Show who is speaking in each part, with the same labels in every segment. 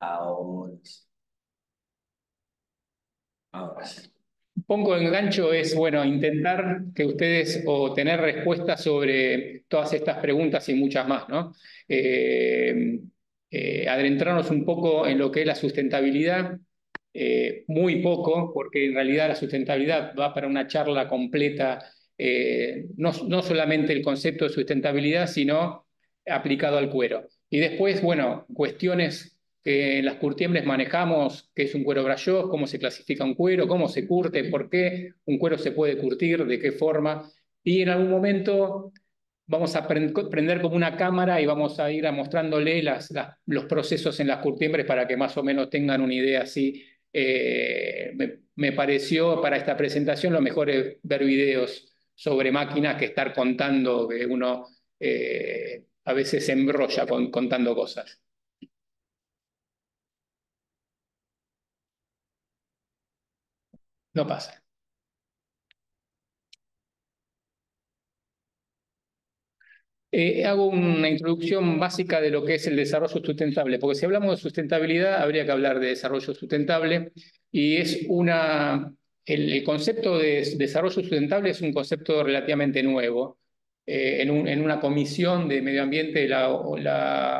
Speaker 1: Ahora sí. Ahora sí.
Speaker 2: Un poco el gancho es, bueno, intentar que ustedes o tener respuestas sobre todas estas preguntas y muchas más, ¿no? Eh, Adentrarnos un poco en lo que es la sustentabilidad, muy poco, porque en realidad la sustentabilidad va para una charla completa, no solamente el concepto de sustentabilidad, sino aplicado al cuero. Y después, bueno, cuestiones que en las curtiembres manejamos, qué es un cuero brayós, cómo se clasifica un cuero, cómo se curte, por qué un cuero se puede curtir, de qué forma. Y en algún momento vamos a prender como una cámara y vamos a ir a mostrándole los procesos en las curtiembres para que más o menos tengan una idea así. Me pareció para esta presentación lo mejor es ver videos sobre máquinas que estar contando, que uno a veces se embrolla contando cosas. No pasa. Hago una introducción básica de lo que es el desarrollo sustentable, porque si hablamos de sustentabilidad, habría que hablar de desarrollo sustentable, y el concepto de desarrollo sustentable es un concepto relativamente nuevo. En una comisión de medio ambiente de la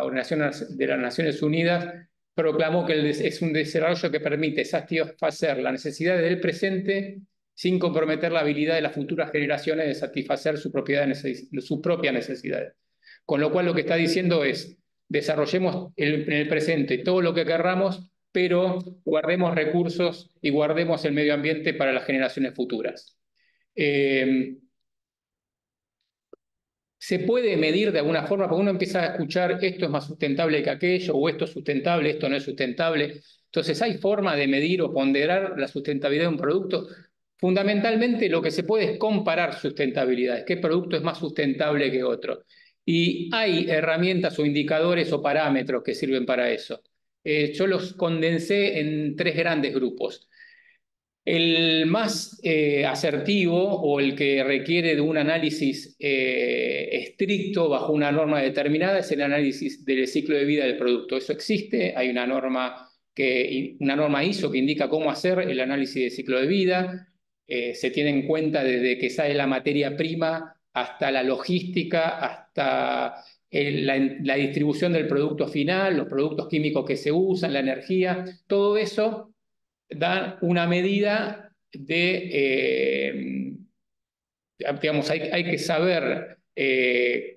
Speaker 2: Organización de las Naciones Unidas proclamó que es un desarrollo que permite satisfacer las necesidades del presente sin comprometer la habilidad de las futuras generaciones de satisfacer sus propias necesidades. Con lo cual lo que está diciendo es, desarrollemos en el presente todo lo que querramos, pero guardemos recursos y guardemos el medio ambiente para las generaciones futuras. Eh, ¿Se puede medir de alguna forma? Porque uno empieza a escuchar esto es más sustentable que aquello, o esto es sustentable, esto no es sustentable. Entonces, ¿hay forma de medir o ponderar la sustentabilidad de un producto? Fundamentalmente lo que se puede es comparar sustentabilidades, qué producto es más sustentable que otro. Y hay herramientas o indicadores o parámetros que sirven para eso. Yo los condensé en tres grandes grupos. El más asertivo o el que requiere de un análisis estricto bajo una norma determinada es el análisis del ciclo de vida del producto. Eso existe, hay una norma ISO que indica cómo hacer el análisis de ciclo de vida. Se tiene en cuenta desde que sale la materia prima hasta la logística, hasta la distribución del producto final, los productos químicos que se usan, la energía, todo eso da una medida digamos, hay que saber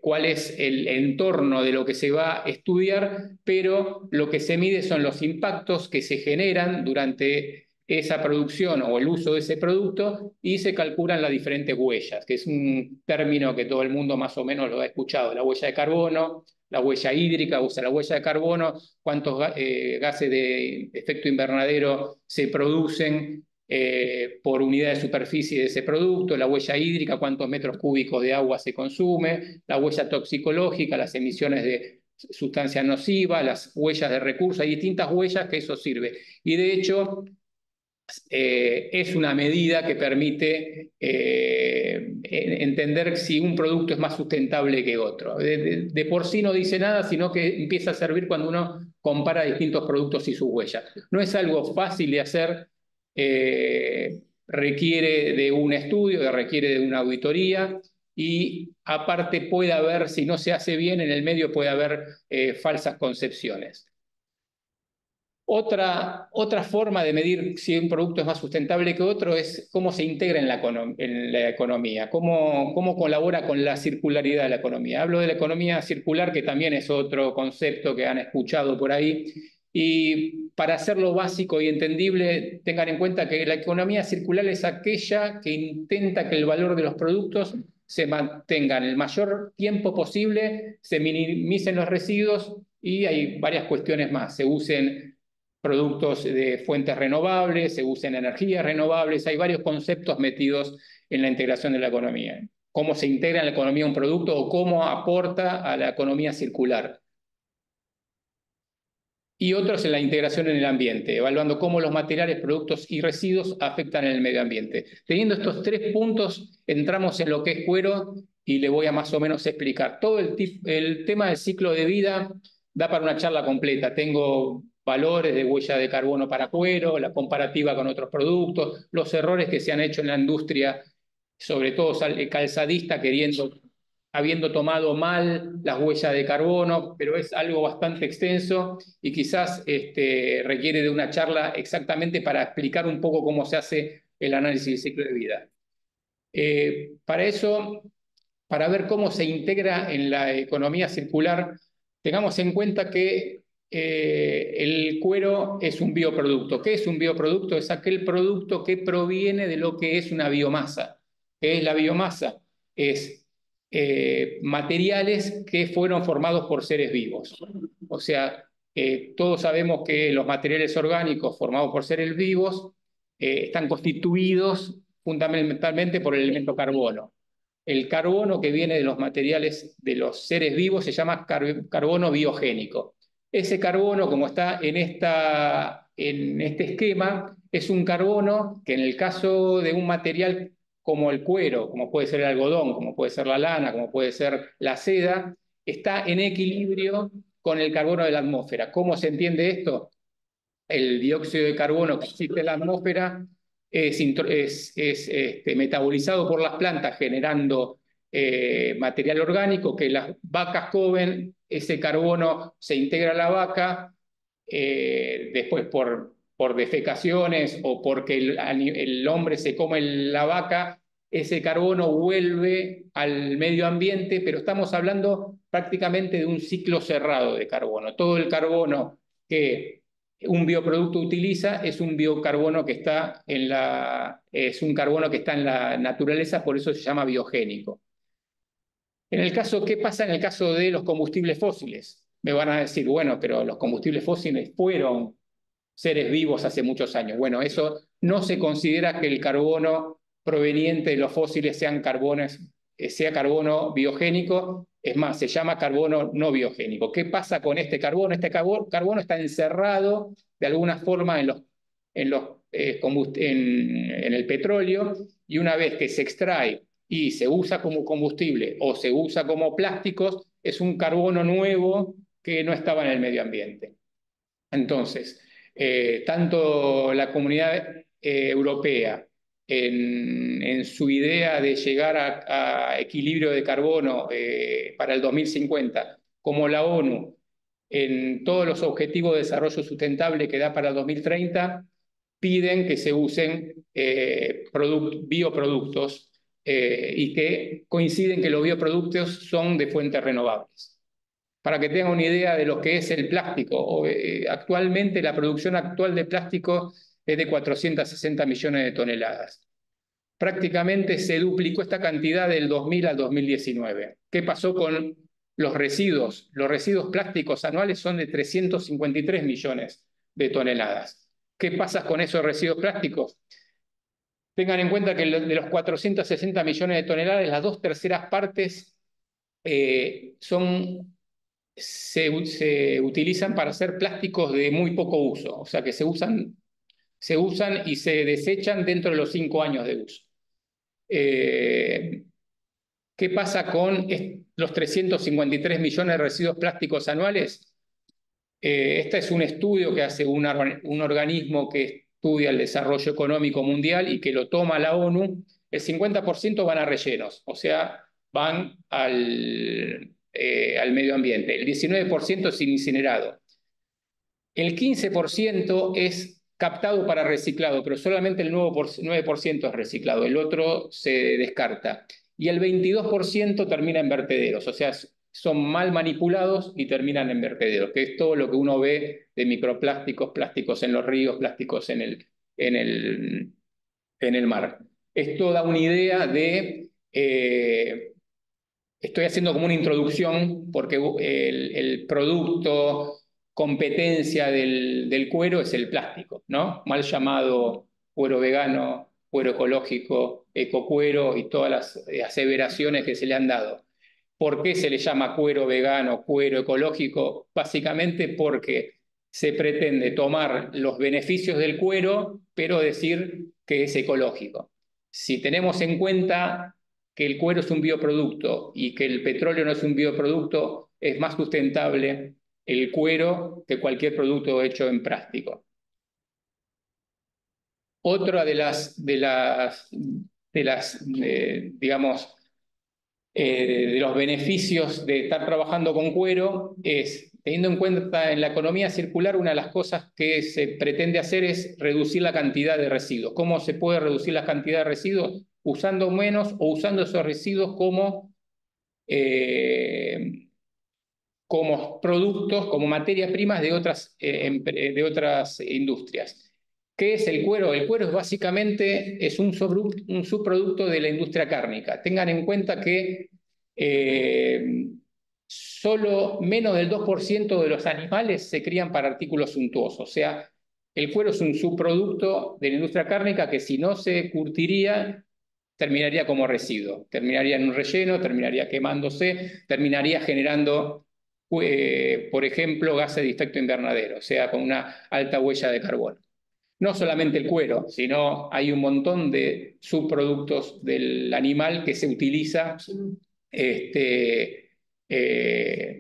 Speaker 2: cuál es el entorno de lo que se va a estudiar, pero lo que se mide son los impactos que se generan durante esa producción o el uso de ese producto y se calculan las diferentes huellas, que es un término que todo el mundo más o menos lo ha escuchado, la huella de carbono, la huella hídrica, o sea, la huella de carbono, cuántos gases de efecto invernadero se producen por unidad de superficie de ese producto, la huella hídrica, cuántos metros cúbicos de agua se consume, la huella toxicológica, las emisiones de sustancias nocivas, las huellas de recursos, hay distintas huellas que eso sirve. Y de hecho, es una medida que permite entender si un producto es más sustentable que otro. De por sí no dice nada, sino que empieza a servir cuando uno compara distintos productos y sus huellas. No es algo fácil de hacer, requiere de un estudio, requiere de una auditoría y aparte puede haber, si no se hace bien, en el medio puede haber falsas concepciones. Otra forma de medir si un producto es más sustentable que otro es cómo se integra en la economía, cómo colabora con la circularidad de la economía. Hablo de la economía circular, que también es otro concepto que han escuchado por ahí. Y para hacerlo básico y entendible, tengan en cuenta que la economía circular es aquella que intenta que el valor de los productos se mantenga en el mayor tiempo posible, se minimicen los residuos y hay varias cuestiones más. Se usen productos de fuentes renovables, se usan energías renovables, hay varios conceptos metidos en la integración de la economía. Cómo se integra en la economía un producto o cómo aporta a la economía circular. Y otros en la integración en el ambiente, evaluando cómo los materiales, productos y residuos afectan en el medio ambiente. Teniendo estos tres puntos, entramos en lo que es cuero y le voy a más o menos explicar. Todo el tema del ciclo de vida da para una charla completa. Tengo valores de huella de carbono para cuero, la comparativa con otros productos, los errores que se han hecho en la industria, sobre todo calzadista, habiendo tomado mal las huellas de carbono, pero es algo bastante extenso y quizás requiere de una charla exactamente para explicar un poco cómo se hace el análisis de ciclo de vida. Para eso, para ver cómo se integra en la economía circular, tengamos en cuenta que el cuero es un bioproducto. ¿Qué es un bioproducto? Es aquel producto que proviene de lo que es una biomasa. ¿Qué es la biomasa? Es materiales que fueron formados por seres vivos. O sea, todos sabemos que los materiales orgánicos formados por seres vivos están constituidos fundamentalmente por el elemento carbono. El carbono que viene de los materiales de los seres vivos se llama carbono biogénico. Ese carbono, como está en este esquema, es un carbono que en el caso de un material como el cuero, como puede ser el algodón, como puede ser la lana, como puede ser la seda, está en equilibrio con el carbono de la atmósfera. ¿Cómo se entiende esto? El dióxido de carbono que existe en la atmósfera es metabolizado por las plantas generando material orgánico que las vacas comen, ese carbono se integra a la vaca, después por defecaciones o porque el hombre se come la vaca, ese carbono vuelve al medio ambiente, pero estamos hablando prácticamente de un ciclo cerrado de carbono. Todo el carbono que un bioproducto utiliza es un biocarbono que está es un carbono que está en la naturaleza, por eso se llama biogénico. ¿Qué pasa en el caso de los combustibles fósiles? Me van a decir, bueno, pero los combustibles fósiles fueron seres vivos hace muchos años. Bueno, eso no se considera que el carbono proveniente de los fósiles sea carbono biogénico, es más, se llama carbono no biogénico. ¿Qué pasa con este carbono? Este carbono está encerrado de alguna forma en el petróleo y una vez que se extrae y se usa como combustible o se usa como plásticos, es un carbono nuevo que no estaba en el medio ambiente. Entonces, tanto la comunidad europea en su idea de llegar a equilibrio de carbono para el 2050, como la ONU en todos los objetivos de desarrollo sustentable que da para el 2030, piden que se usen bioproductos y que coinciden que los bioproductos son de fuentes renovables. Para que tengan una idea de lo que es el plástico, actualmente la producción actual de plástico es de 460 millones de toneladas. Prácticamente se duplicó esta cantidad del 2000 al 2019. ¿Qué pasó con los residuos? Los residuos plásticos anuales son de 353 millones de toneladas. ¿Qué pasa con esos residuos plásticos? Tengan en cuenta que de los 460 millones de toneladas, las 2/3 partes se utilizan para hacer plásticos de muy poco uso, o sea que se usan y se desechan dentro de los 5 años de uso. ¿Qué pasa con los 353 millones de residuos plásticos anuales? Este es un estudio que hace un organismo que estudia el desarrollo económico mundial y que lo toma la ONU. El 50% van a rellenos, o sea, van al medio ambiente. El 19% es incinerado. El 15% es captado para reciclado, pero solamente el 9% es reciclado, el otro se descarta. Y el 22% termina en vertederos, o sea, son mal manipulados y terminan en vertederos, que es todo lo que uno ve de microplásticos, plásticos en los ríos, plásticos en el mar. Esto da una idea de... estoy haciendo como una introducción porque el producto competencia del cuero es el plástico, ¿no? Mal llamado cuero vegano, cuero ecológico, ecocuero y todas las aseveraciones que se le han dado. ¿Por qué se le llama cuero vegano, cuero ecológico? Básicamente porque se pretende tomar los beneficios del cuero, pero decir que es ecológico. Si tenemos en cuenta que el cuero es un bioproducto y que el petróleo no es un bioproducto, es más sustentable el cuero que cualquier producto hecho en plástico. Otra digamos, de los beneficios de estar trabajando con cuero es, teniendo en cuenta en la economía circular, una de las cosas que se pretende hacer es reducir la cantidad de residuos. ¿Cómo se puede reducir la cantidad de residuos? Usando menos o usando esos residuos como productos, como materias primas de otras industrias. ¿Qué es el cuero? El cuero es básicamente un subproducto de la industria cárnica. Tengan en cuenta que solo menos del 2% de los animales se crían para artículos suntuosos. O sea, el cuero es un subproducto de la industria cárnica que si no se curtiría, terminaría como residuo. Terminaría en un relleno, terminaría quemándose, terminaría generando por ejemplo, gases de efecto invernadero, o sea, con una alta huella de carbono. No solamente el cuero, sino hay un montón de subproductos del animal que se utiliza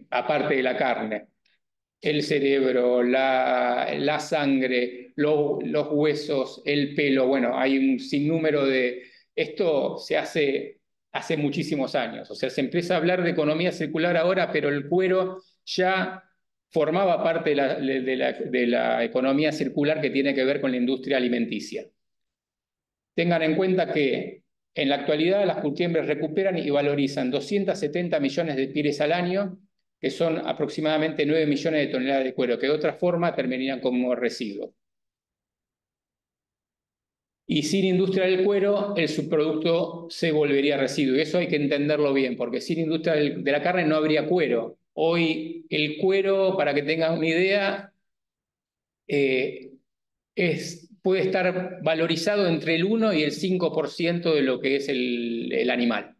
Speaker 2: aparte de la carne. El cerebro, la sangre, los huesos, el pelo, bueno, hay un sinnúmero de... Esto se hace muchísimos años, o sea, se empieza a hablar de economía circular ahora, pero el cuero ya formaba parte de la economía circular que tiene que ver con la industria alimenticia. Tengan en cuenta que en la actualidad las curtiembres recuperan y valorizan 270 millones de pieles al año, que son aproximadamente 9 millones de toneladas de cuero, que de otra forma terminarían como residuos. Y sin industria del cuero, el subproducto se volvería residuo. Y eso hay que entenderlo bien, porque sin industria de la carne no habría cuero. Hoy el cuero, para que tengan una idea, puede estar valorizado entre el 1 y el 5% de lo que es el animal. O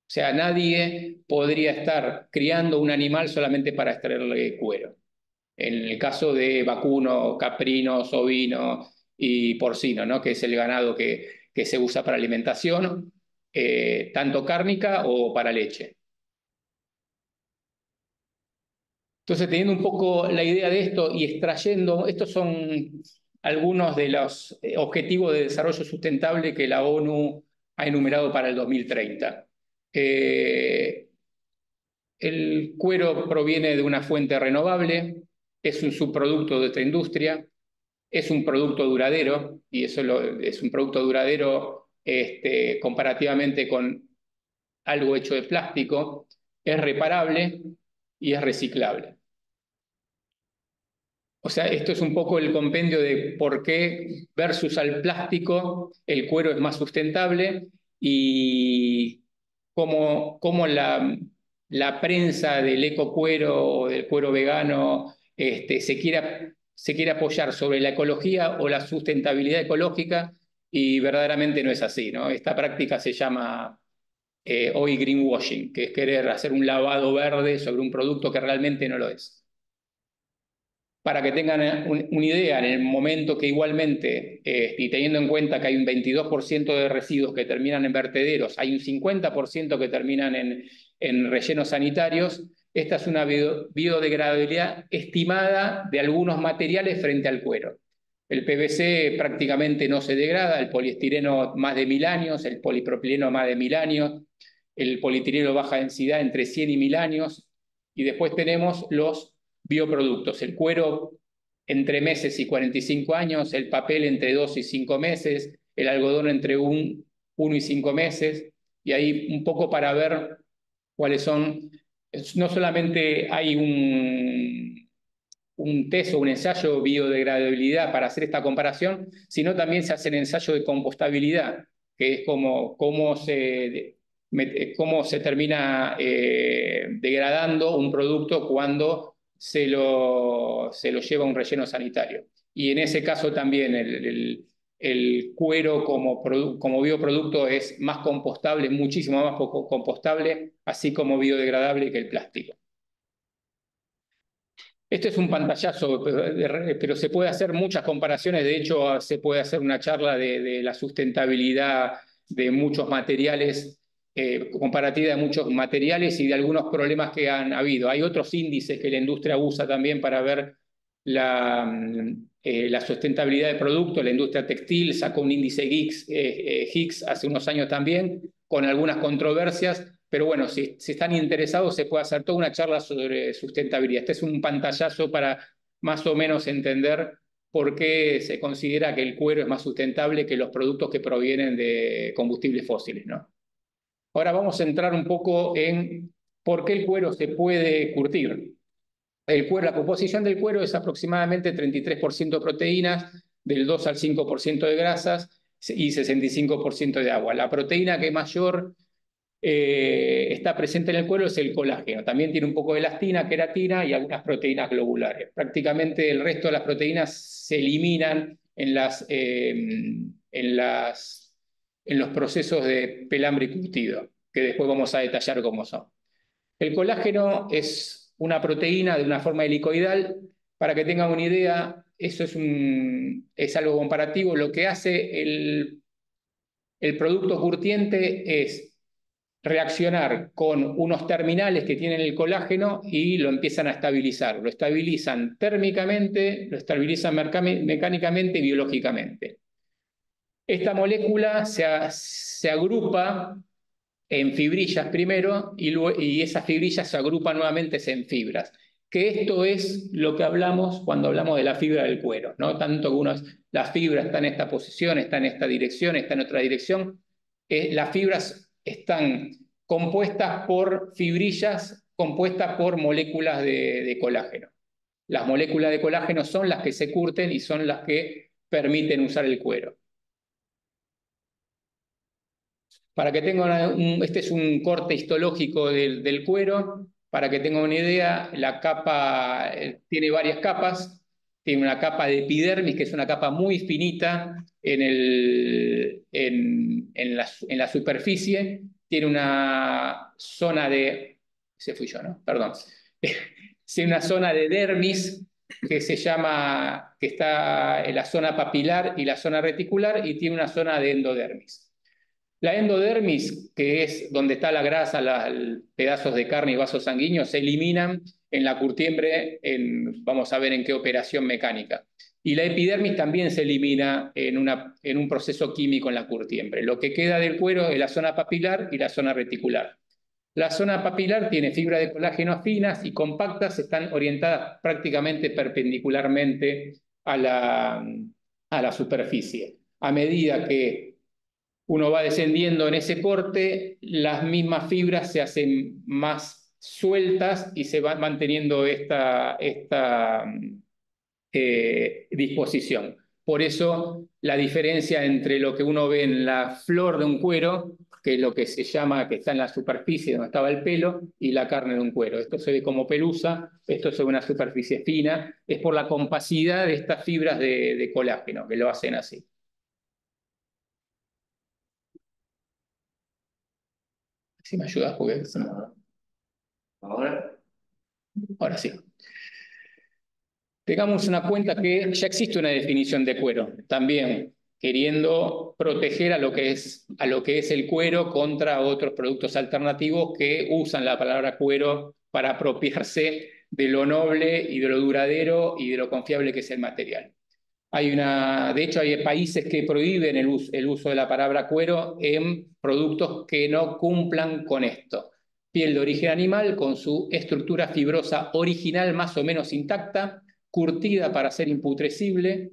Speaker 2: sea, nadie podría estar criando un animal solamente para extraerle cuero. En el caso de vacuno, caprino, ovino y porcino, ¿no? Que es el ganado que se usa para alimentación, tanto cárnica o para leche. Entonces, teniendo un poco la idea de esto y extrayendo, estos son algunos de los objetivos de desarrollo sustentable que la ONU ha enumerado para el 2030. El cuero proviene de una fuente renovable, es un subproducto de esta industria, es un producto duradero, y eso es un producto duradero comparativamente con algo hecho de plástico, es reparable y es reciclable. O sea, esto es un poco el compendio de por qué versus al plástico el cuero es más sustentable y cómo la prensa del ecocuero o del cuero vegano se quiere apoyar sobre la ecología o la sustentabilidad ecológica y verdaderamente no es así, ¿no? Esta práctica se llama hoy greenwashing, que es querer hacer un lavado verde sobre un producto que realmente no lo es. Para que tengan una idea, en el momento que igualmente, y teniendo en cuenta que hay un 22% de residuos que terminan en vertederos, hay un 50% que terminan en rellenos sanitarios, esta es una biodegradabilidad estimada de algunos materiales frente al cuero. El PVC prácticamente no se degrada, el poliestireno más de 1000 años, el polipropileno más de 1000 años, el polietileno baja densidad entre 100 y 1000 años, y después tenemos los bioproductos, el cuero entre meses y 45 años, el papel entre 2 y 5 meses, el algodón entre 1 y 5 meses, y ahí un poco para ver cuáles son, no solamente hay un test o un ensayo de biodegradabilidad para hacer esta comparación, sino también se hace el ensayo de compostabilidad, que es cómo se termina degradando un producto cuando se lo lleva a un relleno sanitario. Y en ese caso también el cuero como bioproducto es más compostable, muchísimo más compostable, así como biodegradable que el plástico. Este es un pantallazo, pero se puede hacer muchas comparaciones. De hecho, se puede hacer una charla de la sustentabilidad de muchos materiales comparativa de muchos materiales y de algunos problemas que han habido. Hay otros índices que la industria usa también para ver la sustentabilidad del producto. La industria textil sacó un índice Higgs hace unos años también, con algunas controversias, pero bueno, si están interesados se puede hacer toda una charla sobre sustentabilidad. Este es un pantallazo para más o menos entender por qué se considera que el cuero es más sustentable que los productos que provienen de combustibles fósiles, ¿no? Ahora vamos a entrar un poco en por qué el cuero se puede curtir. El cuero, la composición del cuero es aproximadamente 33% proteínas, del 2 al 5% de grasas y 65% de agua. La proteína que mayor está presente en el cuero es el colágeno. También tiene un poco de elastina, queratina y algunas proteínas globulares. Prácticamente el resto de las proteínas se eliminan en los procesos de pelambre y curtido, que después vamos a detallar cómo son. El colágeno es una proteína de una forma helicoidal. Para que tengan una idea, eso es algo comparativo. Lo que hace el producto curtiente es reaccionar con unos terminales que tienen el colágeno y lo empiezan a estabilizar. Lo estabilizan térmicamente, lo estabilizan mecánicamente y biológicamente. Esta molécula se agrupa en fibrillas primero y esas fibrillas se agrupan nuevamente en fibras. Que esto es lo que hablamos cuando hablamos de la fibra del cuero, ¿no? Tanto que la fibra está en esta posición, está en esta dirección, está en otra dirección. Las fibras están compuestas por fibrillas, compuestas por moléculas de colágeno. Las moléculas de colágeno son las que se curten y son las que permiten usar el cuero. Para que tengan este es un corte histológico del cuero. Para que tengan una idea, la capa tiene varias capas. Tiene una capa de epidermis, que es una capa muy finita en la superficie. Tiene una zona de... Ese fui yo, ¿no? Perdón. Tiene una zona de dermis que está en la zona papilar y la zona reticular, y tiene una zona de endodermis. La endodermis, que es donde está la grasa, los pedazos de carne y vasos sanguíneos, se eliminan en la curtiembre, vamos a ver en qué operación mecánica. Y la epidermis también se elimina en un proceso químico en la curtiembre. Lo que queda del cuero es la zona papilar y la zona reticular. La zona papilar tiene fibras de colágeno finas y compactas, están orientadas prácticamente perpendicularmente a la superficie. A medida que uno va descendiendo en ese corte, las mismas fibras se hacen más sueltas y se va manteniendo esta disposición. Por eso la diferencia entre lo que uno ve en la flor de un cuero, que es lo que se llama, que está en la superficie donde estaba el pelo, y la carne de un cuero. Esto se ve como pelusa, esto se ve una superficie fina, es por la compacidad de estas fibras de colágeno que lo hacen así. Si me ayudas, porque... Ahora sí. Tengamos una cuenta que ya existe una definición de cuero, también queriendo proteger a lo que es el cuero contra otros productos alternativos que usan la palabra cuero para apropiarse de lo noble y de lo duradero y de lo confiable que es el material. De hecho, hay países que prohíben el uso de la palabra cuero en productos que no cumplan con esto. Piel de origen animal con su estructura fibrosa original más o menos intacta, curtida para ser imputrescible,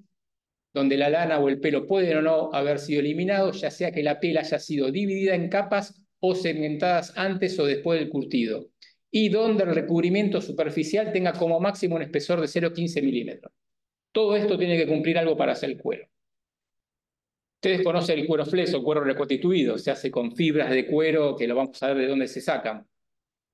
Speaker 2: donde la lana o el pelo pueden o no haber sido eliminados, ya sea que la piel haya sido dividida en capas o segmentadas antes o después del curtido, y donde el recubrimiento superficial tenga como máximo un espesor de 0,15 milímetros. Todo esto tiene que cumplir algo para hacer el cuero. Ustedes conocen el cuero flex o cuero reconstituido, se hace con fibras de cuero, que lo vamos a ver de dónde se sacan.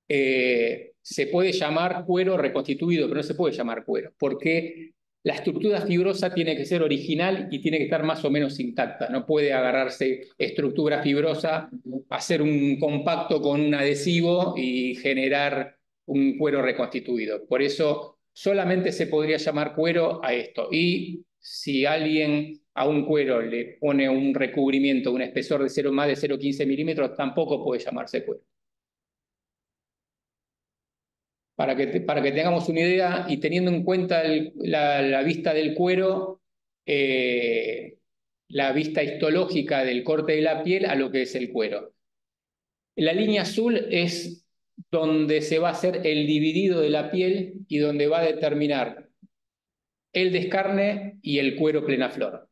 Speaker 2: Se puede llamar cuero reconstituido, pero no se puede llamar cuero, porque la estructura fibrosa tiene que ser original y tiene que estar más o menos intacta. No puede agarrarse estructura fibrosa, hacer un compacto con un adhesivo y generar un cuero reconstituido. Por eso solamente se podría llamar cuero a esto. Y si alguien a un cuero le pone un recubrimiento, un espesor de más de 0,15 milímetros, tampoco puede llamarse cuero. Para que tengamos una idea y teniendo en cuenta la vista del cuero, la vista histológica del corte de la piel a lo que es el cuero. La línea azul es donde se va a hacer el dividido de la piel y donde va a determinar el descarne y el cuero plenaflor.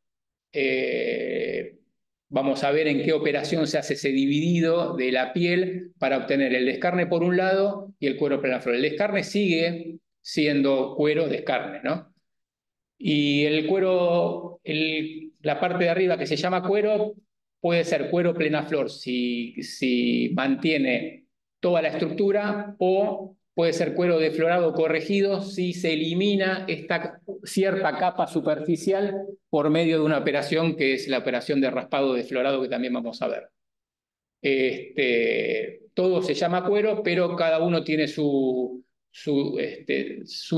Speaker 2: Vamos a ver en qué operación se hace ese dividido de la piel para obtener el descarne por un lado y el cuero plenaflor. El descarne sigue siendo cuero descarne, ¿no? Y el cuero, la parte de arriba que se llama cuero, puede ser cuero plenaflor si mantiene toda la estructura, o puede ser cuero deflorado corregido si se elimina esta cierta capa superficial por medio de una operación que es la operación de raspado deflorado que también vamos a ver. Todo se llama cuero, pero cada uno tiene su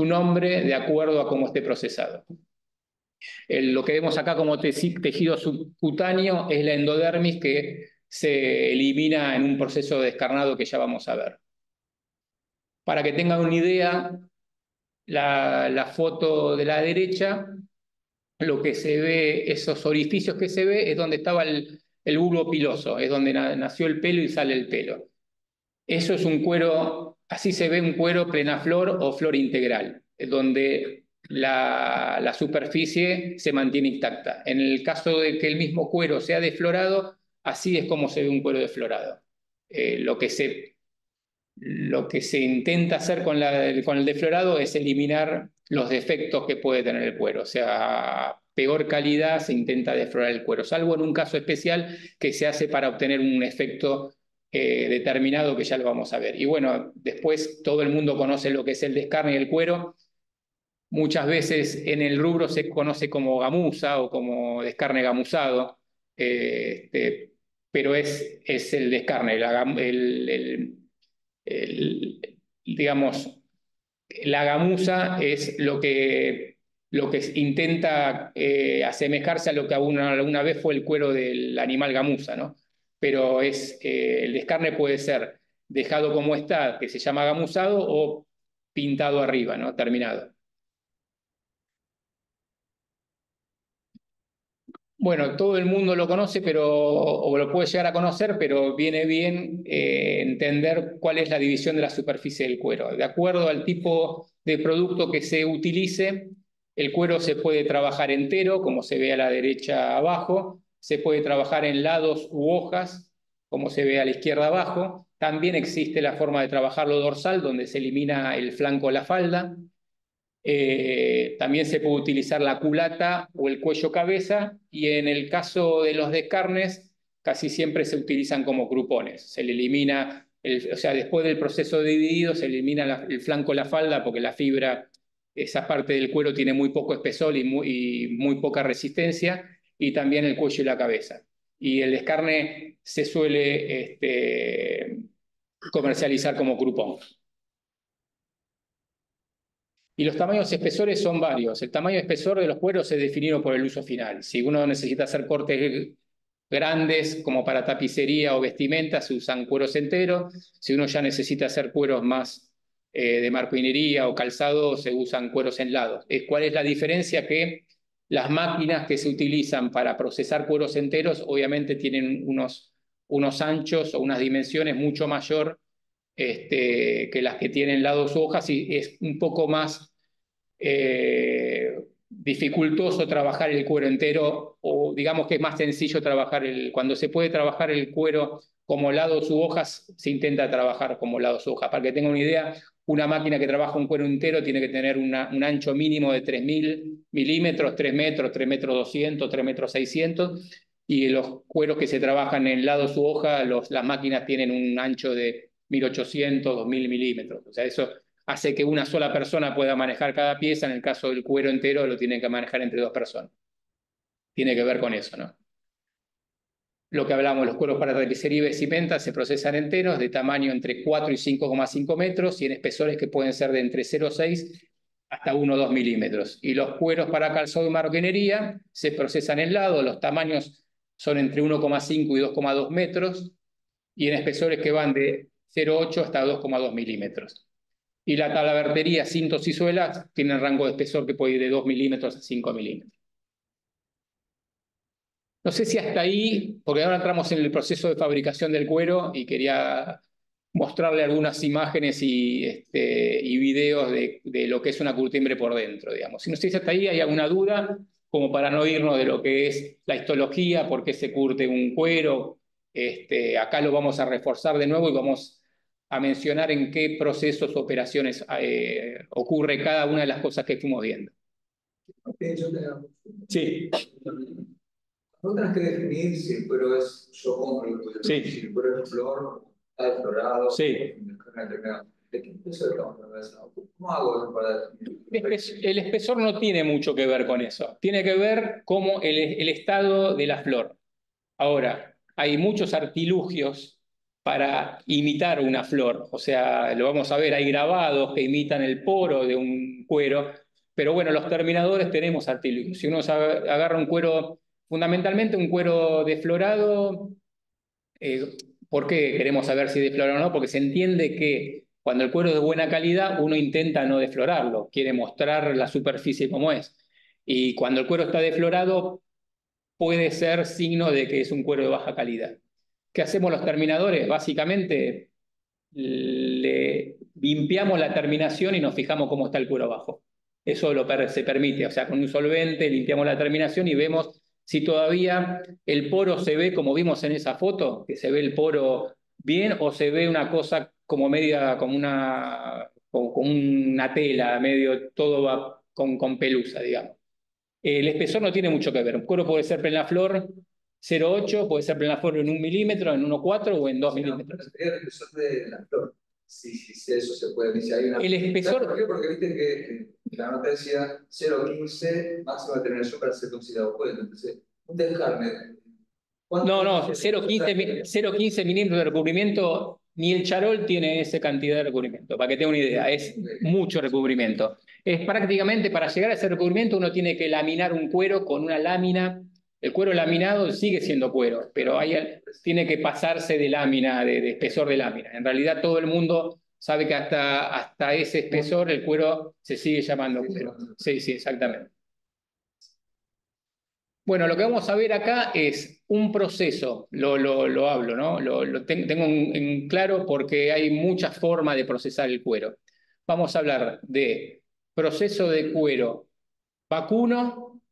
Speaker 2: nombre de acuerdo a cómo esté procesado. Lo que vemos acá como tejido subcutáneo es la endodermis que se elimina en un proceso de descarnado que ya vamos a ver. Para que tengan una idea, la foto de la derecha, lo que se ve, esos orificios que se ve, es donde estaba el bulbo piloso, es donde nació el pelo y sale el pelo. Eso es un cuero, así se ve un cuero plenaflor o flor integral, donde la superficie se mantiene intacta. En el caso de que el mismo cuero sea deflorado, así es como se ve un cuero deflorado. Lo que se intenta hacer con el deflorado es eliminar los defectos que puede tener el cuero. O sea, peor calidad se intenta deflorar el cuero, salvo en un caso especial que se hace para obtener un efecto determinado que ya lo vamos a ver. Y bueno, después todo el mundo conoce lo que es el descarne y el cuero. Muchas veces en el rubro se conoce como gamuza o como descarne gamuzado, pero es el descarne, digamos, la gamuza es lo que intenta asemejarse a lo que alguna vez fue el cuero del animal gamuza, ¿no? Pero el descarne puede ser dejado como está, que se llama gamuzado, o pintado arriba, ¿no? Terminado. Bueno, todo el mundo lo conoce, o lo puede llegar a conocer, pero viene bien entender cuál es la división de la superficie del cuero. De acuerdo al tipo de producto que se utilice, el cuero se puede trabajar entero, como se ve a la derecha abajo, se puede trabajar en lados u hojas, como se ve a la izquierda abajo. También existe la forma de trabajarlo dorsal, donde se elimina el flanco de la falda. También se puede utilizar la culata o el cuello-cabeza, y en el caso de los descarnes casi siempre se utilizan como grupones. Se le elimina, o sea, después del proceso de dividido se elimina el flanco de la falda porque la fibra, esa parte del cuero tiene muy poco espesor y muy poca resistencia, y también el cuello y la cabeza. Y el descarne se suele comercializar como grupón. Y los tamaños espesores son varios. El tamaño espesor de los cueros es definido por el uso final. Si uno necesita hacer cortes grandes como para tapicería o vestimenta, se usan cueros enteros. Si uno ya necesita hacer cueros más de marcoinería o calzado, se usan cueros en lados. ¿Cuál es la diferencia? Que las máquinas que se utilizan para procesar cueros enteros obviamente tienen unos anchos o unas dimensiones mucho mayor que las que tienen lados u hojas, y es un poco más dificultoso trabajar el cuero entero, o digamos que es más sencillo trabajar cuando se puede trabajar el cuero como lados u hojas, se intenta trabajar como lados u hojas. Para que tengan una idea, una máquina que trabaja un cuero entero tiene que tener un ancho mínimo de 3.000 milímetros, 3 metros, 3 metros 200, 3 metros 600, y los cueros que se trabajan en lados u hoja, las máquinas tienen un ancho de 1.800, 2.000 milímetros. O sea, eso hace que una sola persona pueda manejar cada pieza. En el caso del cuero entero lo tienen que manejar entre dos personas. Tiene que ver con eso, ¿no? Lo que hablamos, los cueros para tapicería y vestimenta se procesan enteros de tamaño entre 4 y 5,5 metros, y en espesores que pueden ser de entre 0,6 hasta 1 o 2 milímetros. Y los cueros para calzado y marroquinería se procesan en lado, los tamaños son entre 1,5 y 2,2 metros, y en espesores que van de 0,8 hasta 2,2 milímetros. Y la talabartería, cintos y suelas tienen rango de espesor que puede ir de 2 milímetros a 5 milímetros. No sé si hasta ahí, porque ahora entramos en el proceso de fabricación del cuero y quería mostrarle algunas imágenes y videos de lo que es una curtiembre por dentro, digamos. Y no sé si hasta ahí hay alguna duda, como para no irnos de lo que es la histología, por qué se curte un cuero. Acá lo vamos a reforzar de nuevo y vamos a mencionar en qué procesos o operaciones ocurre cada una de las cosas que fuimos viendo. Sí.
Speaker 3: No tienes que definir si el cuero es, yo compro el cuero,
Speaker 2: Sí.
Speaker 3: si el cuero es flor, está desflorado,
Speaker 2: Sí.
Speaker 3: ¿De qué peso estamos hablando? ¿Cómo hago eso para definir?
Speaker 2: El espesor no tiene mucho que ver con eso. Tiene que ver como el estado de la flor. Ahora, hay muchos artilugios para imitar una flor. O sea, lo vamos a ver, hay grabados que imitan el poro de un cuero. Pero bueno, los terminadores tenemos artilugios. Si uno agarra un cuero, fundamentalmente un cuero desflorado, ¿por qué queremos saber si desflora o no? Porque se entiende que cuando el cuero es de buena calidad, uno intenta no desflorarlo, quiere mostrar la superficie como es. Y cuando el cuero está desflorado, puede ser signo de que es un cuero de baja calidad. ¿Qué hacemos los terminadores? Básicamente, le limpiamos la terminación y nos fijamos cómo está el cuero abajo. Eso se permite, o sea, con un solvente limpiamos la terminación y vemos si todavía el poro se ve como vimos en esa foto, que se ve el poro bien, o se ve una cosa como media, como una tela, medio todo va con pelusa, digamos. El espesor no tiene mucho que ver. Un cuero puede ser plenaflor 0,8, puede ser plenaflor en 1 milímetro, en 1,4 o en 2 milímetros.
Speaker 3: El espesor de la flor. Sí, eso se puede decir. Hay una...
Speaker 2: El espesor...
Speaker 3: ¿Sabes por qué? Porque viste que la nota decía 0,15 máximo de tener azúcar para ser considerado cuero. Entonces, un descarne.
Speaker 2: No, 0,15 milímetros de recubrimiento, ni el charol tiene esa cantidad de recubrimiento, para que tenga una idea, es mucho recubrimiento. Es prácticamente, para llegar a ese recubrimiento, uno tiene que laminar un cuero con una lámina. El cuero laminado sigue siendo cuero, pero tiene que pasarse de lámina, de espesor de lámina. En realidad todo el mundo sabe que hasta ese espesor el cuero se sigue llamando cuero. Sí, exactamente. Bueno, lo que vamos a ver acá es un proceso, lo hablo, ¿no? Tengo en claro porque hay muchas formas de procesar el cuero. Vamos a hablar de proceso de cuero vacuno,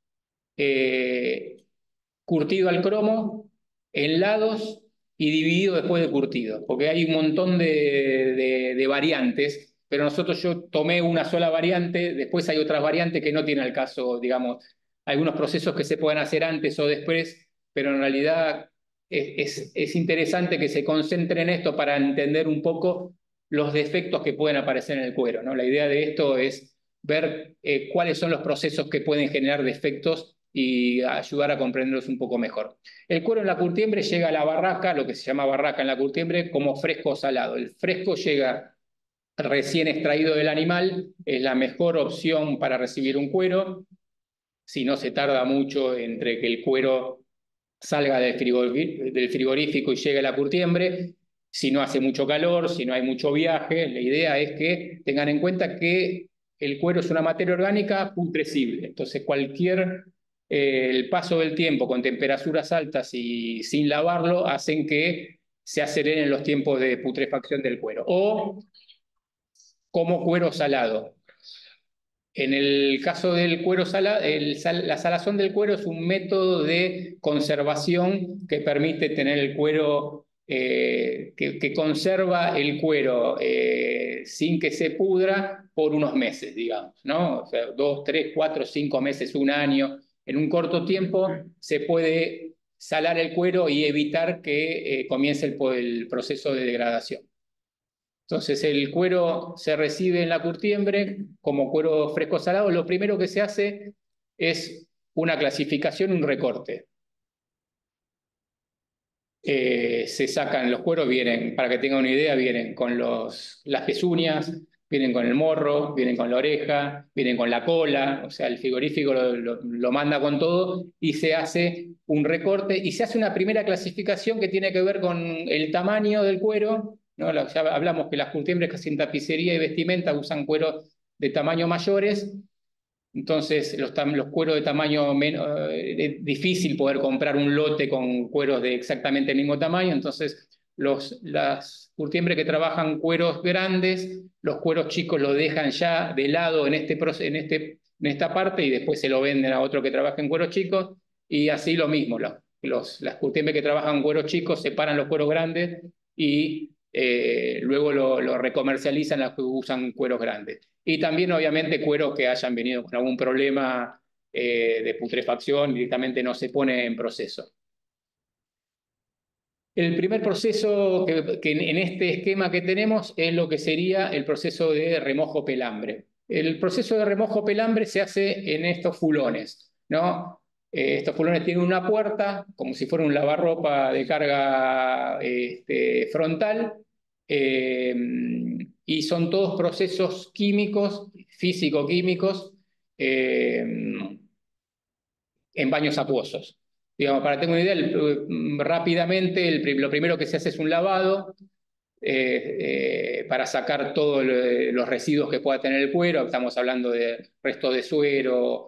Speaker 2: curtido al cromo, en lados y dividido después de curtido, porque hay un montón de variantes, pero yo tomé una sola variante, después hay otras variantes que no tienen el caso, digamos, algunos procesos que se pueden hacer antes o después, pero en realidad es interesante que se concentre en esto para entender un poco los defectos que pueden aparecer en el cuero, ¿no? La idea de esto es ver cuáles son los procesos que pueden generar defectos y ayudar a comprenderlos un poco mejor. El cuero en la curtiembre llega a la barraca, lo que se llama barraca en la curtiembre, como fresco o salado. El fresco llega recién extraído del animal, es la mejor opción para recibir un cuero. Si no se tarda mucho entre que el cuero salga del frigorífico y llegue a la curtiembre, si no hace mucho calor, si no hay mucho viaje, la idea es que tengan en cuenta que el cuero es una materia orgánica putrescible. Entonces el paso del tiempo con temperaturas altas y sin lavarlo hacen que se aceleren los tiempos de putrefacción del cuero. O como cuero salado. En el caso del cuero salado, la salazón del cuero es un método de conservación que permite tener el cuero, que conserva el cuero sin que se pudra por unos meses, digamos, ¿no? O sea, 2, 3, 4, 5 meses, un año. En un corto tiempo se puede salar el cuero y evitar que comience el proceso de degradación. Entonces el cuero se recibe en la curtiembre como cuero fresco salado. Lo primero que se hace es una clasificación, un recorte. Se sacan los cueros, vienen, para que tengan una idea, vienen con las pezuñas, Vienen con el morro, vienen con la oreja, vienen con la cola, o sea, el frigorífico lo manda con todo y se hace un recorte y se hace una primera clasificación que tiene que ver con el tamaño del cuero, ¿no? Ya hablamos que las curtiembres que hacen tapicería y vestimenta usan cueros de tamaño mayores, entonces los cueros de tamaño menor, es difícil poder comprar un lote con cueros de exactamente el mismo tamaño, entonces las curtiembres que trabajan cueros grandes, los cueros chicos los dejan ya de lado en esta parte y después se lo venden a otro que trabaja en cueros chicos y así lo mismo, las curtiembres que trabajan cueros chicos separan los cueros grandes y luego lo recomercializan las que usan cueros grandes. Y también obviamente cueros que hayan venido con algún problema de putrefacción directamente no se pone en proceso. El primer proceso que en este esquema que tenemos es lo que sería el proceso de remojo pelambre. El proceso de remojo pelambre se hace en estos fulones, ¿no? Estos fulones tienen una puerta, como si fuera un lavarropa de carga frontal, y son todos procesos químicos, físico-químicos, en baños acuosos. Digamos, para que tengan una idea, rápidamente lo primero que se hace es un lavado para sacar todos los residuos que pueda tener el cuero. Estamos hablando de restos de suero,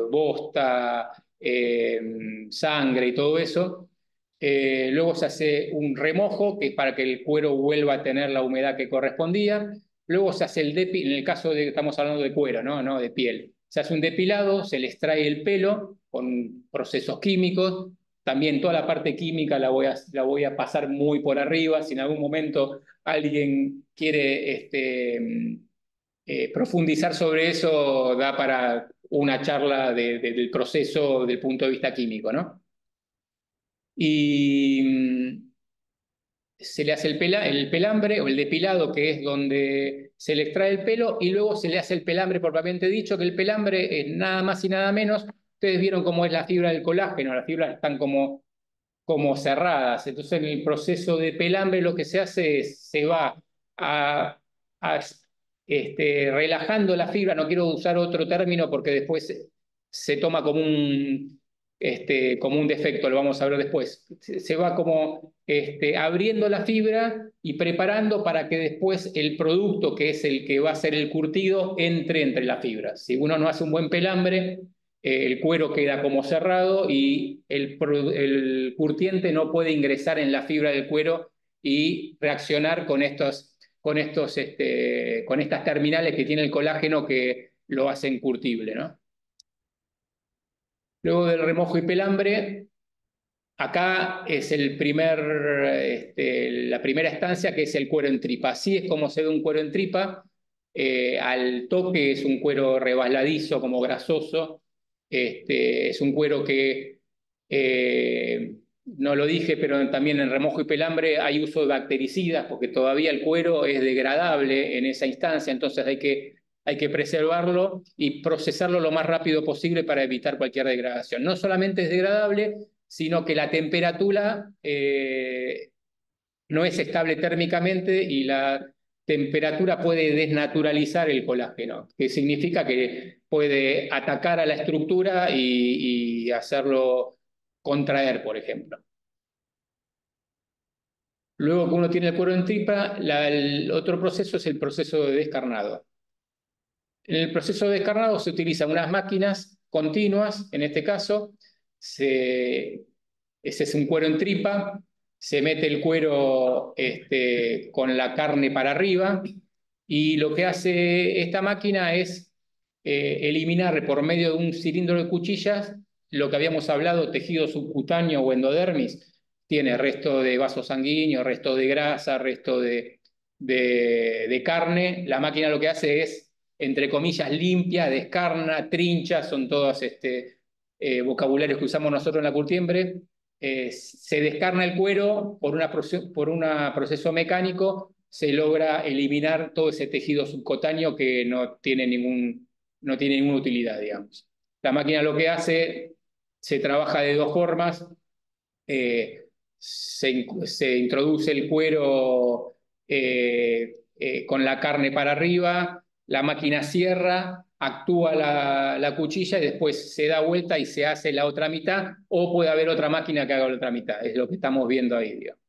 Speaker 2: bosta, sangre y todo eso. Luego se hace un remojo para que el cuero vuelva a tener la humedad que correspondía. Luego se hace en el caso de que estamos hablando de cuero, no de piel. Se hace un depilado, se le extrae el pelo con procesos químicos. También toda la parte química la voy a pasar muy por arriba. Si en algún momento alguien quiere profundizar sobre eso, da para una charla del proceso del punto de vista químico, ¿no? Y se le hace el pelambre o el depilado, que es donde se le extrae el pelo, y luego se le hace el pelambre propiamente dicho, que el pelambre es nada más y nada menos. Ustedes vieron cómo es la fibra del colágeno, las fibras están como cerradas. Entonces, en el proceso de pelambre lo que se hace es, se va a, a, relajando la fibra, no quiero usar otro término porque después se toma como un defecto, lo vamos a ver después. Se va como abriendo la fibra y preparando para que después el producto, que es el que va a ser el curtido, entre la fibra. Si uno no hace un buen pelambre, el cuero queda como cerrado y el curtiente no puede ingresar en la fibra del cuero y reaccionar con estas terminales que tiene el colágeno que lo hacen curtible, ¿no? Luego del remojo y pelambre, acá es la primera estancia, que es el cuero en tripa. Así es como se ve un cuero en tripa. Al toque es un cuero resbaladizo, como grasoso. Es un cuero que, no lo dije, pero también en remojo y pelambre hay uso de bactericidas, porque todavía el cuero es degradable en esa instancia, entonces hay que preservarlo y procesarlo lo más rápido posible para evitar cualquier degradación. No solamente es degradable, sino que la temperatura no es estable térmicamente y la temperatura puede desnaturalizar el colágeno, que significa que puede atacar a la estructura y hacerlo contraer, por ejemplo. Luego que uno tiene el cuero en tripa, el otro proceso es el proceso de descarnado. En el proceso de descarnado se utilizan unas máquinas continuas, en este caso, ese es un cuero en tripa, se mete el cuero con la carne para arriba y lo que hace esta máquina es eliminar por medio de un cilindro de cuchillas lo que habíamos hablado, tejido subcutáneo o endodermis. Tiene resto de vaso sanguíneo, resto de grasa, resto de carne. La máquina lo que hace es, entre comillas, limpia, descarna, trincha, son todos vocabularios que usamos nosotros en la curtiembre. Se descarna el cuero por un proceso mecánico, se logra eliminar todo ese tejido subcutáneo que no tiene ninguna utilidad, digamos. La máquina lo que hace, se trabaja de dos formas. Se introduce el cuero con la carne para arriba, la máquina cierra, actúa la cuchilla y después se da vuelta y se hace la otra mitad, o puede haber otra máquina que haga la otra mitad. Es lo que estamos viendo ahí, digamos.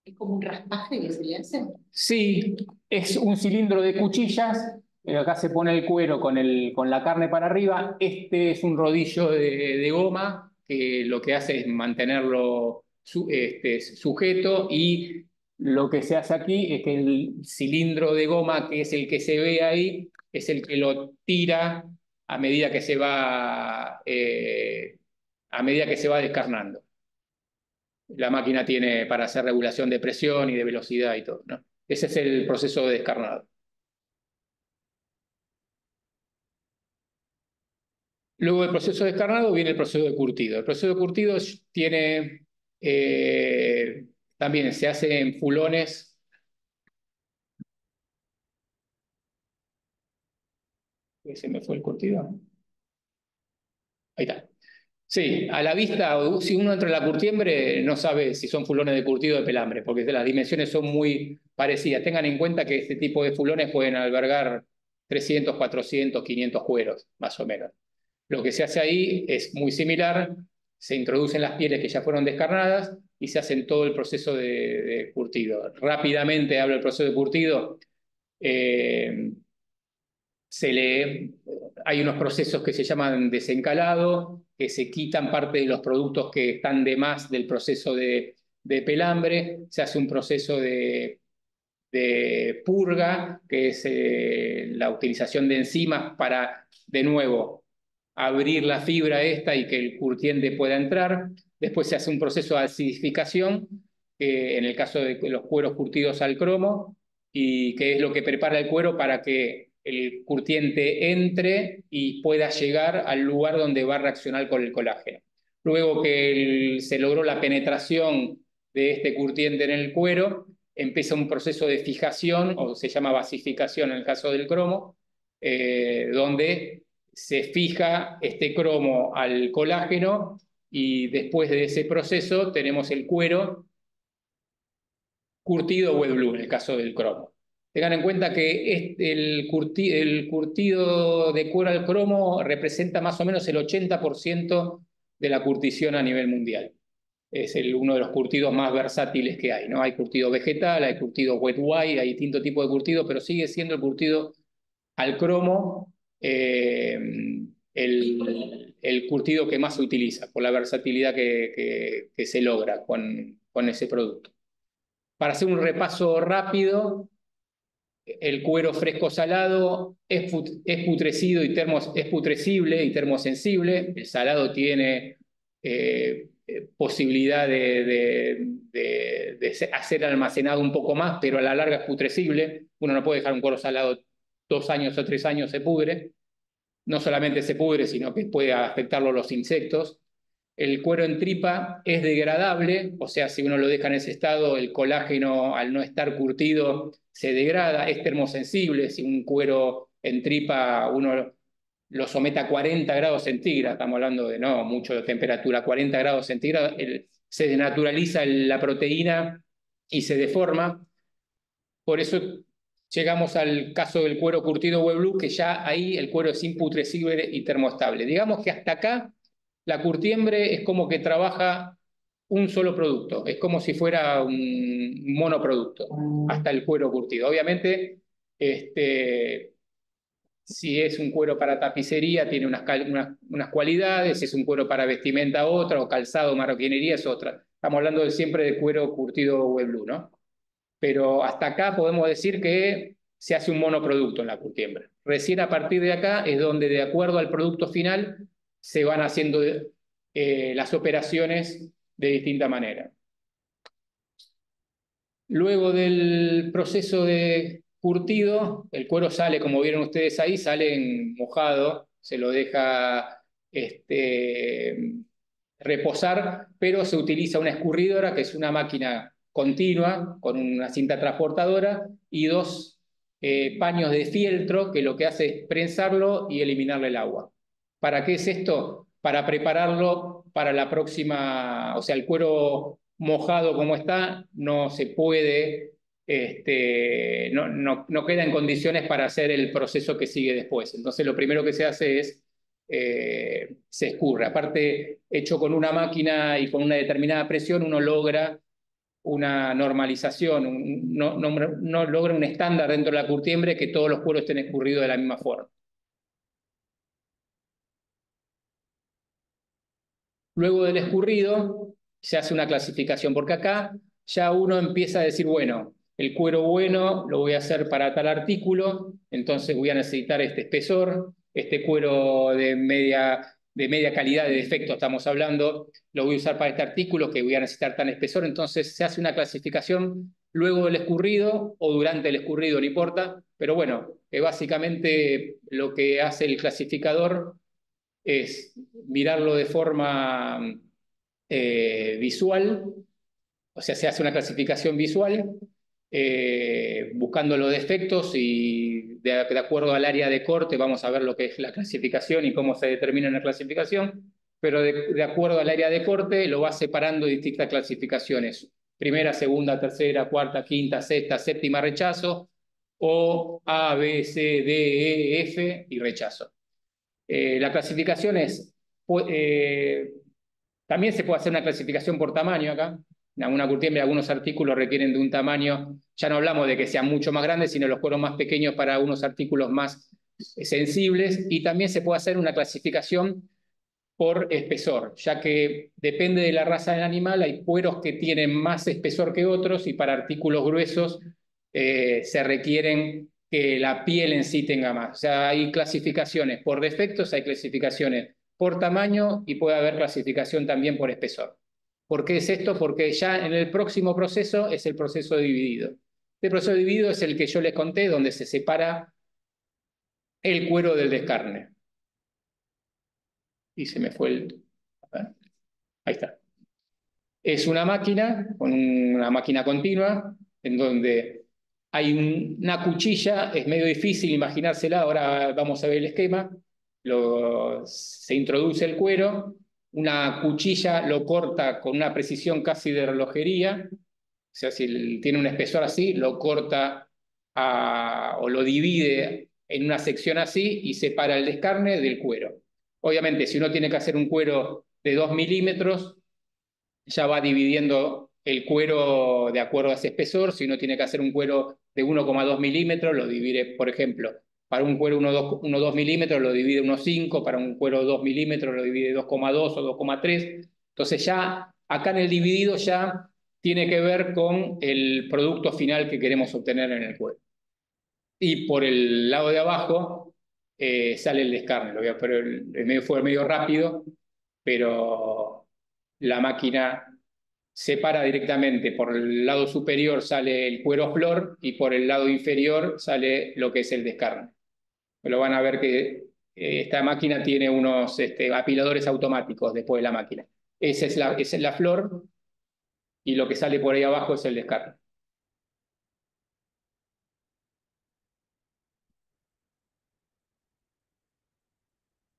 Speaker 4: ¿Es como un raspaje que se le hace?
Speaker 2: Sí, es un cilindro de cuchillas. Acá se pone el cuero con la carne para arriba. Este es un rodillo de goma que lo que hace es mantenerlo sujeto, y lo que se hace aquí es que el cilindro de goma, que es el que se ve ahí, es el que lo tira a medida que a medida que se va descarnando. La máquina tiene para hacer regulación de presión y de velocidad y todo, ¿no? Ese es el proceso de descarnado. Luego del proceso de descarnado viene el proceso de curtido. El proceso de curtido tiene, también se hace en fulones. ¿Se me fue el curtido? Ahí está. Sí, a la vista, si uno entra en la curtiembre, no sabe si son fulones de curtido o de pelambre, porque las dimensiones son muy parecidas. Tengan en cuenta que este tipo de fulones pueden albergar 300, 400, 500 cueros, más o menos. Lo que se hace ahí es muy similar: se introducen las pieles que ya fueron descarnadas y se hacen todo el proceso de curtido. Rápidamente hablo del proceso de curtido. Eh, Hay unos procesos que se llaman desencalado, que se quitan parte de los productos que están de más del proceso de pelambre. Se hace un proceso de purga, que es la utilización de enzimas para, de nuevo, abrir la fibra esta y que el curtiente pueda entrar. Después se hace un proceso de acidificación, en el caso de los cueros curtidos al cromo, y que es lo que prepara el cuero para que el curtiente entre y pueda llegar al lugar donde va a reaccionar con el colágeno. Luego que se logró la penetración de este curtiente en el cuero, empieza un proceso de fijación, o se llama basificación en el caso del cromo, donde se fija este cromo al colágeno, y después de ese proceso tenemos el cuero curtido wet blue en el caso del cromo. Tengan en cuenta que el curtido de cuero al cromo representa más o menos el 80% de la curtición a nivel mundial. Es uno de los curtidos más versátiles que hay, ¿no? Hay curtido vegetal, hay curtido wet white, hay distintos tipos de curtido, pero sigue siendo el curtido al cromo el curtido que más se utiliza, por la versatilidad que se logra con ese producto. Para hacer un repaso rápido, el cuero fresco salado es putrecido y es putrecible y termosensible. El salado tiene posibilidad de hacer almacenado un poco más, pero a la larga es putrecible. Uno no puede dejar un cuero salado 2 años o 3 años, se pudre. No solamente se pudre, sino que puede afectarlo los insectos. El cuero en tripa es degradable, o sea, si uno lo deja en ese estado, el colágeno, al no estar curtido, se degrada. Es termosensible. Si un cuero en tripa uno lo somete a 40 grados centígrados, estamos hablando de no mucho de temperatura, 40 grados centígrados, se denaturaliza la proteína y se deforma. Por eso llegamos al caso del cuero curtido wet blue, que ya ahí el cuero es imputrescible y termostable. Digamos que hasta acá la curtiembre es como que trabaja un solo producto, es como si fuera un monoproducto, hasta el cuero curtido. Obviamente, si es un cuero para tapicería, tiene unas cualidades; si es un cuero para vestimenta, otra; o calzado, marroquinería, es otra. Estamos hablando siempre de cuero curtido wet blue, ¿no? Pero hasta acá podemos decir que se hace un monoproducto en la curtiembre. Recién a partir de acá es donde, de acuerdo al producto final, se van haciendo las operaciones de distinta manera. Luego del proceso de curtido, el cuero sale, como vieron ustedes ahí, sale mojado, se lo deja reposar, pero se utiliza una escurridora, que es una máquina continua con una cinta transportadora y 2 paños de fieltro, que lo que hace es prensarlo y eliminarle el agua. ¿Para qué es esto? Para prepararlo para la próxima, o sea, el cuero mojado como está no se puede no queda en condiciones para hacer el proceso que sigue después. Entonces lo primero que se hace es, se escurre. Aparte, hecho con una máquina y con una determinada presión, uno logra una normalización, no logra un estándar dentro de la curtiembre que todos los cueros estén escurridos de la misma forma. Luego del escurrido se hace una clasificación, porque acá ya uno empieza a decir, bueno, el cuero bueno lo voy a hacer para tal artículo, entonces voy a necesitar este espesor, este cuero de media calidad de defecto estamos hablando, lo voy a usar para este artículo que voy a necesitar tan espesor, entonces se hace una clasificación luego del escurrido o durante el escurrido, no importa, pero bueno, básicamente lo que hace el clasificador es mirarlo de forma visual, o sea, se hace una clasificación visual buscando los defectos y de acuerdo al área de corte vamos a ver lo que es la clasificación y cómo se determina una clasificación, pero de acuerdo al área de corte lo va separando en distintas clasificaciones. Primera, segunda, tercera, cuarta, quinta, sexta, séptima, rechazo, o A, B, C, D, E, F y rechazo. La clasificación es, también se puede hacer una clasificación por tamaño acá. En alguna curtiembre algunos artículos requieren de un tamaño, ya no hablamos de que sean mucho más grandes, sino los cueros más pequeños para algunos artículos más sensibles. Y también se puede hacer una clasificación por espesor, ya que depende de la raza del animal, hay cueros que tienen más espesor que otros y para artículos gruesos se requieren que la piel en sí tenga más. O sea, hay clasificaciones por defectos, hay clasificaciones por tamaño y puede haber clasificación también por espesor. ¿Por qué es esto? Porque ya en el próximo proceso es el proceso dividido. Este proceso dividido es el que yo les conté, donde se separa el cuero del descarne. Y se me fue el... Ahí está. Es una máquina, con una máquina continua, en donde hay una cuchilla, es medio difícil imaginársela, ahora vamos a ver el esquema, se introduce el cuero, una cuchilla lo corta con una precisión casi de relojería, o sea, si tiene un espesor así, lo corta o lo divide en una sección así y separa el descarne del cuero. Obviamente, si uno tiene que hacer un cuero de 2 milímetros, ya va dividiendo el cuero de acuerdo a ese espesor. Si uno tiene que hacer un cuero de 1,2 milímetros, lo divide, por ejemplo, para un cuero 1,2 milímetros lo divide 1,5, para un cuero 2 milímetros lo divide 2,2 o 2,3. Entonces ya acá en el dividido ya tiene que ver con el producto final que queremos obtener en el cuero. Y por el lado de abajo sale el descarne. Lo voy a poner, fue medio rápido, pero la máquina separa directamente. Por el lado superior sale el cuero flor y por el lado inferior sale lo que es el descarne. Lo van a ver que esta máquina tiene unos apiladores automáticos después de la máquina. Esa es la flor y lo que sale por ahí abajo es el descarne.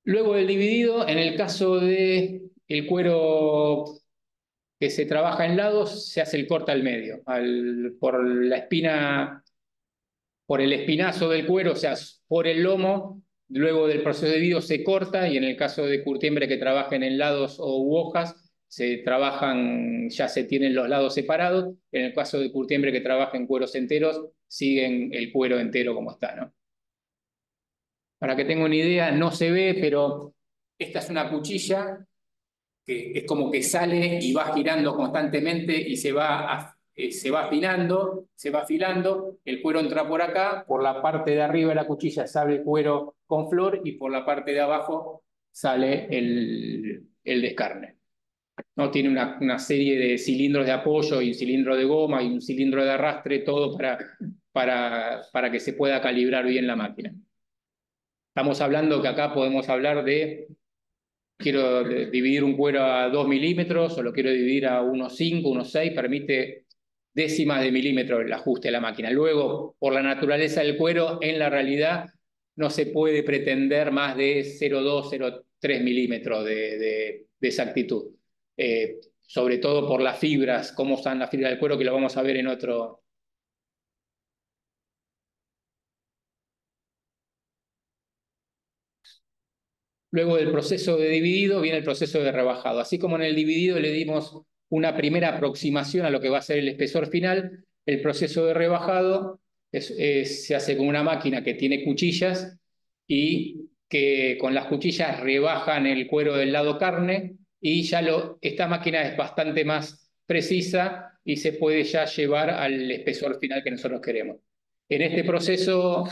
Speaker 2: Luego del dividido, en el caso de el cuero que se trabaja en lados, se hace el corte al medio, por la espina, por el espinazo del cuero, o sea, por el lomo, luego del proceso de dividido se corta y en el caso de curtiembre que trabajen en lados o hojas, se trabajan, ya se tienen los lados separados. En el caso de curtiembre que trabaja en cueros enteros, siguen el cuero entero como está, ¿no? Para que tenga una idea, no se ve, pero esta es una cuchilla que es como que sale y va girando constantemente y se va afilando, el cuero entra por acá, por la parte de arriba de la cuchilla sale el cuero con flor y por la parte de abajo sale el descarne. ¿No? Tiene una serie de cilindros de apoyo y un cilindro de goma y un cilindro de arrastre, todo para que se pueda calibrar bien la máquina. Estamos hablando que acá podemos hablar de, quiero dividir un cuero a 2 milímetros o lo quiero dividir a 1,5, 1,6, permite décimas de milímetro el ajuste de la máquina. Luego, por la naturaleza del cuero, en la realidad no se puede pretender más de 0,2, 0,3 milímetros de exactitud. Sobre todo por las fibras, cómo están las fibras del cuero, que lo vamos a ver en otro Luego del proceso de dividido viene el proceso de rebajado. Así como en el dividido le dimos una primera aproximación a lo que va a ser el espesor final, el proceso de rebajado se hace con una máquina que tiene cuchillas y que con las cuchillas rebajan el cuero del lado carne y ya esta máquina es bastante más precisa y se puede ya llevar al espesor final que nosotros queremos. En este proceso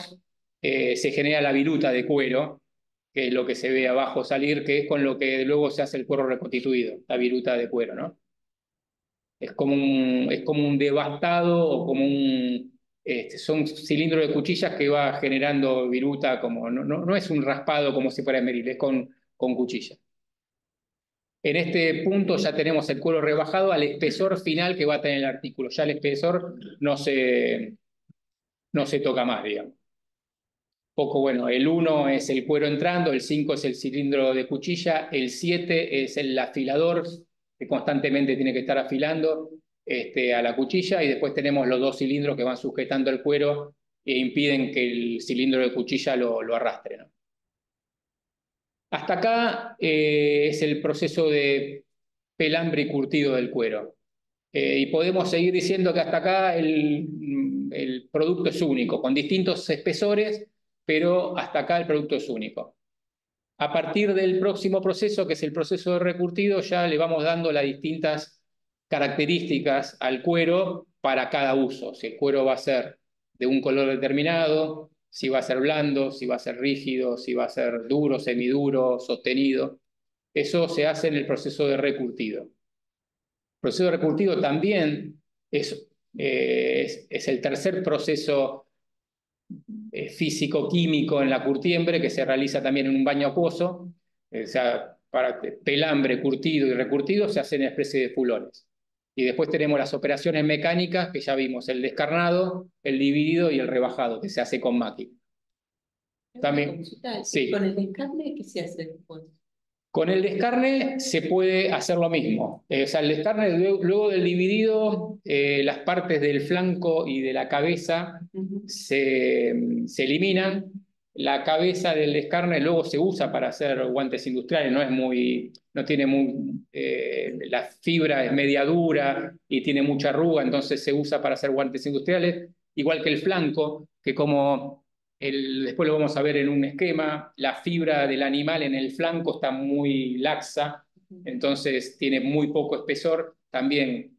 Speaker 2: se genera la viruta de cuero, que es lo que se ve abajo salir, que es con lo que luego se hace el cuero reconstituido, la viruta de cuero, ¿no? Es como un devastado o como son cilindros de cuchillas que va generando viruta, como, no es un raspado como si fuera esmeril, es con cuchilla. En este punto ya tenemos el cuero rebajado al espesor final que va a tener el artículo. Ya el espesor no se toca más, digamos. Poco bueno, el 1 es el cuero entrando, el 5 es el cilindro de cuchilla, el 7 es el afilador que constantemente tiene que estar afilando a la cuchilla y después tenemos los 2 cilindros que van sujetando el cuero e impiden que el cilindro de cuchilla lo arrastre, ¿no? Hasta acá es el proceso de pelambre y curtido del cuero. Y podemos seguir diciendo que hasta acá el producto es único, con distintos espesores, pero hasta acá el producto es único. A partir del próximo proceso, que es el proceso de recurtido, ya le vamos dando las distintas características al cuero para cada uso. Si el cuero va a ser de un color determinado, si va a ser blando, si va a ser rígido, si va a ser duro, semiduro, sostenido. Eso se hace en el proceso de recurtido. El proceso de recurtido también es el tercer proceso físico-químico en la curtiembre que se realiza también en un baño acuoso. O sea, para pelambre, curtido y recurtido se hacen en especie de fulones. Y después tenemos las operaciones mecánicas que ya vimos, el descarnado, el dividido y el rebajado, que se hace con máquina. También, sí.
Speaker 4: ¿Con el descarne qué se hace después?
Speaker 2: Con el descarne se puede hacer lo mismo. O sea, el descarne, luego del dividido, las partes del flanco y de la cabeza se eliminan. La cabeza del descarne luego se usa para hacer guantes industriales, no tiene la fibra es media dura y tiene mucha arruga, entonces se usa para hacer guantes industriales, igual que el flanco, que como después lo vamos a ver en un esquema, la fibra del animal en el flanco está muy laxa, entonces tiene muy poco espesor, también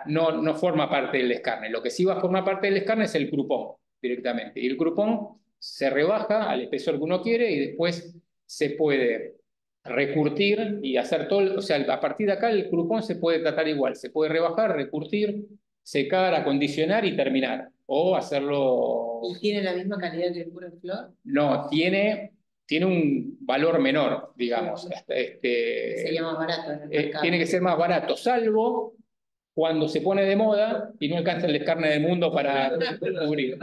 Speaker 2: no forma parte del descarne. Lo que sí va a formar parte del descarne es el crupón directamente, y el crupón se rebaja al espesor que uno quiere y después se puede recurtir y hacer todo, o sea, a partir de acá el crupón se puede tratar igual, se puede rebajar, recurtir, secar, acondicionar y terminar. O hacerlo...
Speaker 4: ¿Y tiene la misma calidad que el puro en flor?
Speaker 2: No, tiene un valor menor, digamos.
Speaker 4: Sería más barato en el mercado.
Speaker 2: Tiene que ser más barato, salvo cuando se pone de moda y no alcanza el descarne del mundo para cubrir.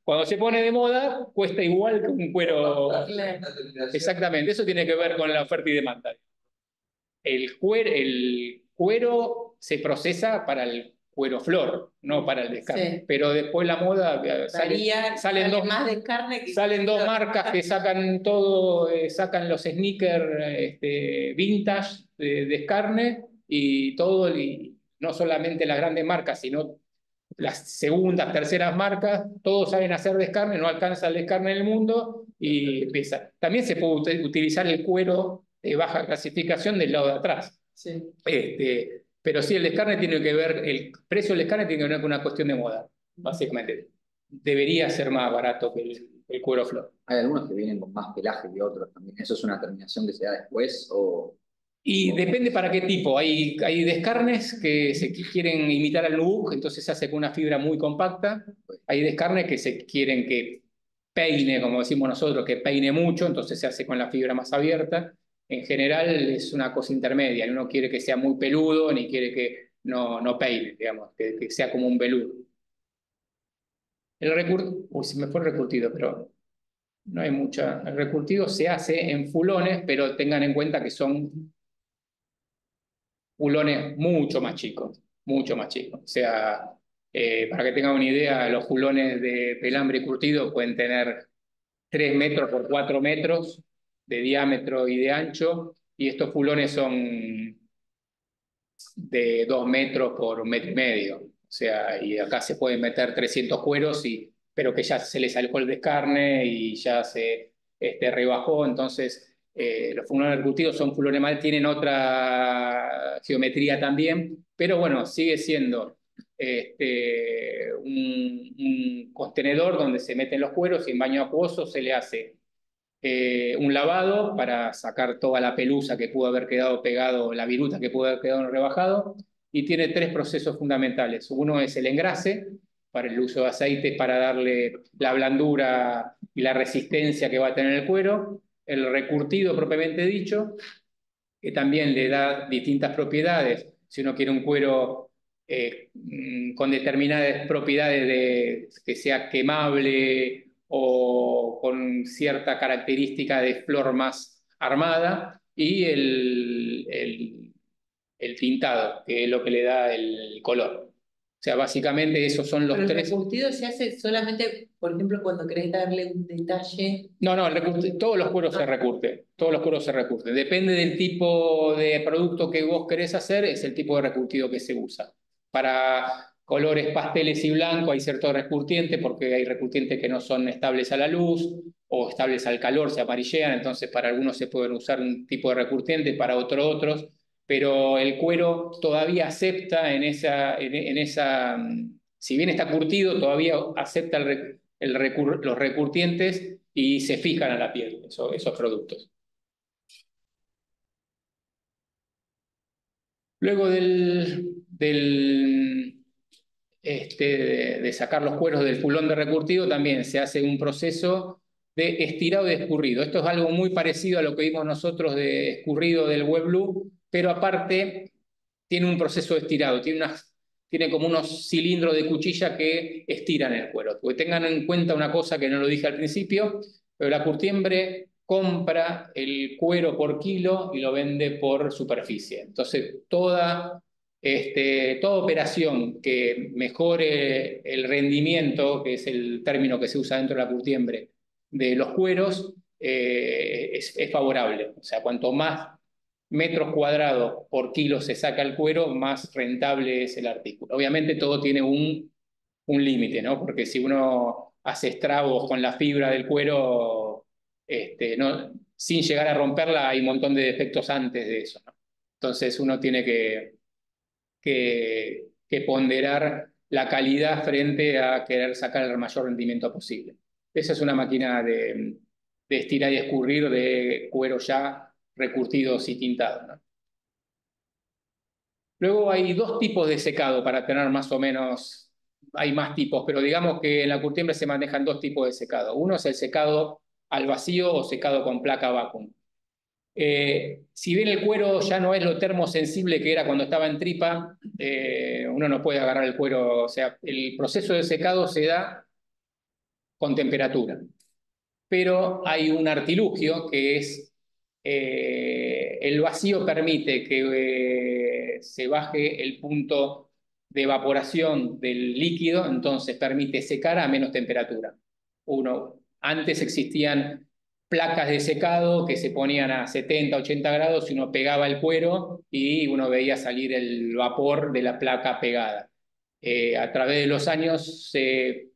Speaker 2: Cuando se pone de moda, cuesta igual que un cuero.
Speaker 4: Claro.
Speaker 2: Exactamente, eso tiene que ver con la oferta y demanda. El cuero se procesa para el cuero flor, no para el descarne. Sí. Pero después la moda salen dos marcas que sacan todo, sacan los sneakers vintage de descarne y todo, y no solamente las grandes marcas, sino las segundas, terceras marcas, todos saben hacer descarne, no alcanza el descarne en el mundo y empieza. También se puede utilizar el cuero de baja clasificación del lado de atrás.
Speaker 4: Sí.
Speaker 2: Pero sí, el descarne tiene que ver, el precio del descarne tiene que ver con una cuestión de moda, básicamente. Debería ser más barato que el cuero flor.
Speaker 5: Hay algunos que vienen con más pelaje que otros también. ¿Eso es una terminación que se da después o...?
Speaker 2: Y depende para qué tipo. Hay descarnes que quieren imitar al nubuk, entonces se hace con una fibra muy compacta. Hay descarnes que se quieren que peine, como decimos nosotros, que peine mucho, entonces se hace con la fibra más abierta. En general es una cosa intermedia. Uno quiere que sea muy peludo, ni quiere que no peine, digamos, que sea como un veludo. Se me fue el recurtido, pero no hay mucha. El recurtido se hace en fulones, pero tengan en cuenta que son fulones mucho más chicos, mucho más chicos. O sea, para que tengan una idea, los fulones de pelambre curtido pueden tener 3 metros por 4 metros de diámetro y de ancho, y estos fulones son de 2 metros por 1,5 metros. O sea, y acá se pueden meter 300 cueros, pero que ya se les salió el descarne y ya se rebajó. Entonces, los fulones recurtidos son fulones mal, tienen otra geometría también, pero bueno, sigue siendo un contenedor donde se meten los cueros y en baño acuoso se le hace un lavado para sacar toda la pelusa que pudo haber quedado pegado, la viruta que pudo haber quedado en el rebajado, y tiene 3 procesos fundamentales. Uno es el engrase, para el uso de aceite, para darle la blandura y la resistencia que va a tener el cuero. El recurtido propiamente dicho, que también le da distintas propiedades. Si uno quiere un cuero con determinadas propiedades de que sea quemable o con cierta característica de flor más armada, y el pintado, que es lo que le da el color. O sea, básicamente esos son los
Speaker 4: Pero el
Speaker 2: 3.
Speaker 4: recurtido se hace solamente, por ejemplo, cuando querés darle un detalle.
Speaker 2: No, todos los cueros se recurten, todos los cueros se recurten. Depende del tipo de producto que vos querés hacer, es el tipo de recurtido que se usa. Para colores pasteles y blancos hay cierto recurtiente, porque hay recurtientes que no son estables a la luz o estables al calor, se amarillean, entonces para algunos se pueden usar un tipo de recurtiente, para otros, pero el cuero todavía acepta si bien está curtido, todavía acepta los recurtientes y se fijan a la piel esos productos. Luego de sacar los cueros del fulón de recurtido, también se hace un proceso de estirado y escurrido. Esto es algo muy parecido a lo que vimos nosotros de escurrido del web blue, pero aparte tiene un proceso de estirado, tiene como unos cilindros de cuchilla que estiran el cuero. Porque tengan en cuenta una cosa que no lo dije al principio, pero la curtiembre compra el cuero por kilo y lo vende por superficie. Entonces, toda operación que mejore el rendimiento, que es el término que se usa dentro de la curtiembre, de los cueros, es favorable. O sea, cuanto más metros cuadrados por kilo se saca el cuero, más rentable es el artículo. Obviamente todo tiene un límite, ¿no? Porque si uno hace estragos con la fibra del cuero, sin llegar a romperla, hay un montón de defectos antes de eso, ¿no? Entonces uno tiene que ponderar la calidad frente a querer sacar el mayor rendimiento posible. Esa es una máquina de estirar y escurrir de cuero ya recurtidos y tintados, ¿no? Luego hay 2 tipos de secado para tener más o menos, hay más tipos, pero digamos que en la curtiembre se manejan 2 tipos de secado. Uno es el secado al vacío o secado con placa vacuum. Si bien el cuero ya no es lo termosensible que era cuando estaba en tripa, uno no puede agarrar el cuero, o sea, el proceso de secado se da con temperatura. Pero hay un artilugio que es el vacío permite que se baje el punto de evaporación del líquido, entonces permite secar a menos temperatura. Antes existían placas de secado que se ponían a 70, 80 grados y uno pegaba el cuero y uno veía salir el vapor de la placa pegada. A través de los años se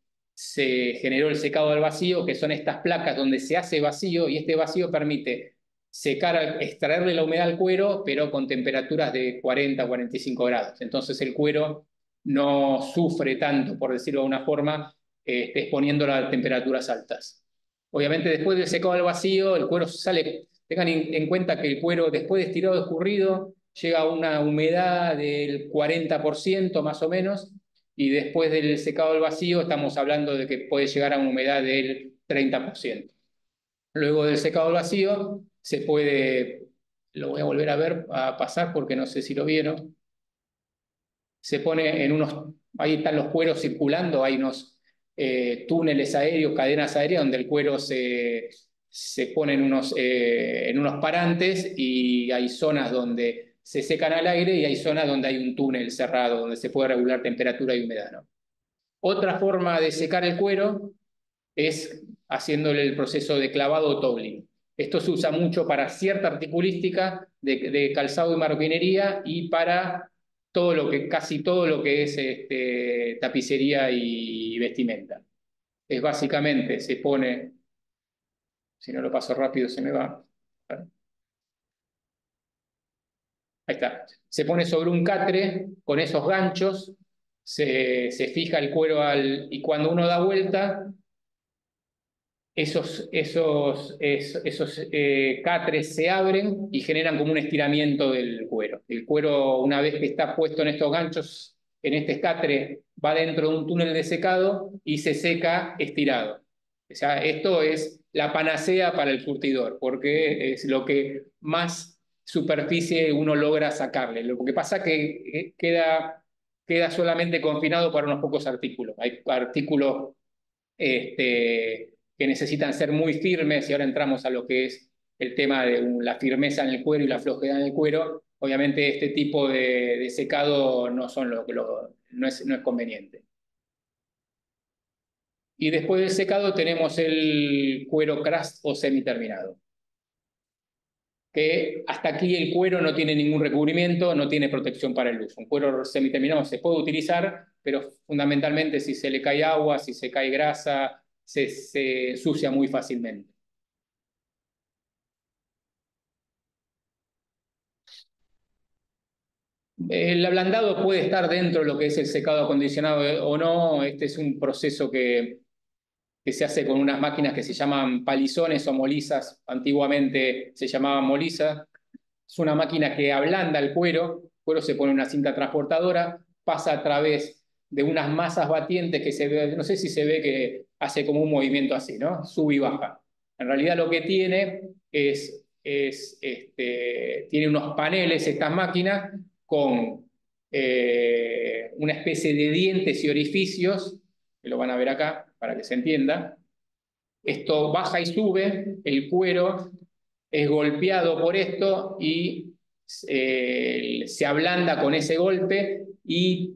Speaker 2: generó el secado al vacío, que son estas placas donde se hace vacío, y este vacío permite extraerle la humedad al cuero, pero con temperaturas de 40, 45 grados. Entonces el cuero no sufre tanto, por decirlo de una forma, exponiéndolo a temperaturas altas. Obviamente después del secado al vacío, el cuero sale. Tengan en cuenta que el cuero, después de estirado y escurrido, llega a una humedad del 40% más o menos, y después del secado al vacío estamos hablando de que puede llegar a una humedad del 30%. Luego del secado al vacío se puede, lo voy a volver a pasar porque no sé si lo vieron, se pone ahí están los cueros circulando, hay unos túneles aéreos, cadenas aéreas donde el cuero se pone en unos parantes, y hay zonas donde se secan al aire y hay zonas donde hay un túnel cerrado donde se puede regular temperatura y humedad, ¿no? Otra forma de secar el cuero es haciéndole el proceso de clavado o tobling. Esto se usa mucho para cierta articulística de calzado y marroquinería y para casi todo lo que es tapicería y vestimenta. Es básicamente, se pone, si no lo paso rápido se me va. Ahí está. Se pone sobre un catre con esos ganchos, se fija el cuero y cuando uno da vuelta, esos catres se abren y generan como un estiramiento del cuero. El cuero, una vez que está puesto en estos ganchos, en este catre, va dentro de un túnel de secado y se seca estirado. O sea, esto es la panacea para el curtidor, porque es lo que más superficie uno logra sacarle. Lo que pasa es que queda solamente confinado para unos pocos artículos. Hay artículos que necesitan ser muy firmes, y ahora entramos a lo que es el tema de la firmeza en el cuero y la flojedad en el cuero. Obviamente este tipo de secado no es conveniente. Y después del secado tenemos el cuero crust o semiterminado, que hasta aquí el cuero no tiene ningún recubrimiento, no tiene protección para el uso. Un cuero semiterminado se puede utilizar, pero fundamentalmente si se le cae agua, si se cae grasa, se ensucia muy fácilmente. El ablandado puede estar dentro de lo que es el secado acondicionado o no. Este es un proceso que se hace con unas máquinas que se llaman palizones o molizas. Antiguamente se llamaban molizas. Es una máquina que ablanda el cuero se pone en una cinta transportadora, pasa a través de unas masas batientes que se ve, no sé si se ve que hace como un movimiento así, ¿no? Sube y baja. En realidad lo que tiene tiene unos paneles estas máquinas con una especie de dientes y orificios, que lo van a ver acá para que se entienda. Esto baja y sube, el cuero es golpeado por esto y se ablanda con ese golpe y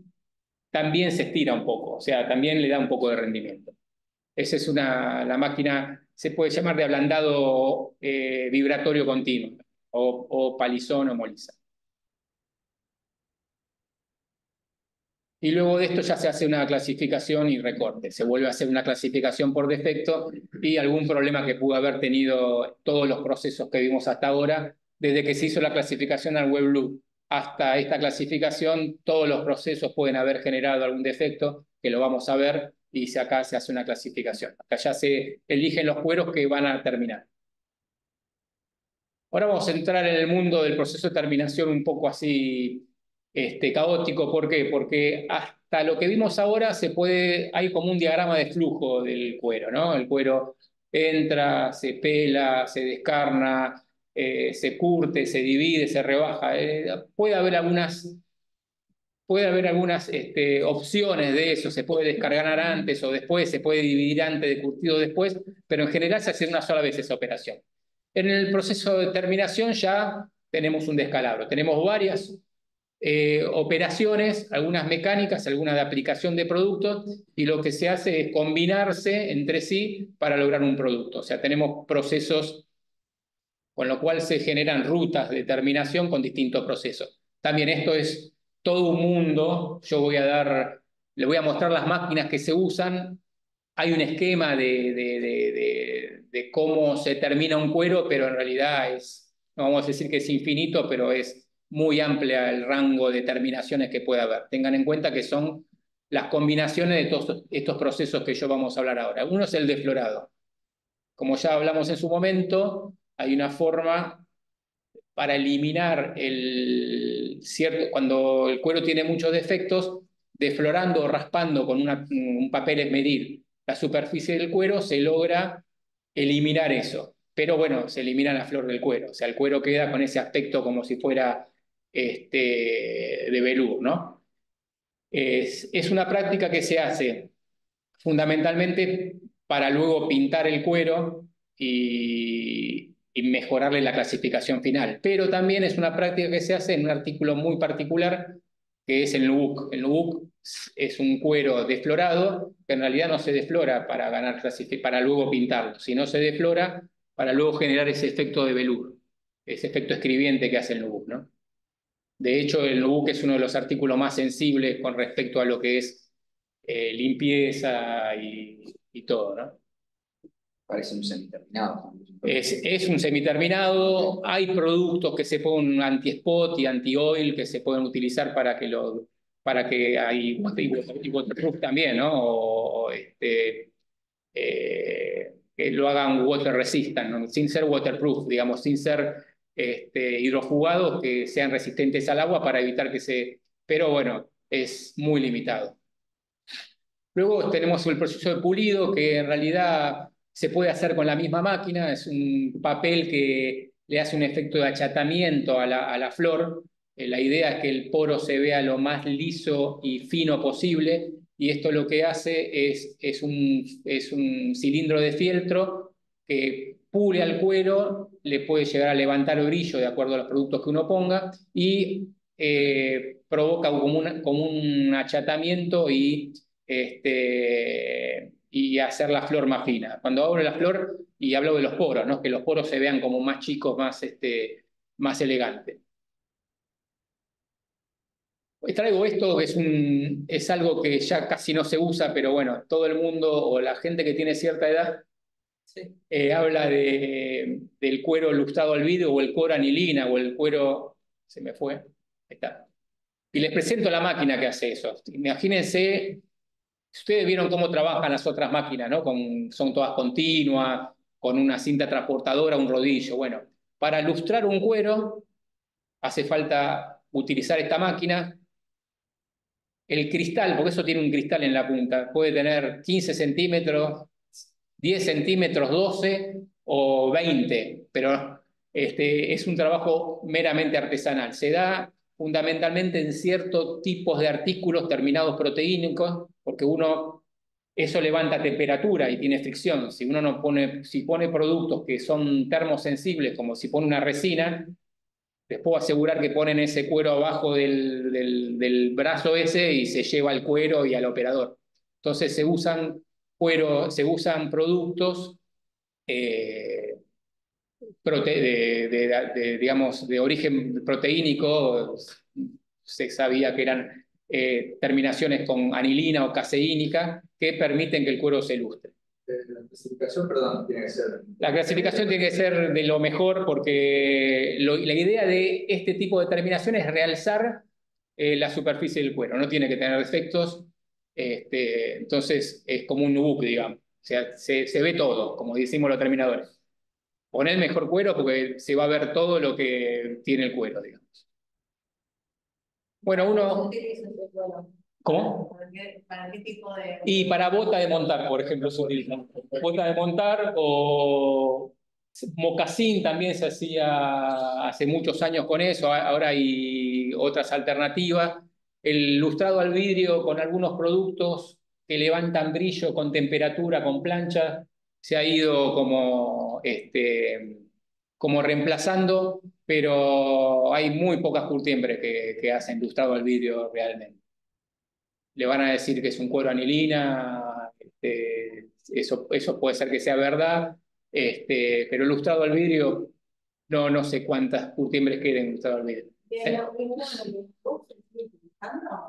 Speaker 2: también se estira un poco, o sea, también le da un poco de rendimiento. Esa es la máquina, se puede llamar de ablandado vibratorio continuo, o palizón o moliza. Y luego de esto ya se hace una clasificación y recorte. Se vuelve a hacer una clasificación por defecto y algún problema que pudo haber tenido todos los procesos que vimos hasta ahora. Desde que se hizo la clasificación al WebLoop hasta esta clasificación, todos los procesos pueden haber generado algún defecto, que lo vamos a ver, y acá se hace una clasificación. Acá ya se eligen los cueros que van a terminar. Ahora vamos a entrar en el mundo del proceso de terminación un poco así caótico. ¿Por qué? Porque hasta lo que vimos ahora hay como un diagrama de flujo del cuero, ¿no? El cuero entra, se pela, se descarna, se curte, se divide, se rebaja. Puede haber algunas opciones de eso. Se puede descargar antes o después, se puede dividir antes de curtido después, pero en general se hace una sola vez esa operación. En el proceso de terminación ya tenemos un descalabro. Tenemos varias operaciones, algunas mecánicas, algunas de aplicación de productos, y lo que se hace es combinarse entre sí para lograr un producto. O sea, tenemos procesos, con lo cual se generan rutas de terminación con distintos procesos. También esto es todo un mundo. Le voy a mostrar las máquinas que se usan. Hay un esquema de cómo se termina un cuero, pero en realidad no vamos a decir que es infinito, pero es muy amplia el rango de terminaciones que puede haber. Tengan en cuenta que son las combinaciones de todos estos procesos que vamos a hablar ahora. Uno es el deflorado. Como ya hablamos en su momento, hay una forma para eliminar cuando el cuero tiene muchos defectos, deflorando o raspando con un papel es medir la superficie del cuero, se logra eliminar eso. Pero bueno, se elimina la flor del cuero. O sea, el cuero queda con ese aspecto como si fuera de velur, ¿no? Es una práctica que se hace fundamentalmente para luego pintar el cuero y mejorarle la clasificación final. Pero también es una práctica que se hace en un artículo muy particular, que es el nubuck. El nubuck es un cuero desflorado, que en realidad no se desflora para luego pintarlo, sino se desflora para luego generar ese efecto de velour, ese efecto escribiente que hace el nubuck, ¿no? De hecho, el nubuck es uno de los artículos más sensibles con respecto a lo que es limpieza y todo, ¿no?
Speaker 5: Parece un semiterminado.
Speaker 2: Es un semiterminado, hay productos que se ponen anti-spot y anti-oil que se pueden utilizar para que hay y waterproof también, ¿no? Que lo hagan water resistant, ¿no? Sin ser waterproof, digamos, sin ser hidrofugados que sean resistentes al agua para evitar que se... Pero bueno, es muy limitado. Luego tenemos el proceso de pulido, que en realidad se puede hacer con la misma máquina, es un papel que le hace un efecto de achatamiento a la flor. La idea es que el poro se vea lo más liso y fino posible, y esto lo que hace es un cilindro de fieltro que pule al cuero, le puede llegar a levantar brillo de acuerdo a los productos que uno ponga, y provoca como un achatamiento y hacer la flor más fina. Cuando hablo de la flor, y hablo de los poros, ¿no? Que los poros se vean como más chicos, más elegantes. Hoy traigo esto, que es algo que ya casi no se usa, pero bueno, todo el mundo o la gente que tiene cierta edad habla del cuero lustrado al vidrio o el cuero anilina o el cuero... Se me fue. Ahí está. Y les presento la máquina que hace eso. Imagínense, ustedes vieron cómo trabajan las otras máquinas, ¿no? Son todas continuas, con una cinta transportadora, un rodillo. Bueno, para lustrar un cuero hace falta utilizar esta máquina. El cristal, porque eso tiene un cristal en la punta, puede tener 15 centímetros, 10 centímetros, 12 o 20, pero es un trabajo meramente artesanal. Se da fundamentalmente en ciertos tipos de artículos terminados proteínicos, porque eso levanta temperatura y tiene fricción. Si uno si pone productos que son termosensibles, como si pone una resina, les puedo asegurar que ponen ese cuero abajo del brazo ese y se lleva al cuero y al operador. Entonces se usan productos digamos, de origen proteínico. Se sabía que eran terminaciones con anilina o caseínica que permiten que el cuero se lustre.
Speaker 3: La clasificación, perdón, tiene que ser.
Speaker 2: La clasificación tiene que ser de lo mejor, porque la idea de este tipo de terminación es realzar la superficie del cuero, no tiene que tener defectos, entonces es como un nubuck, digamos. O sea, se ve todo, como decimos los terminadores. Poner el mejor cuero porque se va a ver todo lo que tiene el cuero, digamos. Bueno, ¿Cómo?
Speaker 6: ¿Para qué tipo de...?
Speaker 2: Y para bota de montar, por ejemplo, se utiliza. Bota de montar o mocasín también se hacía hace muchos años con eso, ahora hay otras alternativas. El lustrado al vidrio con algunos productos que levantan brillo con temperatura, con plancha, se ha ido como reemplazando, pero hay muy pocas curtiembres que hacen lustrado al vidrio realmente. Le van a decir que es un cuero anilina, eso puede ser que sea verdad, pero lustrado al vidrio, no sé cuántas curtiembres queden lustrado al vidrio.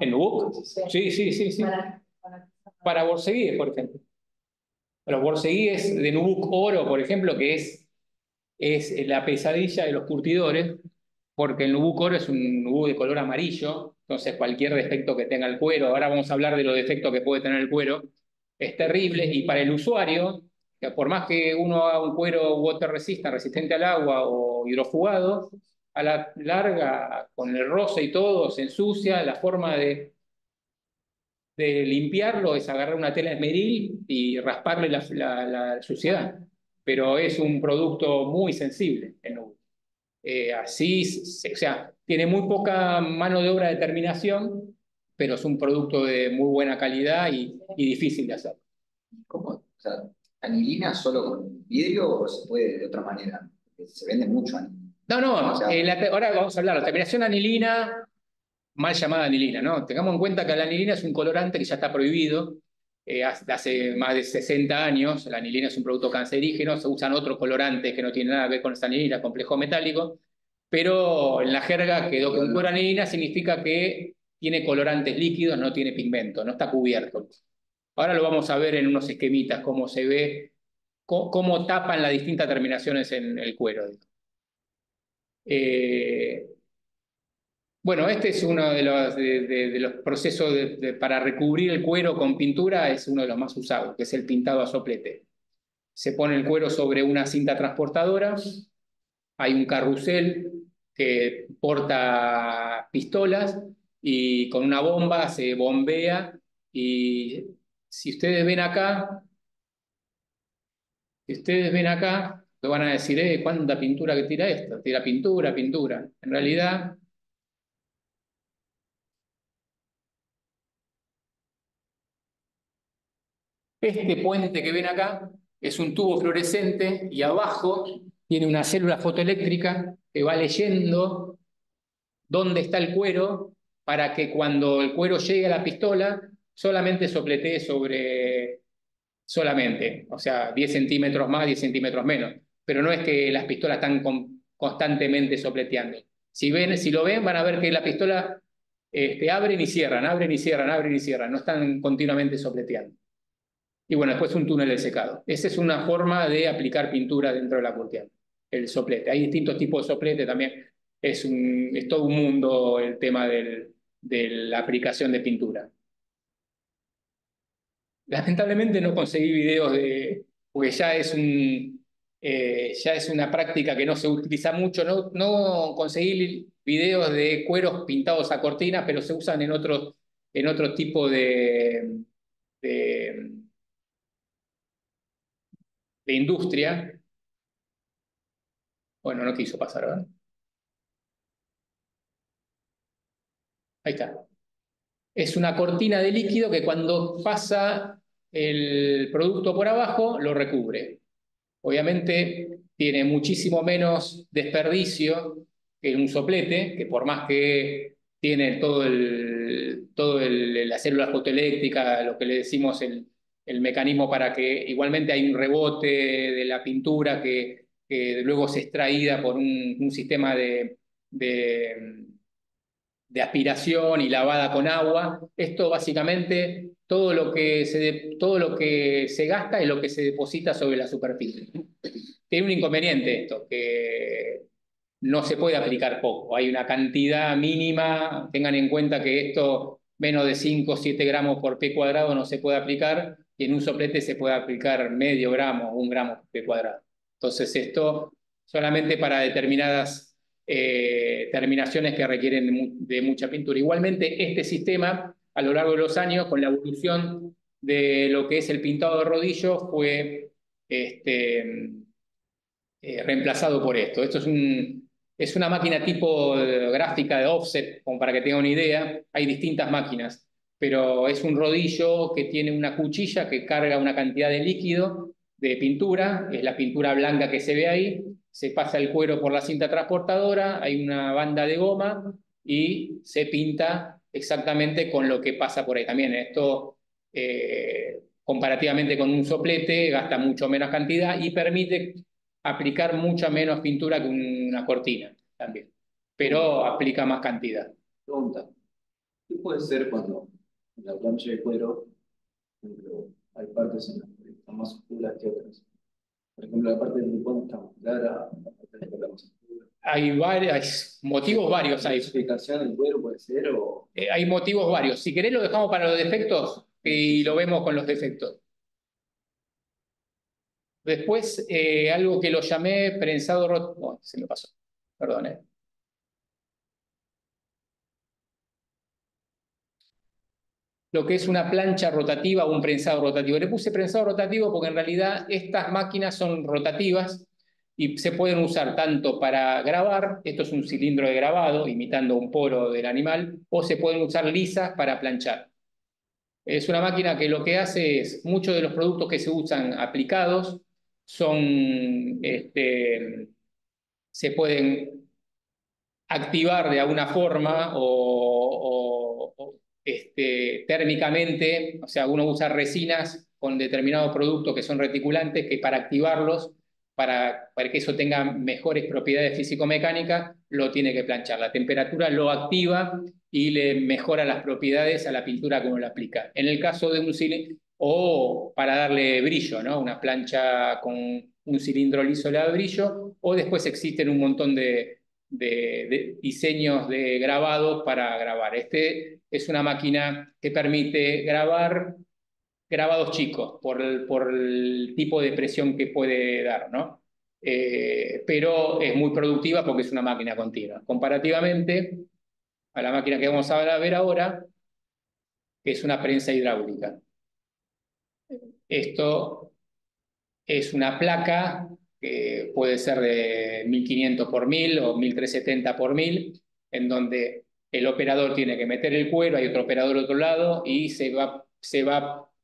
Speaker 2: ¿En nubuck? Sí. Para borseguíes, por ejemplo. Los borseguíes de nubuck oro, por ejemplo, que es la pesadilla de los curtidores, porque el nubuck oro es un nubuck de color amarillo, entonces cualquier defecto que tenga el cuero, ahora vamos a hablar de los defectos que puede tener el cuero, es terrible, y para el usuario, que por más que uno haga un cuero water resistant, resistente al agua o hidrofugado, a la larga, con el roce y todo, se ensucia. La forma de limpiarlo es agarrar una tela esmeril y rasparle la suciedad, pero es un producto muy sensible el nubuck. O sea, tiene muy poca mano de obra de terminación, pero es un producto de muy buena calidad y difícil de hacer.
Speaker 5: ¿Cómo? O sea, ¿anilina solo con vidrio o se puede de otra manera? Porque se vende mucho anilina.
Speaker 2: No,
Speaker 5: O sea,
Speaker 2: ahora vamos a hablar. La terminación anilina, mal llamada anilina, ¿no? Tengamos en cuenta que la anilina es un colorante que ya está prohibido. hace más de 60 años. La anilina es un producto cancerígeno, se usan otros colorantes que no tienen nada que ver con esa anilina, complejo metálico, pero en la jerga quedó que un cuero anilina significa que tiene colorantes líquidos, no tiene pigmento, no está cubierto. Ahora lo vamos a ver en unos esquemitas, cómo se ve, cómo tapan las distintas terminaciones en el cuero. Bueno, este es uno de los procesos para recubrir el cuero con pintura, es uno de los más usados, que es el pintado a soplete. Se pone el cuero sobre una cinta transportadora, hay un carrusel que porta pistolas y con una bomba se bombea y si ustedes ven acá, lo van a decir, ¿cuánta pintura que tira esto? Tira pintura, pintura. En realidad, este puente que ven acá es un tubo fluorescente y abajo tiene una célula fotoeléctrica que va leyendo dónde está el cuero para que cuando el cuero llegue a la pistola solamente sopletee solamente, o sea, 10 centímetros más, 10 centímetros menos. Pero no es que las pistolas están constantemente sopleteando. Si lo ven, van a ver que la pistola abren y cierran, abren y cierran, abren y cierran, no están continuamente sopleteando. Y bueno, después un túnel de secado. Esa es una forma de aplicar pintura dentro de la curtiana, el soplete. Hay distintos tipos de soplete también. Es todo un mundo el tema de la aplicación de pintura. Lamentablemente no conseguí videos porque ya es una práctica que no se utiliza mucho. No conseguí videos de cueros pintados a cortinas, pero se usan en otro tipo de, de industria. Bueno, no quiso pasar, ¿verdad? Ahí está. Es una cortina de líquido que cuando pasa el producto por abajo lo recubre. Obviamente tiene muchísimo menos desperdicio que un soplete, que por más que tiene la célula fotoeléctrica, lo que le decimos el mecanismo para que igualmente hay un rebote de la pintura que luego es extraída por un sistema de aspiración y lavada con agua. Esto básicamente, todo lo que se gasta es lo que se deposita sobre la superficie. Tiene un inconveniente esto, que no se puede aplicar poco. Hay una cantidad mínima, tengan en cuenta que esto, menos de 5 o 7 gramos por pie cuadrado no se puede aplicar, y en un soplete se puede aplicar medio gramo, 1 gramo por pie cuadrado. Entonces esto solamente para determinadas terminaciones que requieren de mucha pintura. Igualmente, este sistema, a lo largo de los años, con la evolución de lo que es el pintado de rodillo, fue reemplazado por esto. Esto es una máquina tipo gráfica de offset, como para que tengan una idea. Hay distintas máquinas, pero es un rodillo que tiene una cuchilla que carga una cantidad de líquido de pintura, es la pintura blanca que se ve ahí, se pasa el cuero por la cinta transportadora, hay una banda de goma y se pinta exactamente con lo que pasa por ahí. También esto, comparativamente con un soplete, gasta mucho menos cantidad y permite aplicar mucha menos pintura que una cortina también, pero aplica más cantidad.
Speaker 1: Pregunta, ¿qué puede ser cuando en la plancha de cuero, por ejemplo, hay partes en las que están más oscuras que otras? Por ejemplo, la parte del nipón está más clara, la parte de la más oscura.
Speaker 2: Hay motivos varios.
Speaker 1: ¿La explicación del cuero puede ser o...?
Speaker 2: Hay motivos varios. Si querés lo dejamos para los defectos y lo vemos con los defectos. Después, algo que lo llamé prensado rotativo. Bueno, se me pasó. Perdón. Lo que es una plancha rotativa o un prensado rotativo. Le puse prensado rotativo porque en realidad estas máquinas son rotativas y se pueden usar tanto para grabar, esto es un cilindro de grabado imitando un poro del animal, o se pueden usar lisas para planchar. Es una máquina que lo que hace es, muchos de los productos que se usan aplicados se pueden activar de alguna forma térmicamente, o sea, uno usa resinas con determinados productos que son reticulantes, que para activarlos, para que eso tenga mejores propiedades físico-mecánicas, lo tiene que planchar. La temperatura lo activa y le mejora las propiedades a la pintura que uno le aplica. En el caso de un cilindro, o para darle brillo, ¿no? Una plancha con un cilindro liso le da brillo, o después existen un montón de diseños de grabados para grabar. Es una máquina que permite grabar grabados chicos por el tipo de presión que puede dar, ¿no? Pero es muy productiva porque es una máquina continua. Comparativamente a la máquina que vamos a ver ahora, que es una prensa hidráulica. Esto es una placa que puede ser de 1500 por 1000 o 1370 por 1000, en donde el operador tiene que meter el cuero, hay otro operador al otro lado y se va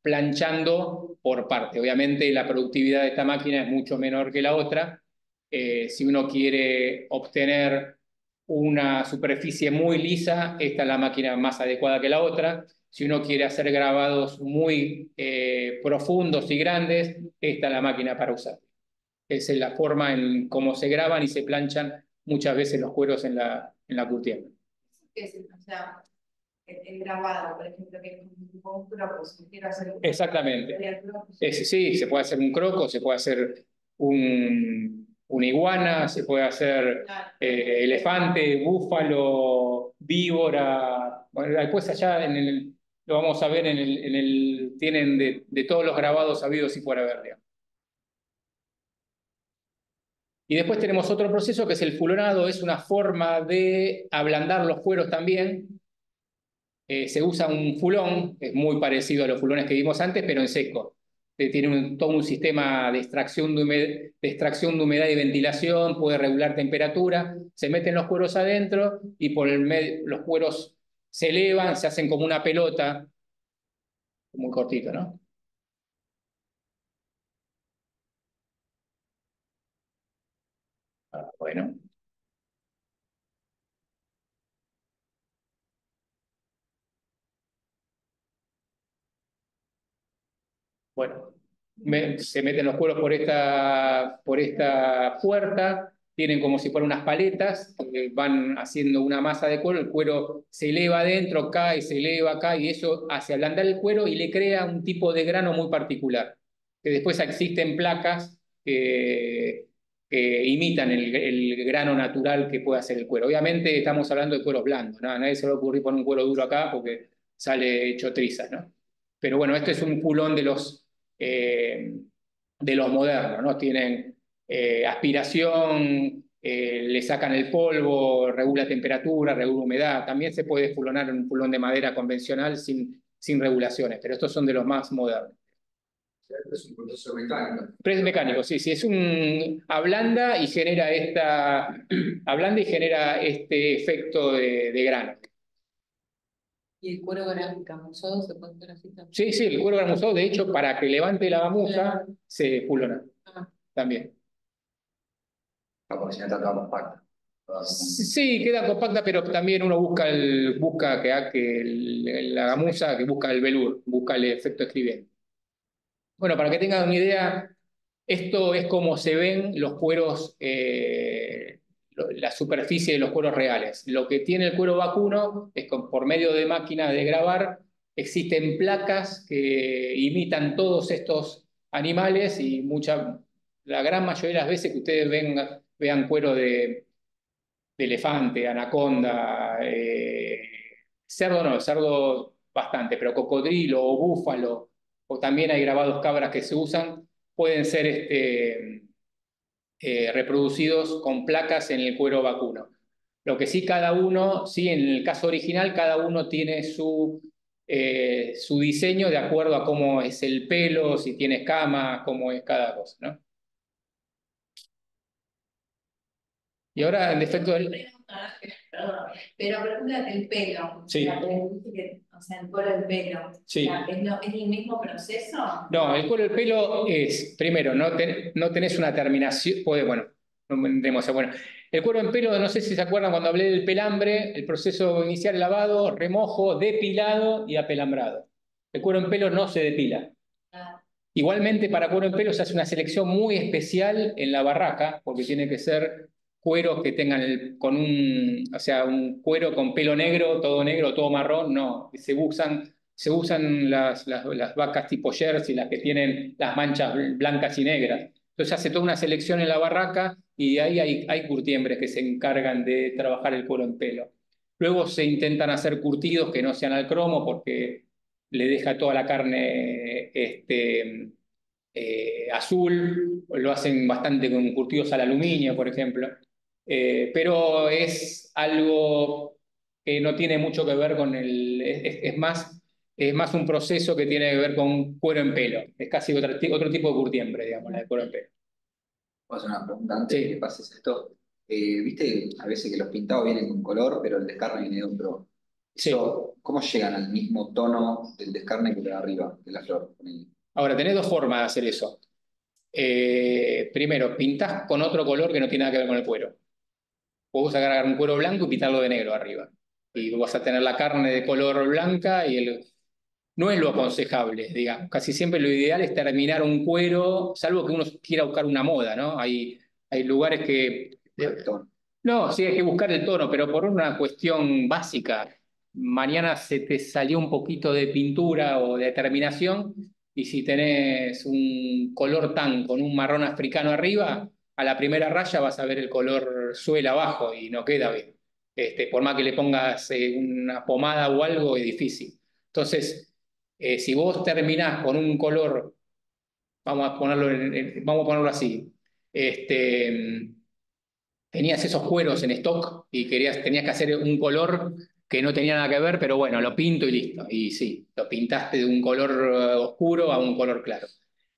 Speaker 2: planchando por parte. Obviamente la productividad de esta máquina es mucho menor que la otra. Si uno quiere obtener una superficie muy lisa, esta es la máquina más adecuada que la otra. Si uno quiere hacer grabados muy profundos y grandes, esta es la máquina para usar. Esa es la forma en cómo se graban y se planchan muchas veces los cueros en la curtiembre.
Speaker 6: ¿Qué es? O sea, el grabado, por ejemplo, que es un croco, si quiero hacer un...
Speaker 2: Exactamente. Sí, se puede hacer un croco, se puede hacer una iguana, se puede hacer elefante, búfalo, víbora. Bueno, después allá lo vamos a ver tienen de todos los grabados habidos y por haber, digamos. Y después tenemos otro proceso que es el fulonado, es una forma de ablandar los cueros también. Se usa un fulón, es muy parecido a los fulones que vimos antes, pero en seco. Tiene todo un sistema de extracción de humedad y ventilación, puede regular temperatura, se meten los cueros adentro y por el medio los cueros se elevan, se hacen como una pelota, muy cortito, ¿no? Bueno. Bueno, se meten los cueros por esta puerta, tienen como si fueran unas paletas, van haciendo una masa de cuero, el cuero se eleva adentro, cae, se eleva, cae, y eso hace ablandar el cuero y le crea un tipo de grano muy particular, que después existen placas que imitan el grano natural que puede hacer el cuero. Obviamente estamos hablando de cueros blandos, ¿no? A nadie se le va a ocurrir poner un cuero duro acá porque sale hecho trizas, ¿no? Pero bueno, este es un culón de los modernos, ¿no? Tienen aspiración, le sacan el polvo, regula temperatura, regula humedad. También se puede fulonar en un fulón de madera convencional sin regulaciones, pero estos son de los más modernos.
Speaker 3: Es un proceso mecánico.
Speaker 2: Es mecánico, sí, sí, ablanda y genera este efecto de grano.
Speaker 4: ¿Y el cuero gramuzado se puede hacer así también?
Speaker 2: Sí, sí, el cuero gramuzado, de hecho, para que levante la gamuza, se fulona también.
Speaker 5: Porque si no está toda compacta.
Speaker 2: Sí, queda compacta, pero también uno busca la gamuza, que busca el velour, busca el efecto escribiente. Bueno, para que tengan una idea, esto es como se ven los cueros, la superficie de los cueros reales. Lo que tiene el cuero vacuno es que por medio de máquinas de grabar existen placas que imitan todos estos animales y la gran mayoría de las veces que ustedes vean cuero de elefante, anaconda, cerdo no, cerdo bastante, pero cocodrilo o búfalo, o también hay grabados cabras que se usan, pueden ser reproducidos con placas en el cuero vacuno. Lo que sí sí, en el caso original, cada uno tiene su diseño de acuerdo a cómo es el pelo, si tiene escamas, cómo es cada cosa, ¿no? Y ahora, en defecto del...
Speaker 6: Perdón, pero por ejemplo el pelo,
Speaker 2: Sí.
Speaker 6: O sea, el cuero del pelo,
Speaker 2: Sí.
Speaker 6: ¿es el mismo proceso?
Speaker 2: No, el cuero del pelo es, primero, no tenés una terminación, bueno, no entremos, bueno, El cuero en pelo, no sé si se acuerdan cuando hablé del pelambre, el proceso inicial lavado, remojo, depilado y apelambrado. El cuero en pelo no se depila.
Speaker 6: Ah,
Speaker 2: Igualmente, para cuero en pelo se hace una selección muy especial en la barraca, porque tiene que ser cueros que tengan o sea, un cuero con pelo negro, todo marrón, no. Se usan las vacas tipo jersey, las que tienen las manchas blancas y negras. Entonces se hace toda una selección en la barraca y de ahí hay curtiembres que se encargan de trabajar el cuero en pelo. Luego se intentan hacer curtidos que no sean al cromo porque le deja toda la carne azul, lo hacen bastante con curtidos al aluminio, por ejemplo. Pero es algo que no tiene mucho que ver con es más un proceso que tiene que ver con cuero en pelo. Es casi otro tipo de curtiembre, digamos, la de cuero en pelo.
Speaker 3: Voy a hacer una pregunta antes de que
Speaker 2: Sí,
Speaker 3: pases esto. Viste a veces que los pintados vienen con color, pero el descarne viene de otro.
Speaker 2: sí.
Speaker 3: Eso, ¿cómo llegan al mismo tono del descarne que de arriba, de la flor? Ponele.
Speaker 2: Ahora, tenés dos formas de hacer eso. Primero, pintás con otro color que no tiene nada que ver con el cuero. Vos agarrar un cuero blanco y pintarlo de negro arriba. Y vas a tener la carne de color blanca no es lo aconsejable, digamos. Casi siempre lo ideal es terminar un cuero, salvo que uno quiera buscar una moda, ¿no? Hay lugares que...
Speaker 3: El tono.
Speaker 2: No, sí hay que buscar el tono, pero por una cuestión básica. Mañana se te salió un poquito de pintura o de terminación, y si tenés un color tan con un marrón africano arriba, a la primera raya vas a ver el color suela abajo y no queda bien. Por más que le pongas una pomada o algo, es difícil. Entonces, si vos terminás con un color, vamos a ponerlo así, este, tenías esos cueros en stock y tenías que hacer un color que no tenía nada que ver, pero bueno, lo pinto y listo. Y sí, lo pintaste de un color oscuro a un color claro.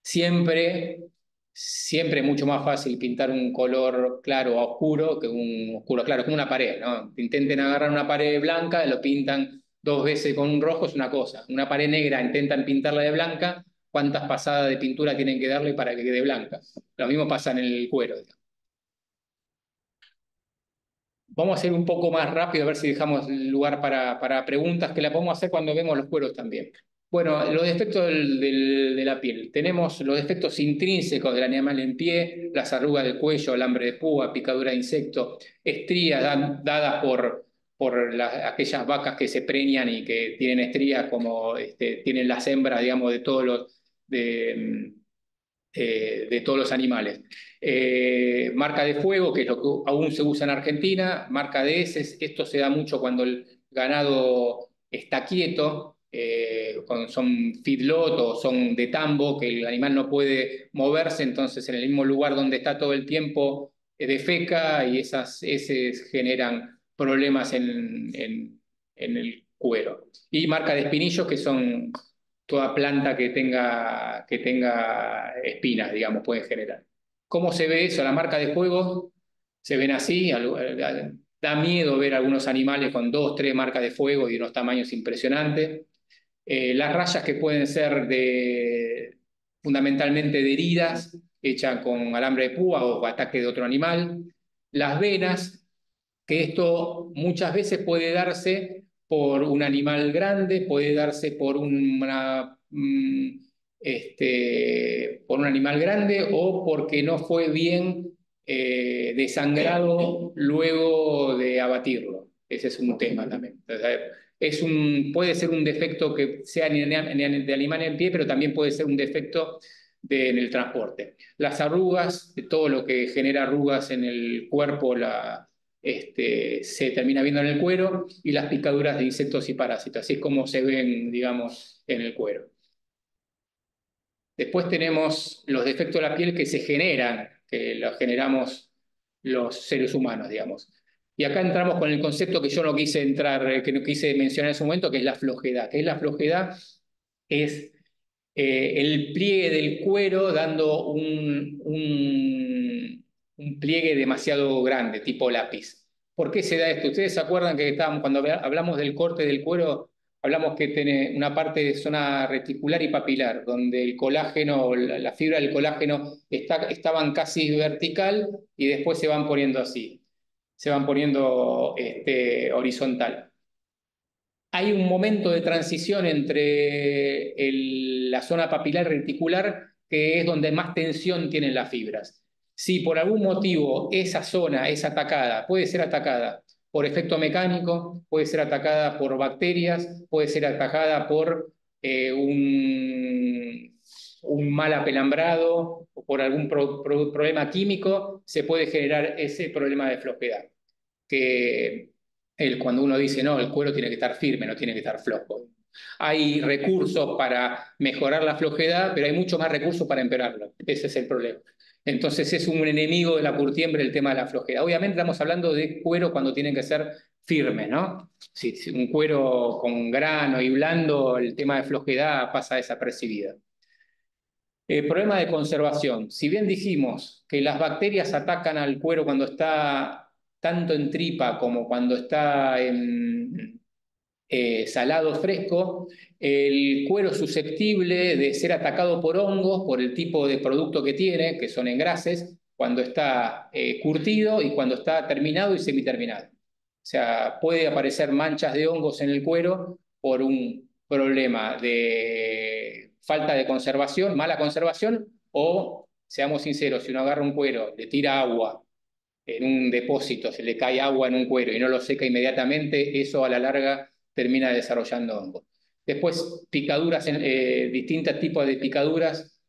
Speaker 2: Siempre, siempre es mucho más fácil pintar un color claro a oscuro que un oscuro claro, como una pared, ¿no? Intenten agarrar una pared blanca, lo pintan 2 veces con un rojo, es una cosa. Una pared negra, intentan pintarla de blanca, ¿cuántas pasadas de pintura tienen que darle para que quede blanca? Lo mismo pasa en el cuero. Vamos a hacer un poco más rápido, a ver si dejamos lugar para preguntas, que la podemos hacer cuando vemos los cueros también. Bueno, los defectos de la piel. Tenemos los defectos intrínsecos del animal en pie, las arrugas del cuello, alambre de púa, picadura de insecto, estrías dadas por aquellas vacas que se preñan y que tienen estrías como tienen las hembras, digamos, de todos los animales. Marca de fuego, que es lo que aún se usa en Argentina, marca de heces, esto se da mucho cuando el ganado está quieto, son feedlot o son de tambo, que el animal no puede moverse, entonces en el mismo lugar donde está todo el tiempo defeca y esas heces generan problemas en el cuero. Y marca de espinillos, que son toda planta que tenga espinas, digamos, puede generar. ¿Cómo se ve eso? La marca de fuego se ven así. Da miedo ver algunos animales con 2, 3 marcas de fuego y de unos tamaños impresionantes. Las rayas que pueden ser fundamentalmente de heridas hechas con alambre de púa o ataque de otro animal. Las venas, que esto muchas veces puede darse por un animal grande, puede darse por un animal grande o porque no fue bien desangrado luego de abatirlo. Ese es un tema también. O sea, puede ser un defecto que sea de animal en pie, pero también puede ser un defecto en el transporte. Las arrugas, de todo lo que genera arrugas en el cuerpo, se termina viendo en el cuero, y las picaduras de insectos y parásitos, así es como se ven, digamos, en el cuero. Después tenemos los defectos de la piel que se generan, que los generamos los seres humanos, digamos. Y acá entramos con el concepto que yo no quise entrar, que no quise mencionar en ese momento, que es la flojedad. ¿Qué es la flojedad? Es el pliegue del cuero dando un pliegue demasiado grande, tipo lápiz. ¿Por qué se da esto? ¿Ustedes se acuerdan que cuando hablamos del corte del cuero, hablamos que tiene una parte de zona reticular y papilar, donde el colágeno, la fibra del colágeno estaban casi vertical y después se van poniendo así? se van poniendo horizontal. Hay un momento de transición entre la zona papilar reticular, que es donde más tensión tienen las fibras. Si por algún motivo esa zona es atacada, puede ser atacada por efecto mecánico, puede ser atacada por bacterias, puede ser atacada por un mal apelambrado o por algún problema químico, se puede generar ese problema de flojedad. Que cuando uno dice, no, el cuero tiene que estar firme, no tiene que estar flojo. Hay recursos para mejorar la flojedad, pero hay mucho más recursos para empeorarlo. Ese es el problema. Entonces es un enemigo de la curtiembre el tema de la flojedad. Obviamente estamos hablando de cuero cuando tienen que ser firmes, ¿no? Si un cuero con grano y blando, el tema de flojedad pasa desapercibido. El problema de conservación. Si bien dijimos que las bacterias atacan al cuero cuando está tanto en tripa como cuando está en salado fresco, el cuero es susceptible de ser atacado por hongos por el tipo de producto que tiene, que son engrases, cuando está curtido y cuando está terminado y semiterminado. O sea, puede aparecer manchas de hongos en el cuero por un problema de falta de conservación, mala conservación, o, seamos sinceros, si uno agarra un cuero, le tira agua en un depósito, se le cae agua en un cuero y no lo seca inmediatamente, eso a la larga termina desarrollando hongos. Después, picaduras, distintos tipos de picaduras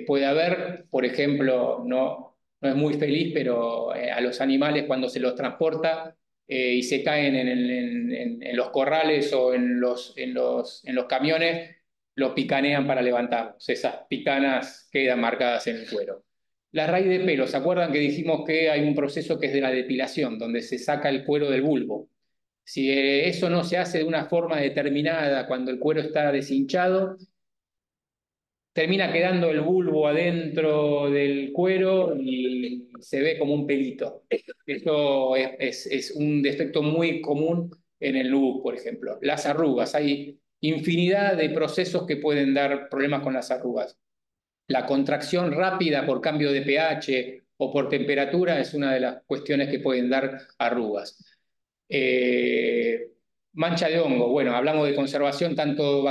Speaker 2: puede haber, por ejemplo, no es muy feliz, pero a los animales cuando se los transporta y se caen en los corrales o en los camiones, lo picanean para levantarlos. Esas picanas quedan marcadas en el cuero. La raíz de pelo, ¿se acuerdan que dijimos que hay un proceso que es de la depilación, donde se saca el cuero del bulbo? Si eso no se hace de una forma determinada cuando el cuero está deshinchado, termina quedando el bulbo adentro del cuero y se ve como un pelito. Esto es un defecto muy común en el nubus, por ejemplo. Las arrugas, hay infinidad de procesos que pueden dar problemas con las arrugas. La contracción rápida por cambio de pH o por temperatura es una de las cuestiones que pueden dar arrugas. Mancha de hongo, bueno, hablamos de conservación, tanto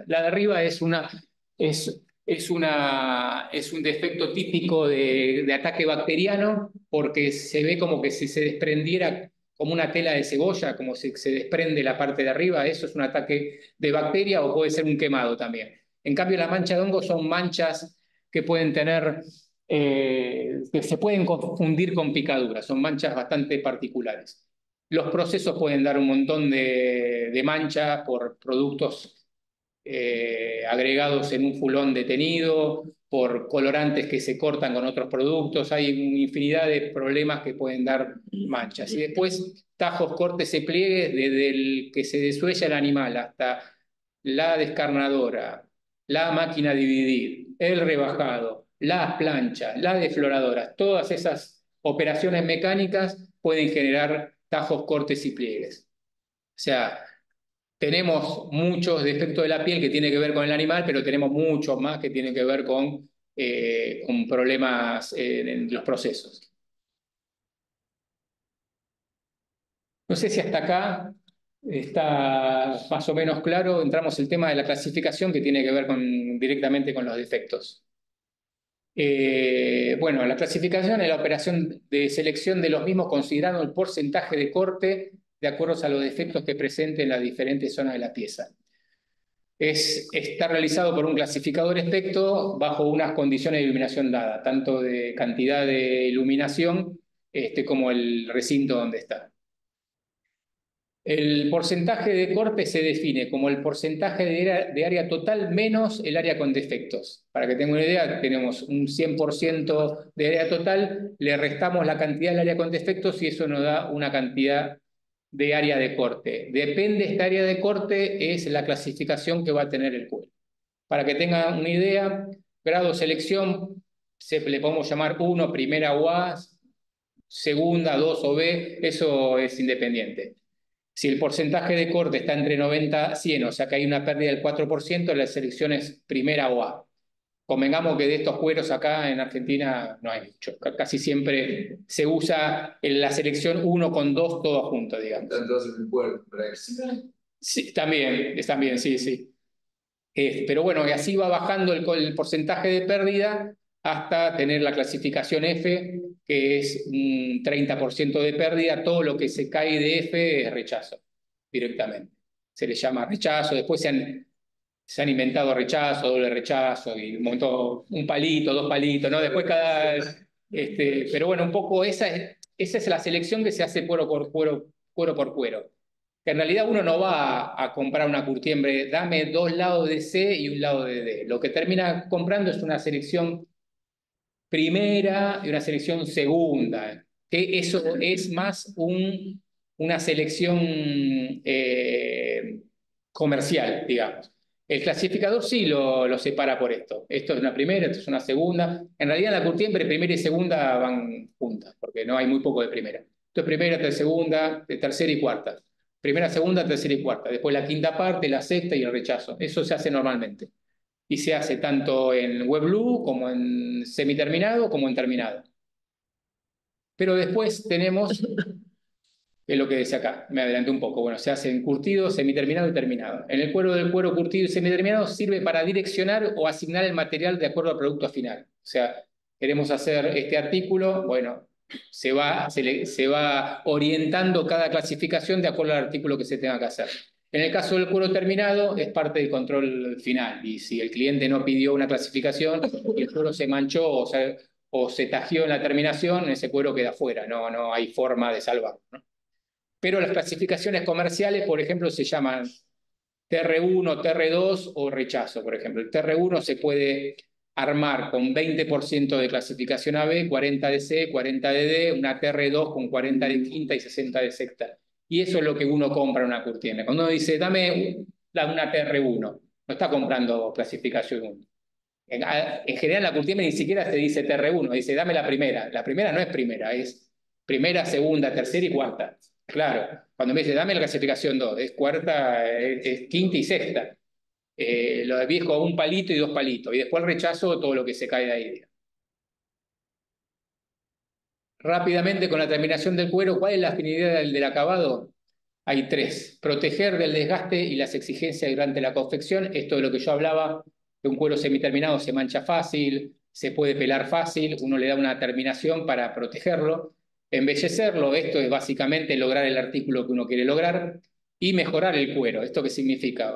Speaker 2: la de arriba es un defecto típico de ataque bacteriano porque se ve como que si se desprendiera como una tela de cebolla, como si se desprende la parte de arriba, eso es un ataque de bacteria o puede ser un quemado también. En cambio, las manchas de hongo son manchas que pueden tener, que se pueden confundir con picaduras, son manchas bastante particulares. Los procesos pueden dar un montón de manchas por productos agregados en un fulón detenido, por colorantes que se cortan con otros productos, hay una infinidad de problemas que pueden dar manchas. Y después tajos, cortes y pliegues, desde el que se desuella el animal hasta la descarnadora, la máquina de dividir, el rebajado, las planchas, las defloradoras, todas esas operaciones mecánicas pueden generar tajos, cortes y pliegues. O sea, tenemos muchos defectos de la piel que tienen que ver con el animal, pero tenemos muchos más que tienen que ver con problemas en los procesos. No sé si hasta acá está más o menos claro. Entramos en el tema de la clasificación que tiene que ver directamente con los defectos. Bueno, la clasificación es la operación de selección de los mismos considerando el porcentaje de corte de acuerdo a los defectos que presenten en las diferentes zonas de la pieza. Está realizado por un clasificador espectro bajo unas condiciones de iluminación dada, tanto de cantidad de iluminación como el recinto donde está. El porcentaje de corte se define como el porcentaje de área total menos el área con defectos. Para que tengan una idea, tenemos un 100% de área total, le restamos la cantidad del área con defectos y eso nos da una cantidad de área de corte. Depende de esta área de corte, es la clasificación que va a tener el cuero. Para que tengan una idea, grado de selección, le podemos llamar 1, primera o A, segunda, 2 o B, eso es independiente. Si el porcentaje de corte está entre 90 y 100, o sea que hay una pérdida del 4%, la selección es primera o A. convengamos que de estos cueros acá en Argentina no hay mucho. Casi siempre se usa en la selección 1 con 2 todos juntos, digamos.
Speaker 3: Están todos en el puerto, por ahí.
Speaker 2: Sí, también, sí, sí. Pero bueno, y así va bajando el porcentaje de pérdida hasta tener la clasificación F, que es un 30% de pérdida. Todo lo que se cae de F es rechazo, directamente. Se le llama rechazo. Después se han inventado rechazo, doble rechazo, y un montón, un palito, dos palitos, ¿no? Después pero bueno, un poco esa es la selección que se hace cuero por cuero. Que en realidad uno no va a comprar una curtiembre, dame 2 lados de C y un lado de D. Lo que termina comprando es una selección primera y una selección segunda, que eso es más una selección comercial, digamos. El clasificador sí lo separa por esto. Esto es una primera, esto es una segunda. En realidad en la curtiembre primera y segunda van juntas, porque no hay muy poco de primera. Esto es primera, segunda, tercera y cuarta. Primera, segunda, tercera y cuarta. Después la quinta parte, la sexta y el rechazo. Eso se hace normalmente. Y se hace tanto en WebBlue como en semiterminado como en terminado. Pero después tenemos, es lo que decía acá, me adelanté un poco, bueno, se hace en curtido, semiterminado y terminado. En el cuero del cuero curtido y semiterminado sirve para direccionar o asignar el material de acuerdo al producto final. O sea, queremos hacer este artículo, bueno, se va orientando cada clasificación de acuerdo al artículo que se tenga que hacer. En el caso del cuero terminado, es parte del control final. Y si el cliente no pidió una clasificación y el cuero se manchó o se tajió en la terminación, ese cuero queda fuera, no hay forma de salvarlo, ¿no? Pero las clasificaciones comerciales, por ejemplo, se llaman TR1, TR2 o rechazo, por ejemplo. El TR1 se puede armar con 20% de clasificación AB, 40 de C, 40 de D, una TR2 con 40 de quinta y 60 de sexta. Y eso es lo que uno compra en una curtiembre. Cuando uno dice, dame una TR1, no está comprando clasificación 1. En general, la curtiembre ni siquiera se dice TR1, dice, dame la primera. La primera no es primera, es primera, segunda, tercera y cuarta. Claro, cuando me dice, dame la clasificación 2, es cuarta, es quinta y sexta. Lo de viejo, un palito y 2 palitos. Y después el rechazo, todo lo que se cae de ahí. Rápidamente, con la terminación del cuero, ¿cuál es la finalidad del acabado? Hay 3. Proteger del desgaste y las exigencias durante la confección. Esto es lo que yo hablaba, que un cuero semiterminado se mancha fácil, se puede pelar fácil, uno le da una terminación para protegerlo. Embellecerlo, esto es básicamente lograr el artículo que uno quiere lograr. Y mejorar el cuero. ¿Esto qué significa?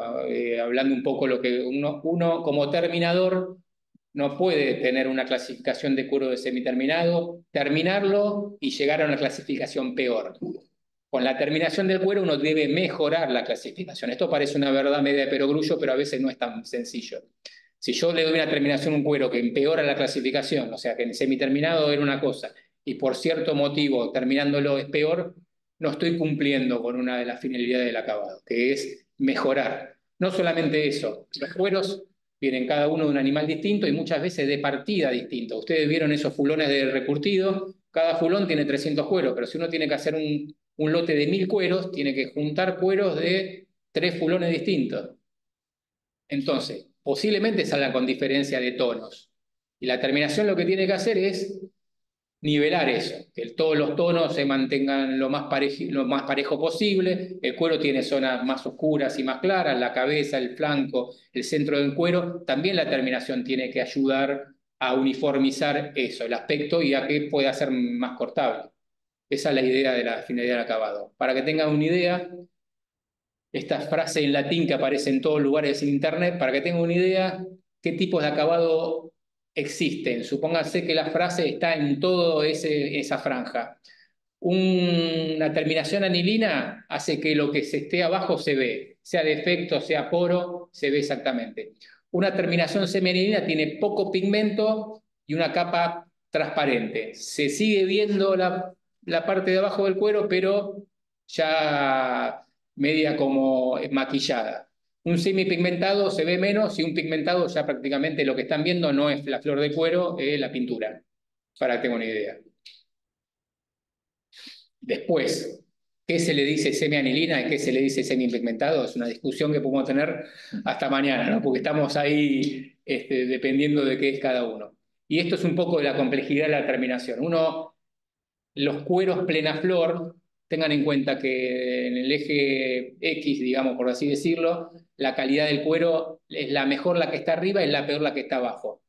Speaker 2: Hablando un poco lo que uno como terminador no puede tener una clasificación de cuero de semiterminado, terminarlo y llegar a una clasificación peor. Con la terminación del cuero uno debe mejorar la clasificación. Esto parece una verdad media de perogrullo, pero a veces no es tan sencillo. Si yo le doy una terminación a un cuero que empeora la clasificación, o sea que en semiterminado era una cosa, y por cierto motivo terminándolo es peor, no estoy cumpliendo con una de las finalidades del acabado, que es mejorar. No solamente eso, los cueros vienen cada uno de un animal distinto y muchas veces de partida distinto. Ustedes vieron esos fulones de recurtido, cada fulón tiene 300 cueros, pero si uno tiene que hacer un lote de 1000 cueros, tiene que juntar cueros de 3 fulones distintos. Entonces, posiblemente salgan con diferencia de tonos. Y la terminación lo que tiene que hacer es nivelar eso, que todos los tonos se mantengan lo más parejo posible. El cuero tiene zonas más oscuras y más claras, la cabeza, el flanco, el centro del cuero. También la terminación tiene que ayudar a uniformizar eso, el aspecto, y a que pueda ser más cortable. Esa es la idea de la finalidad del acabado. Para que tengan una idea, esta frase en latín que aparece en todos lugares en internet, para que tengan una idea qué tipos de acabado existen. Supónganse que la frase está en toda esa franja. Una terminación anilina hace que lo que se esté abajo se ve, sea defecto, sea poro, se ve exactamente. Una terminación semianilina tiene poco pigmento y una capa transparente. Se sigue viendo la parte de abajo del cuero, pero ya media como maquillada. Un semipigmentado se ve menos y un pigmentado ya prácticamente lo que están viendo no es la flor de cuero, es la pintura, para que tengan una idea. Después, ¿qué se le dice semianilina y qué se le dice semipigmentado? Es una discusión que podemos tener hasta mañana, ¿no? Porque estamos ahí dependiendo de qué es cada uno. Y esto es un poco de la complejidad de la terminación. Los cueros plena flor, tengan en cuenta que en el eje X, digamos, por así decirlo, la calidad del cuero es la mejor la que está arriba y la peor la que está abajo.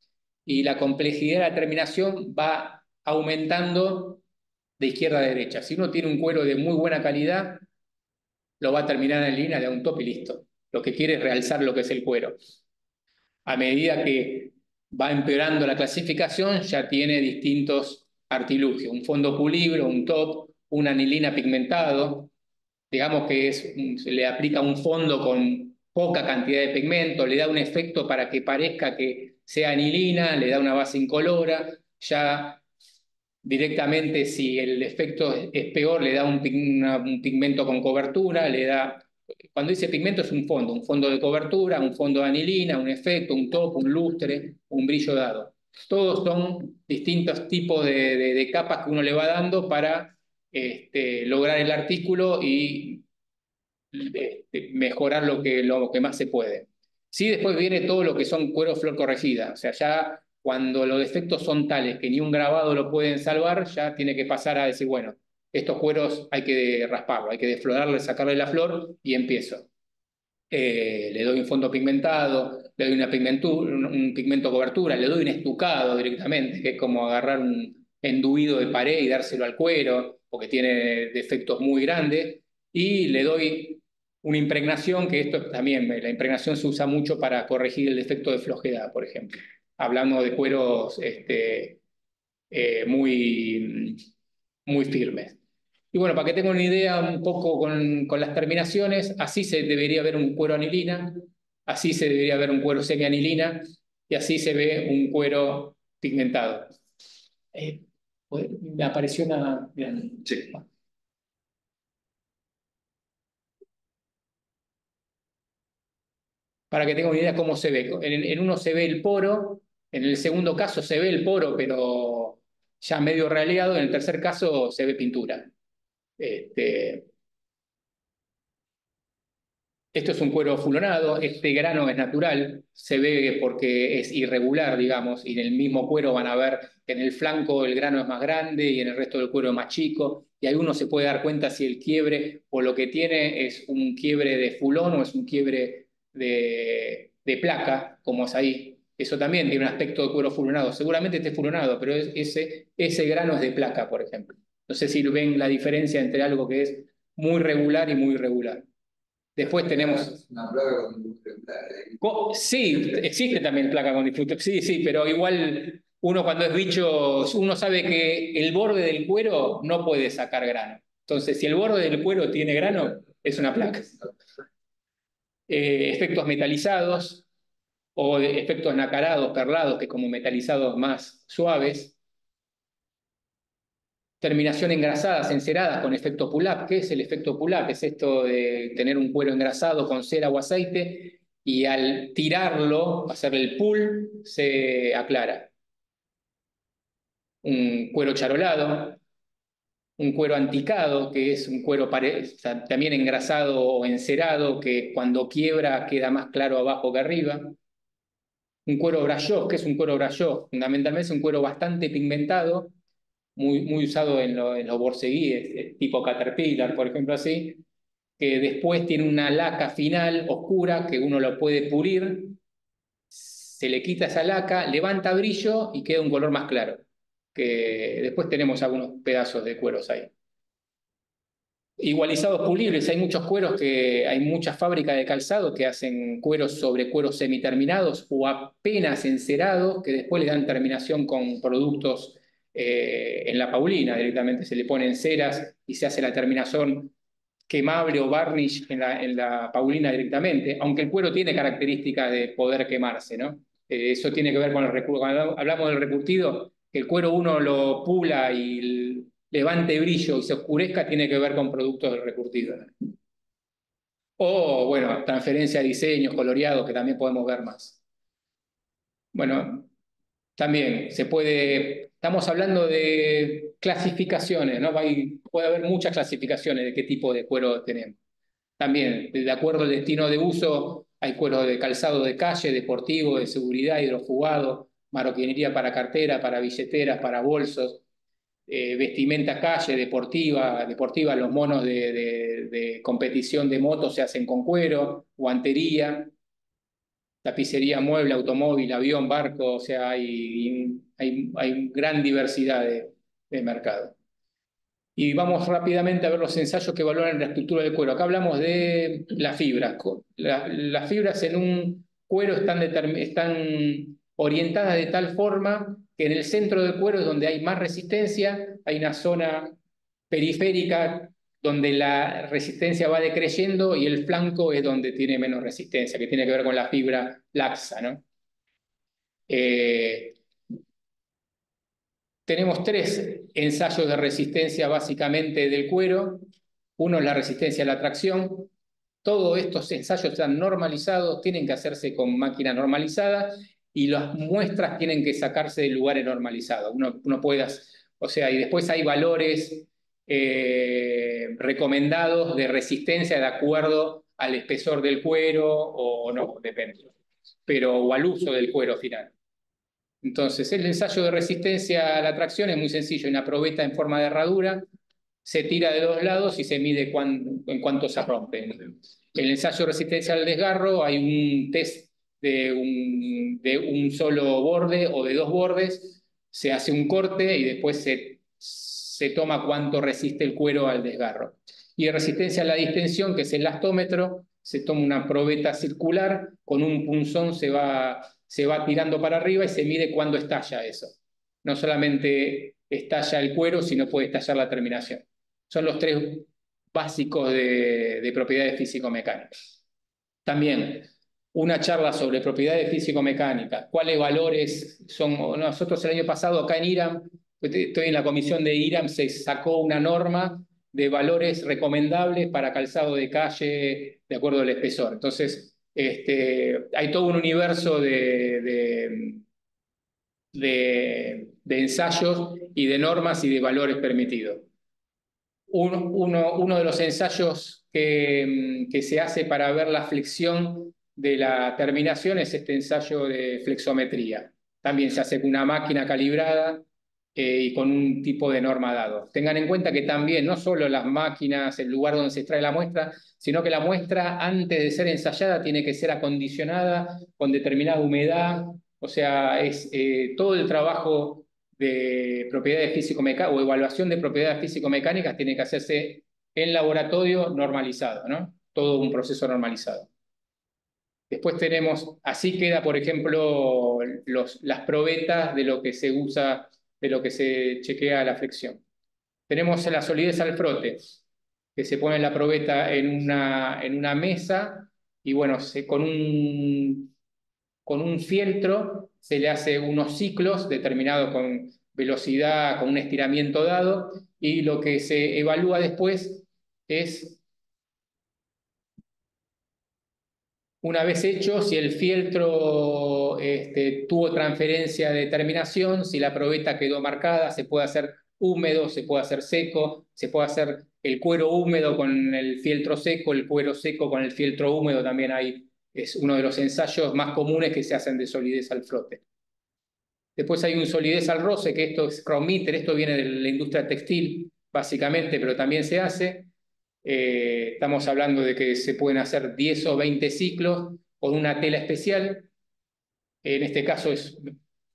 Speaker 2: Y la complejidad de la terminación va aumentando de izquierda a derecha. Si uno tiene un cuero de muy buena calidad, lo va a terminar en línea, le da un top y listo. Lo que quiere es realzar lo que es el cuero. A medida que va empeorando la clasificación, ya tiene distintos artilugios. Un fondo pulibro, un top, una anilina pigmentado. Digamos que se le aplica un fondo con poca cantidad de pigmento, le da un efecto para que parezca que sea anilina, le da una base incolora. Ya directamente, si el efecto es peor, le da un pigmento con cobertura, le da... Cuando dice pigmento es un fondo de cobertura, un fondo de anilina, un efecto, un top, un lustre, un brillo dado. Todos son distintos tipos de capas que uno le va dando para lograr el artículo y mejorar lo que más se puede. Sí, después viene todo lo que son cuero flor corregida, o sea, ya cuando los defectos son tales que ni un grabado lo pueden salvar, ya tiene que pasar a decir, bueno, estos cueros hay que rasparlo, hay que desflorarle, sacarle la flor y empiezo. Le doy un fondo pigmentado, le doy un pigmento cobertura, le doy un estucado directamente, que es como agarrar un enduido de pared y dárselo al cuero, porque tiene defectos muy grandes, y le doy una impregnación, que esto también, la impregnación se usa mucho para corregir el defecto de flojedad, por ejemplo. Hablamos de cueros muy, muy firmes. Y bueno, para que tengan una idea un poco con las terminaciones, así se debería ver un cuero anilina, así se debería ver un cuero semianilina y así se ve un cuero pigmentado. Me apareció una...
Speaker 3: Sí.
Speaker 2: Para que tengan una idea cómo se ve. En uno se ve el poro, en el segundo caso se ve el poro, pero ya medio raleado, en el tercer caso se ve pintura. Esto es un cuero fulonado, este grano es natural, se ve porque es irregular, digamos, y en el mismo cuero van a ver que en el flanco el grano es más grande y en el resto del cuero es más chico, y ahí uno se puede dar cuenta si el quiebre o lo que tiene es un quiebre de fulón o es un quiebre de placa, como es ahí. Eso también tiene un aspecto de cuero fulonado. Seguramente esté fulonado, pero ese grano es de placa, por ejemplo. No sé si ven la diferencia entre algo que es muy regular y muy irregular. Después tenemos...
Speaker 3: Una plaga con industria.
Speaker 2: Sí, existe también placa con disfrute. Sí, sí, pero igual uno cuando es bicho, uno sabe que el borde del cuero no puede sacar grano. Entonces, si el borde del cuero tiene grano, es una placa. Efectos metalizados o efectos nacarados, perlados, que como metalizados más suaves. Terminación engrasadas, enceradas con efecto pull-up. ¿Qué es el efecto pull-up? Es esto de tener un cuero engrasado con cera o aceite y al tirarlo, hacerle el pull, se aclara. Un cuero charolado, un cuero anticado, que es un cuero también engrasado o encerado, que cuando quiebra queda más claro abajo que arriba. Un cuero brayós, que es un cuero brayós, fundamentalmente es un cuero bastante pigmentado, muy usado en los borceguíes, tipo Caterpillar, por ejemplo, así, que después tiene una laca final oscura que uno lo puede pulir, se le quita esa laca, levanta brillo y queda un color más claro, que después tenemos algunos pedazos de cueros ahí. Igualizados pulibles, hay muchos cueros hay muchas fábricas de calzado que hacen cueros sobre cueros semiterminados o apenas encerados que después le dan terminación con productos en la paulina, directamente se le ponen ceras y se hace la terminación quemable o varnish en la paulina directamente, aunque el cuero tiene características de poder quemarse, ¿no? Eso tiene que ver con el recurtido. Cuando hablamos del recurtido, que el cuero uno lo pula y levante brillo y se oscurezca, tiene que ver con productos del recurtido. O, bueno, transferencia de diseños, coloreados, que también podemos ver más. Bueno, también estamos hablando de clasificaciones, ¿no? Puede haber muchas clasificaciones de qué tipo de cuero tenemos. También, de acuerdo al destino de uso, hay cuero de calzado de calle, deportivo, de seguridad, hidrofugado, marroquinería para cartera, para billeteras, para bolsos, vestimenta calle, deportiva, los monos de competición de motos se hacen con cuero, guantería, tapicería, mueble, automóvil, avión, barco, o sea, hay gran diversidad de mercado. Y vamos rápidamente a ver los ensayos que evalúan la estructura del cuero. Acá hablamos de las fibras. Las fibras en un cuero están orientadas de tal forma que en el centro del cuero es donde hay más resistencia, hay una zona periférica donde la resistencia va decreyendo y el flanco es donde tiene menos resistencia, que tiene que ver con la fibra laxa, ¿no? Tenemos 3 ensayos de resistencia básicamente del cuero. Uno es la resistencia a la tracción. Todos estos ensayos están normalizados, tienen que hacerse con máquina normalizada y las muestras tienen que sacarse de lugares normalizados. Uno puede, o sea, y después hay valores recomendados de resistencia de acuerdo al espesor del cuero o no, depende, pero o al uso del cuero final. Entonces, el ensayo de resistencia a la tracción es muy sencillo, hay una probeta en forma de herradura, se tira de 2 lados y se mide en cuánto se rompe. El ensayo de resistencia al desgarro, hay un test de un solo borde o de 2 bordes, se hace un corte y después se toma cuánto resiste el cuero al desgarro. Y de resistencia a la distensión, que es el elastómetro, se toma una probeta circular, con un punzón se va tirando para arriba y se mide cuándo estalla eso. No solamente estalla el cuero, sino puede estallar la terminación. Son los 3 básicos de propiedades físico-mecánicas. También una charla sobre propiedades físico-mecánicas, cuáles valores son. Nosotros el año pasado acá en IRAM, estoy en la comisión de IRAM, se sacó una norma de valores recomendables para calzado de calle de acuerdo al espesor. Entonces, hay todo un universo de ensayos y de normas y de valores permitidos. Uno de los ensayos que se hace para ver la flexión de la terminación es este ensayo de flexometría. También se hace con una máquina calibrada y con un tipo de norma dado. Tengan en cuenta que también no solo las máquinas, el lugar donde se extrae la muestra, sino que la muestra antes de ser ensayada tiene que ser acondicionada con determinada humedad. O sea, es todo el trabajo de propiedades físico-mecánicas o evaluación de propiedades físico-mecánicas tiene que hacerse en laboratorio normalizado, ¿no? Todo un proceso normalizado. Después tenemos, así queda, por ejemplo, las probetas de lo que se usa, de lo que se chequea la flexión. Tenemos la solidez al frote, que se pone la probeta en una mesa y bueno, con un fieltro se le hace unos ciclos determinados con velocidad, con un estiramiento dado, y lo que se evalúa después es, una vez hecho, si el fieltro tuvo transferencia de terminación, si la probeta quedó marcada, se puede hacer húmedo, se puede hacer seco, se puede hacer el cuero húmedo con el fieltro seco, el cuero seco con el fieltro húmedo, también es uno de los ensayos más comunes que se hacen de solidez al frote. Después hay un solidez al roce, que esto es Crometer, esto viene de la industria textil, básicamente, pero también se hace. Estamos hablando de que se pueden hacer 10 o 20 ciclos con una tela especial. En este caso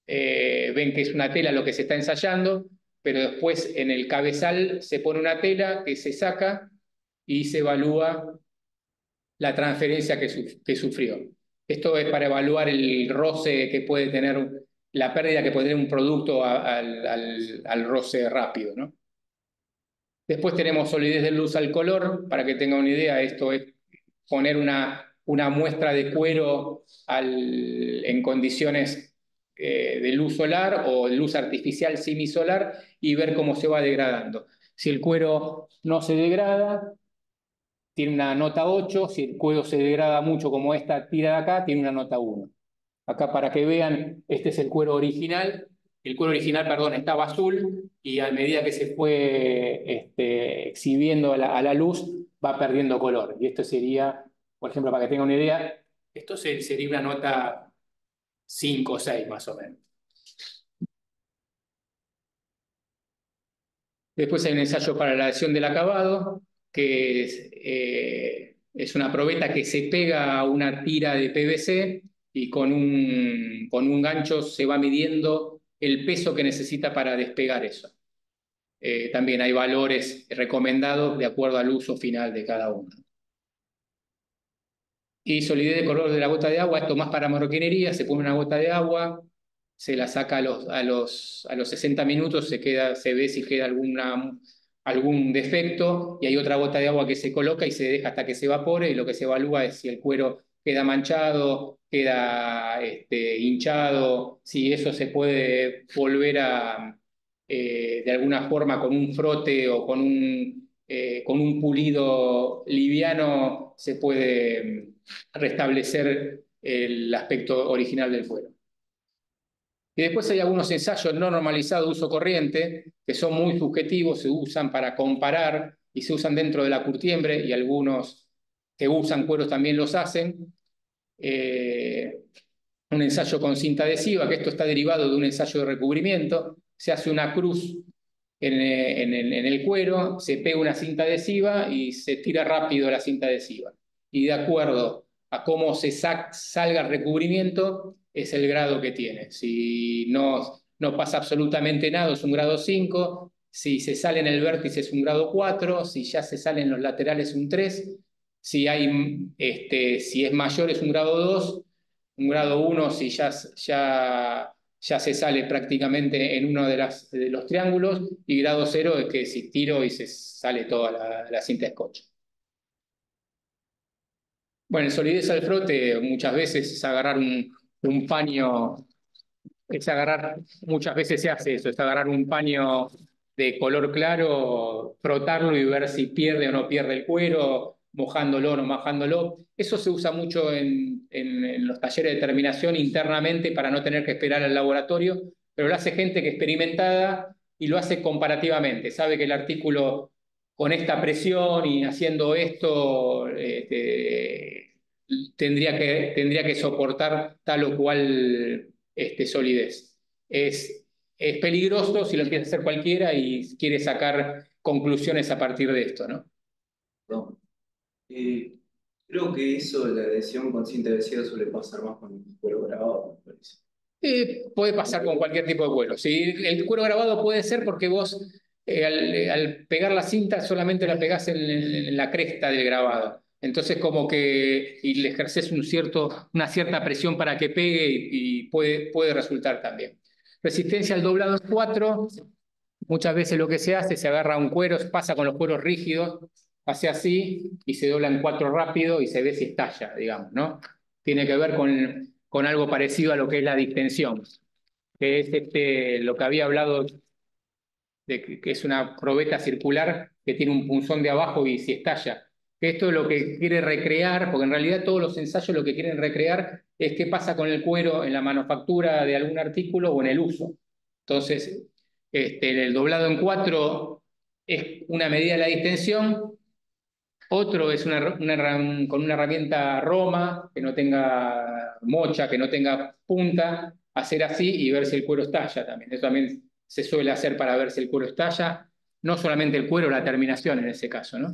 Speaker 2: ven que es una tela lo que se está ensayando, pero después en el cabezal se pone una tela que se saca y se evalúa la transferencia que sufrió. Esto es para evaluar el roce que puede tener, la pérdida que puede tener un producto al roce rápido, ¿no? Después tenemos solidez de luz al color, para que tengan una idea, esto es poner una muestra de cuero en condiciones de luz solar o luz artificial semisolar y ver cómo se va degradando. Si el cuero no se degrada, tiene una nota 8, si el cuero se degrada mucho como esta tira de acá, tiene una nota 1. Acá para que vean, este es el cuero original. El cuero original, perdón, estaba azul y a medida que se fue exhibiendo a la luz, va perdiendo color. Y esto sería, por ejemplo, para que tengan una idea, Esto sería una nota 5 o 6 más o menos. Después hay un ensayo para la lesión del acabado, que es una probeta que se pega a una tira de PVC y con un gancho se va midiendo el peso que necesita para despegar eso. También hay valores recomendados de acuerdo al uso final de cada uno. Y solidez de color de la gota de agua, esto más para marroquinería, se pone una gota de agua, se la saca a los 60 minutos, se ve si queda algún defecto, y hay otra gota de agua que se coloca y se deja hasta que se evapore, y lo que se evalúa es si el cuero queda manchado, queda hinchado, si eso se puede volver de alguna forma con un frote o con un pulido liviano, se puede restablecer el aspecto original del cuero. Y después hay algunos ensayos no normalizados de uso corriente, que son muy subjetivos, se usan para comparar y se usan dentro de la curtiembre, y algunos que usan cueros también los hacen. Un ensayo con cinta adhesiva, que esto está derivado de un ensayo de recubrimiento. Se hace una cruz en el cuero, se pega una cinta adhesiva y se tira rápido la cinta adhesiva. Y de acuerdo a cómo salga el recubrimiento, es el grado que tiene. Si no pasa absolutamente nada, es un grado 5. Si se sale en el vértice, es un grado 4. Si ya se sale en los laterales, un 3. Si es mayor, es un grado 2. Un grado 1 si ya se sale prácticamente en uno de los triángulos, y grado 0 es que si tiro y se sale toda la cinta scotch. Bueno, en solidez al frote muchas veces es agarrar un paño, muchas veces se hace eso, es agarrar un paño de color claro, frotarlo y ver si pierde o no pierde el cuero, mojándolo o no mojándolo. Eso se usa mucho en los talleres de terminación internamente para no tener que esperar al laboratorio, pero lo hace gente que es experimentada y lo hace comparativamente. Sabe que el artículo con esta presión y haciendo esto tendría que soportar tal o cual solidez. Es peligroso si lo empieza a hacer cualquiera y quiere sacar conclusiones a partir de esto, ¿no?
Speaker 1: No. Creo que eso de la adhesión con cinta adhesiva suele pasar más con el cuero grabado, me parece.
Speaker 2: Puede pasar con cualquier tipo de cuero. ¿Sí? El cuero grabado puede ser porque vos al pegar la cinta solamente la pegás en la cresta del grabado. Entonces como que y le ejerces una cierta presión para que pegue y puede resultar también. Resistencia al doblado en 4. Muchas veces lo que se hace, se agarra un cuero, pasa con los cueros rígidos, hace así y se dobla en 4 rápido y se ve si estalla, digamos, ¿no? Tiene que ver con algo parecido a lo que es la distensión, que es lo que había hablado de que es una probeta circular que tiene un punzón de abajo y si estalla. Esto es lo que quiere recrear, porque en realidad todos los ensayos lo que quieren recrear es qué pasa con el cuero en la manufactura de algún artículo o en el uso. Entonces, el doblado en 4 es una medida de la distensión, otro es con una herramienta Roma, que no tenga mocha, que no tenga punta, hacer así y ver si el cuero estalla también. Eso también se suele hacer para ver si el cuero estalla, no solamente el cuero, la terminación en ese caso, ¿no?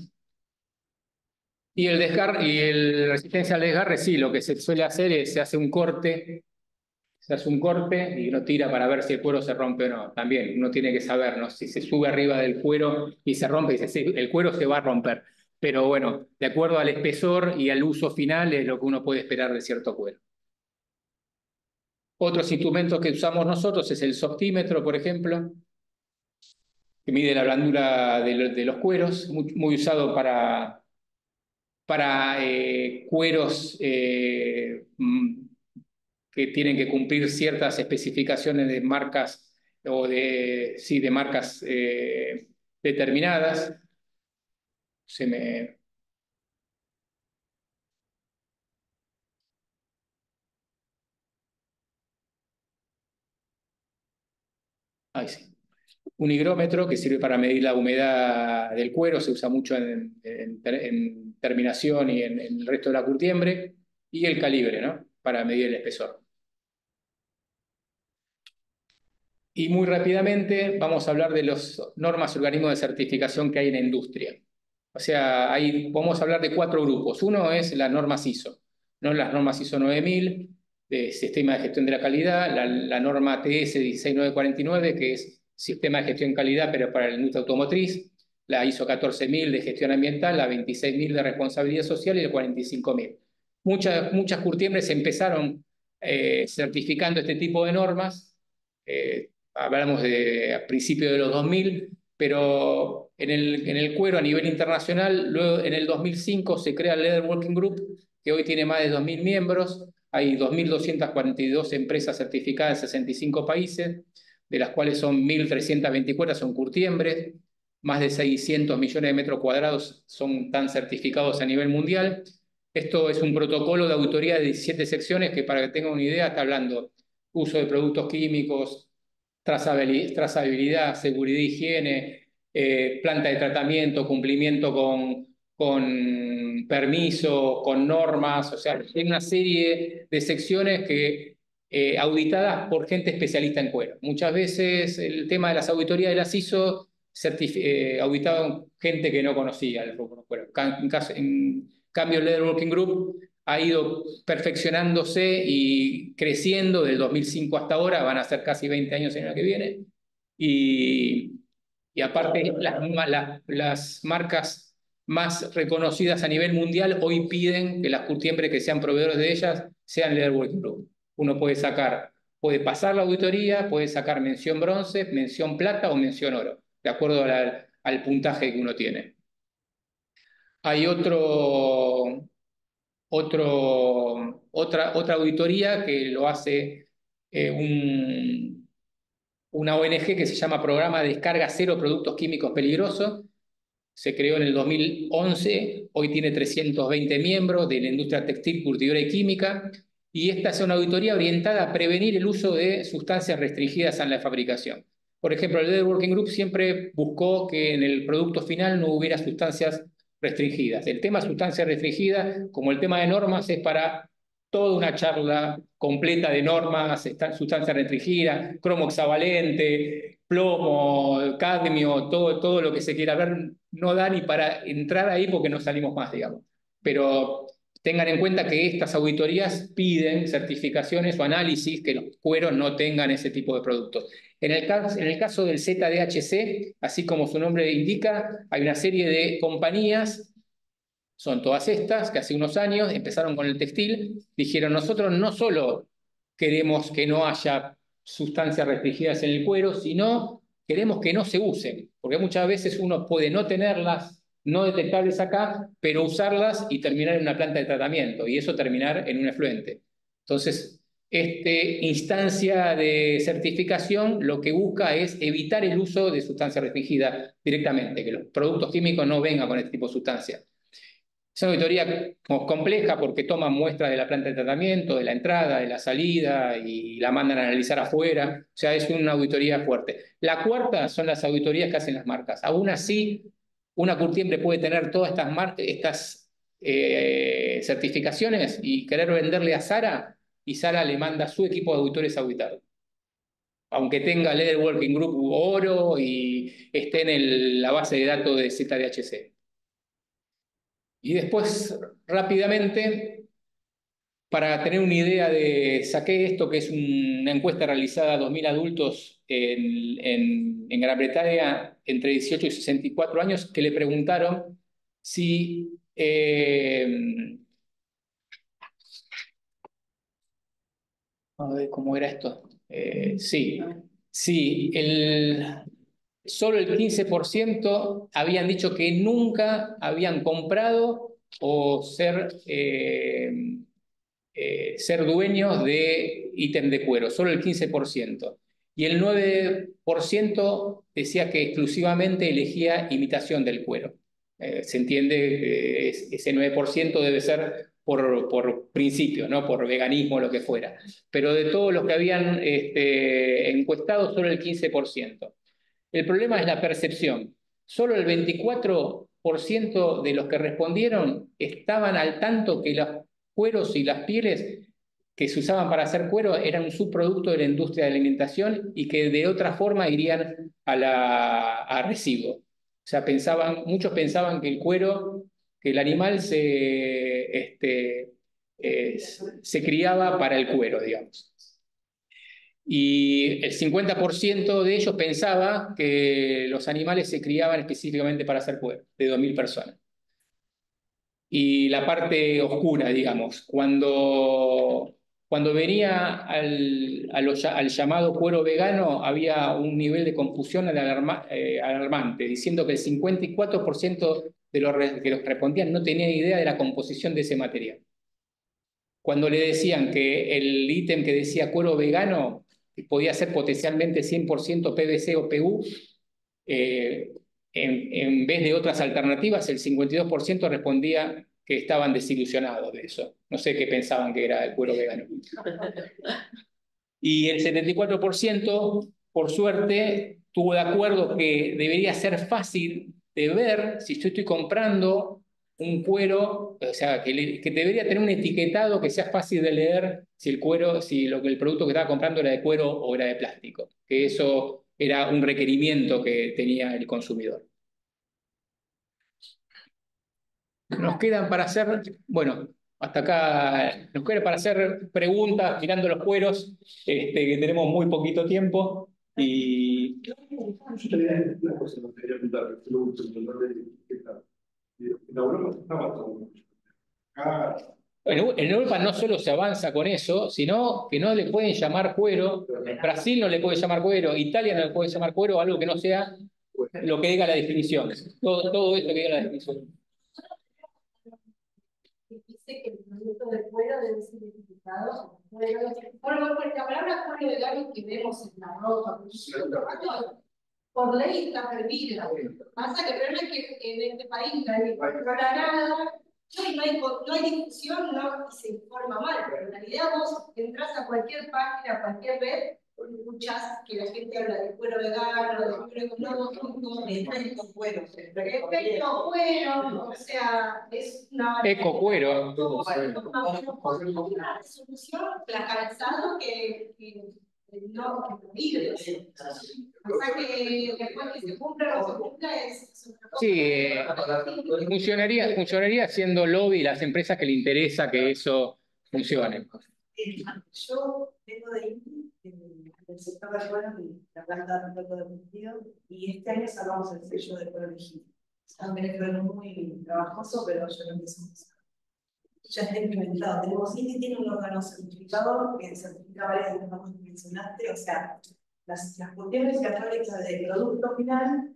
Speaker 2: Y el desgarre y el resistencia al desgarre, sí, lo que se suele hacer es se hace un corte y uno tira para ver si el cuero se rompe o no. También uno tiene que saber, ¿no? Si se sube arriba del cuero y se rompe, dice, sí, el cuero se va a romper. Pero bueno, de acuerdo al espesor y al uso final es lo que uno puede esperar de cierto cuero. Otros instrumentos que usamos nosotros es el softímetro, por ejemplo, que mide la blandura de los cueros, muy usado para cueros que tienen que cumplir ciertas especificaciones de marcas sí, de marcas determinadas. Ahí sí. Un higrómetro que sirve para medir la humedad del cuero, se usa mucho en terminación y en el resto de la curtiembre. y el calibre, ¿no? Para medir el espesor. Y muy rápidamente vamos a hablar de las normas y organismos de certificación que hay en la industria. O sea, vamos a hablar de 4 grupos. Uno es las normas ISO, ¿no? Las normas ISO 9000, de Sistema de Gestión de la Calidad, la norma TS 16949, que es Sistema de Gestión de Calidad, pero para la industria automotriz, la ISO 14000 de Gestión Ambiental, la 26000 de Responsabilidad Social y la 45000. Muchas curtiembres empezaron certificando este tipo de normas. Hablamos a principios de los 2000, pero en el cuero a nivel internacional, luego en el 2005 se crea el Leather Working Group, que hoy tiene más de 2000 miembros, hay 2242 empresas certificadas en 65 países, de las cuales son 1324 son curtiembres, más de 600 millones de metros cuadrados están certificados a nivel mundial. Esto es un protocolo de auditoría de 17 secciones que, para que tengan una idea, está hablando uso de productos químicos, trazabilidad, seguridad e higiene, planta de tratamiento, cumplimiento con permiso, con normas, o sea, hay una serie de secciones que auditadas por gente especialista en cuero. Muchas veces el tema de las auditorías de las ISO auditaban gente que no conocía el rubro cuero. En cambio, el Leather Working Group ha ido perfeccionándose y creciendo del 2005 hasta ahora, van a ser casi 20 años el año que viene, y aparte las marcas más reconocidas a nivel mundial hoy piden que las curtiembres que sean proveedores de ellas sean Leather Working Group. Uno puede pasar la auditoría, puede sacar mención bronce, mención plata o mención oro, de acuerdo al puntaje que uno tiene. Hay otra auditoría que lo hace una ONG que se llama Programa de Descarga Cero Productos Químicos Peligrosos. Se creó en el 2011, hoy tiene 320 miembros de la industria textil, curtidora y química, y esta es una auditoría orientada a prevenir el uso de sustancias restringidas en la fabricación. Por ejemplo, el Leather Working Group siempre buscó que en el producto final no hubiera sustancias restringidas. El tema sustancias restringidas, como el tema de normas, es para toda una charla completa de normas, sustancias restringidas, cromo hexavalente, plomo, cadmio, todo lo que se quiera ver, no da ni para entrar ahí porque no salimos más, digamos. Pero tengan en cuenta que estas auditorías piden certificaciones o análisis que los cueros no tengan ese tipo de productos. En el caso del ZDHC, así como su nombre indica, hay una serie de compañías, son todas estas, que hace unos años empezaron con el textil, dijeron: nosotros no solo queremos que no haya sustancias restringidas en el cuero, sino queremos que no se usen, porque muchas veces uno puede no tenerlas, no detectables acá, pero usarlas y terminar en una planta de tratamiento, y eso terminar en un efluente. Entonces, esta instancia de certificación lo que busca es evitar el uso de sustancias restringidas directamente, que los productos químicos no vengan con este tipo de sustancias. Es una auditoría compleja porque toman muestras de la planta de tratamiento, de la entrada, de la salida, y la mandan a analizar afuera. O sea, es una auditoría fuerte. La cuarta son las auditorías que hacen las marcas. Aún así, una curtiembre puede tener todas estas certificaciones y querer venderle a Zara, y Zara le manda a su equipo de auditores a auditar. Aunque tenga Leather Working Group oro y esté en la base de datos de ZDHC. Y después, rápidamente, para tener una idea saqué esto, que es una encuesta realizada a 2000 adultos en Gran Bretaña entre 18 y 64 años, que le preguntaron si... a ver, ¿cómo era esto? Sí, solo el 15% habían dicho que nunca habían comprado o ser dueños de ítem de cuero, solo el 15%. Y el 9% decía que exclusivamente elegía imitación del cuero. Se entiende que ese 9% debe ser por principio, no por veganismo o lo que fuera. Pero de todos los que habían encuestado, solo el 15%. El problema es la percepción. Solo el 24% de los que respondieron estaban al tanto que cueros y las pieles que se usaban para hacer cuero eran un subproducto de la industria de la alimentación y que de otra forma irían a residuo. O sea, muchos pensaban que el cuero, que el animal se criaba para el cuero, digamos. Y el 50% de ellos pensaba que los animales se criaban específicamente para hacer cuero, de 2.000 personas. Y la parte oscura, digamos, cuando venía al llamado cuero vegano, había un nivel de confusión alarmante, diciendo que el 54% de los que los respondían no tenían idea de la composición de ese material. Cuando le decían que el ítem que decía cuero vegano podía ser potencialmente 100% PVC o PU, en vez de otras alternativas, el 52% respondía que estaban desilusionados de eso. No sé qué pensaban que era el cuero vegano. Y el 74%, por suerte, estuvo de acuerdo que debería ser fácil de ver si yo estoy comprando un cuero, o sea, que debería tener un etiquetado que sea fácil de leer si el producto que estaba comprando era de cuero o era de plástico. Que eso era un requerimiento que tenía el consumidor. Nos quedan para hacer, bueno, hasta acá, nos queda para hacer preguntas mirando los cueros, que tenemos muy poquito tiempo. Y
Speaker 7: Yo tenía una cosa que me quería preguntar, que no en Europa se está avanzando mucho. Acá,
Speaker 2: en Europa no solo se avanza con eso, sino que no le pueden llamar cuero. Brasil no le puede llamar cuero, Italia no le puede llamar cuero, algo que no sea lo que diga la definición. Todo eso que diga la definición.
Speaker 6: Dice que el producto del cuero debe ser identificado. Bueno, porque la palabra cuero vegano que vemos en la ropa, por ley está prohibida. Pasa que el problema es que en este país nadie controla nada, no hay discusión, no, y se informa mal, pero en realidad vos entras a cualquier página, a cualquier red, escuchás que la gente habla de cuero vegano, de cuero ecológico, de efecto cuero, o sea, es una...
Speaker 2: Ecocuero.
Speaker 6: Una resolución placanizado que no prohíbe. O sea que después que se cumpla o no se cumpla es otra cosa.
Speaker 2: Sí, funcionaría haciendo lobby las empresas que le interesa que eso funcione.
Speaker 8: Yo vengo de INTI, del sector de acuerdos y la planta de de cultivo, y este año sacamos el sello de cuero legítimo. También es muy trabajoso, pero yo lo empiezo a usar. Ya está implementado. Tenemos INTI, tiene un órgano certificador que certifica varias de las normas que mencionaste, o sea, las cuestiones y las fábricas de producto final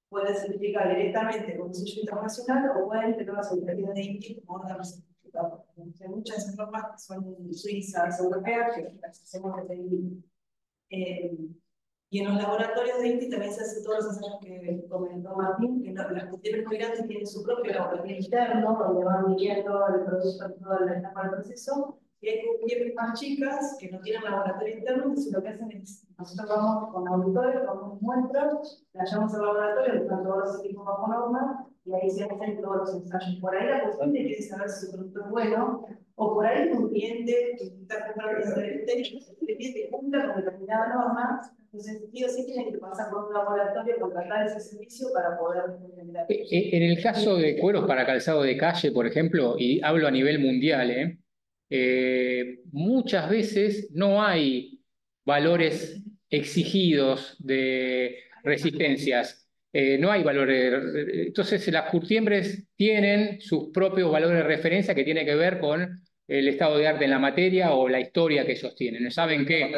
Speaker 8: pueden certificar directamente con un sello internacional o pueden tener la certificación de INTI como órgano certificador. Hay muchas de esas normas que son suizas, europeas, que las hacemos desde INTI. Y en los laboratorios de INTI también se hacen todos los ensayos que comentó Martín, que las cuestiones migrantes tienen su propio laboratorio interno, donde van midiendo el producto en toda la etapa del proceso, y hay cuestiones más chicas que no tienen laboratorio interno, entonces lo que hacen es, nosotros vamos con auditores, tomamos muestras, las llevamos al laboratorio, están todos los equipos bajo norma, y ahí se hacen todos los ensayos. Por ahí la cuestión de quiere saber si su producto es bueno, o por ahí un cliente que está comprando el cliente cumpla con determinada norma. Entonces, sí tienen que pasar por un laboratorio, contratar ese servicio para poder generar.
Speaker 2: En el caso de cueros para calzado de calle, por ejemplo, y hablo a nivel mundial, muchas veces no hay valores exigidos de resistencias. No hay valores. Entonces, las curtiembres tienen sus propios valores de referencia que tienen que ver con el estado de arte en la materia o la historia que ellos tienen. Saben que,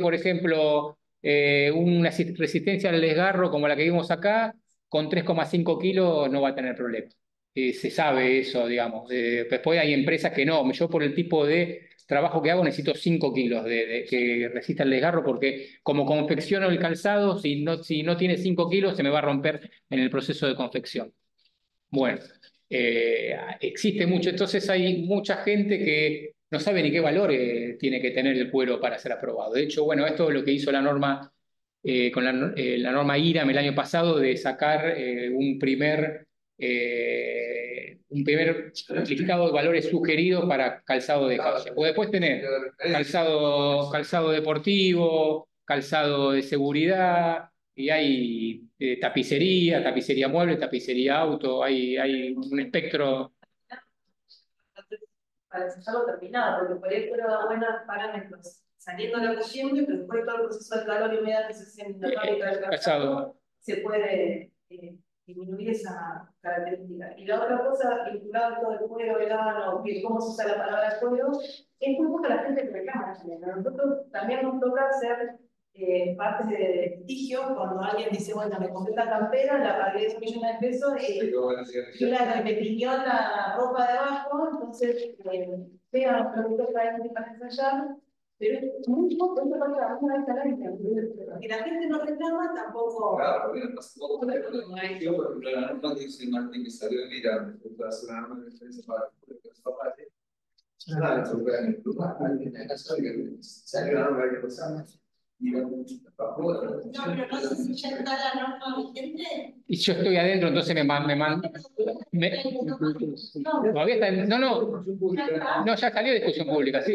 Speaker 2: por ejemplo, una resistencia al desgarro como la que vimos acá, con 3,5 kilos no va a tener problemas. Se sabe eso, digamos. Después hay empresas que no. Yo por el tipo de trabajo que hago necesito 5 kilos que resista el desgarro porque como confecciono el calzado, si no tiene 5 kilos se me va a romper en el proceso de confección. Bueno, existe mucho, entonces hay mucha gente que no sabe ni qué valor tiene que tener el cuero para ser aprobado. De hecho, bueno, esto es lo que hizo la norma, con la norma IRAM el año pasado, de sacar un primer listado de valores sugeridos para calzado de calle. O después tener calzado deportivo, calzado de seguridad, y hay tapicería mueble, tapicería auto, hay un espectro.
Speaker 8: Para dejarlo terminado, porque por ahí fueron buenos parámetros saliendo de la cociente, pero después todo el proceso de calor y humedad que se hace en la fábrica del calzado, se puede disminuir esa característica. Y la otra cosa, vinculada a todo el cuero vegano, que cómo se usa la palabra cuero, es muy poca la gente que reclama. A nosotros también nos toca hacer partes de litigio cuando alguien dice, bueno, me compré esta campera, la pagué 2 millones de pesos y me tiñó la ropa de abajo, entonces pegan los productos para ensayar, pero es muy poco, esto pasa una vez al año. Y la gente no reclama tampoco.
Speaker 3: Claro, porque no pasa poco. Por ejemplo, la norma dice Martín que salió de Mira, respecto a hacer una norma de referencia para esa parte. Nada, se puede en el club, en la casa que salió la norma de que pasamos.
Speaker 6: No, pero no sé si ya está la norma vigente.
Speaker 2: Y yo estoy adentro, entonces todavía está no, ya salió de discusión pública, sí.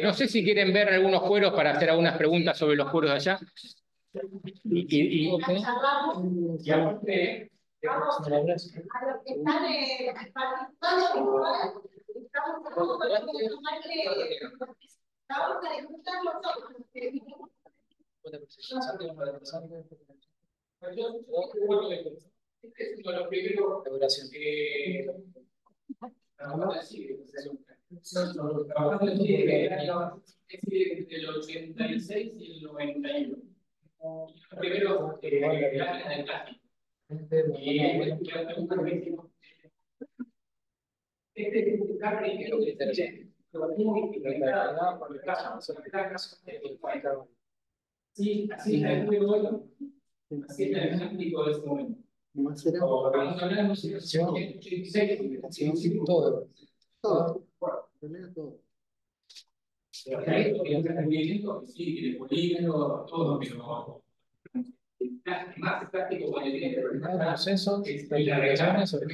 Speaker 2: No sé si quieren ver algunos cueros para hacer algunas preguntas sobre los cueros de allá. Y aparte,
Speaker 6: A los que están participando, vamos a disfrutar nosotros.
Speaker 2: Este es uno de los primeros trabajando entre el 86 y el 91. Los primeros láminas del plástico. Este es un cable que lo que se sí, así está el juego, así está el plástico de ese momento. Vamos a hablar de 86, todo. Sí, tiene polígono, todo, pero más plástico cuando tiene proceso y la regla sobre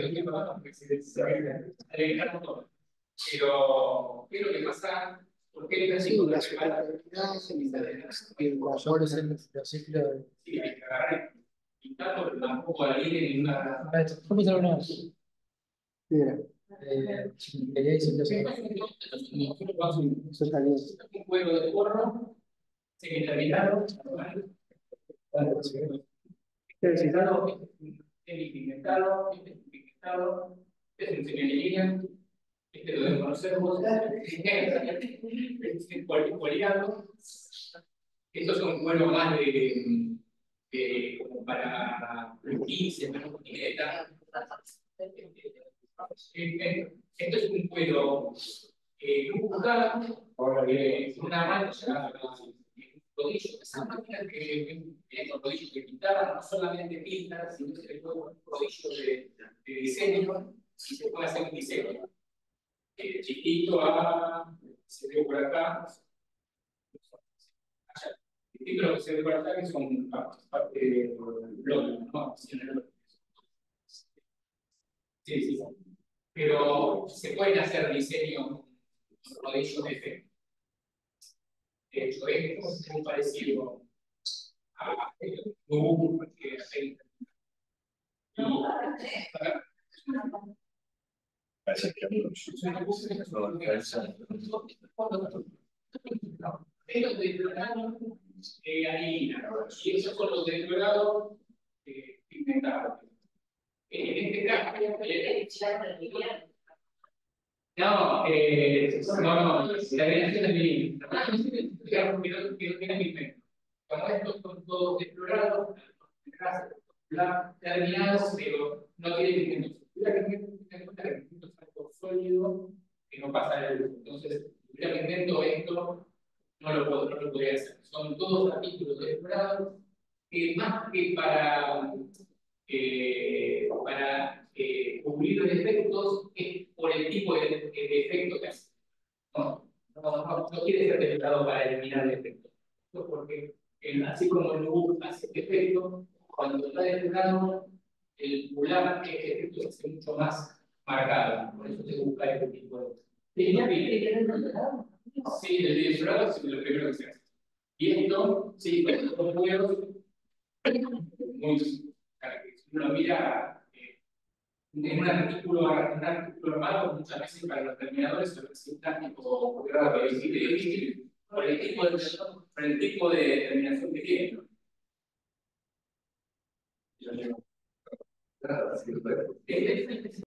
Speaker 2: todo. Pero, ¿qué es lo que pasa? ¿Por qué el plástico? La sí, hay que agarrar y tanto, pero tampoco adhiere ninguna. ¿Cómo se lo un juego de porro semi-terminado, semi-pigmentado, este es un semi-línea, este lo deben conocer vos, poliado. Estos son juegos más como para 15, para motineta. Esto es un cuero buscado, una mano rodillo, esa máquina que los rodillos que pintaban, no solamente pintan, sino que se le puede poner un rodillo de diseño y se puede hacer un diseño. Chiquito se ve por acá, distinto lo que se ve por acá, que son parte de bloques, ¿no? Sí. Pero se pueden hacer diseños con rodillos de efecto. De hecho, esto es muy parecido a Google, que hace.
Speaker 7: Parece que
Speaker 2: Pero deplorado harina, y esos son los deplorados pigmentados. En este caso, no, la relación es vinil. Digamos que no tiene pigmento. Como estos son todos deplorados, terminados, pero no tiene pigmento. Si tuviera pigmento es algo sólido que no pasa de luz. Entonces, si tuviera pigmento, esto no lo podría hacer. Son todos artículos deplorados que más que para cubrir defectos es por el tipo de efecto que hace. No quiere ser depletado para eliminar defectos. Porque así como el NUC hace efecto, cuando está depurado, el pular es que se hace mucho más marcado, por eso se busca este tipo de... Sí, el directorado es lo primero que se hace. Y esto, sí, con estos juegos, muy característicos. Uno mira en un artículo armado, muchas veces para los terminadores se presenta tipo grado difícil por el tipo de terminación que tiene. ¿No?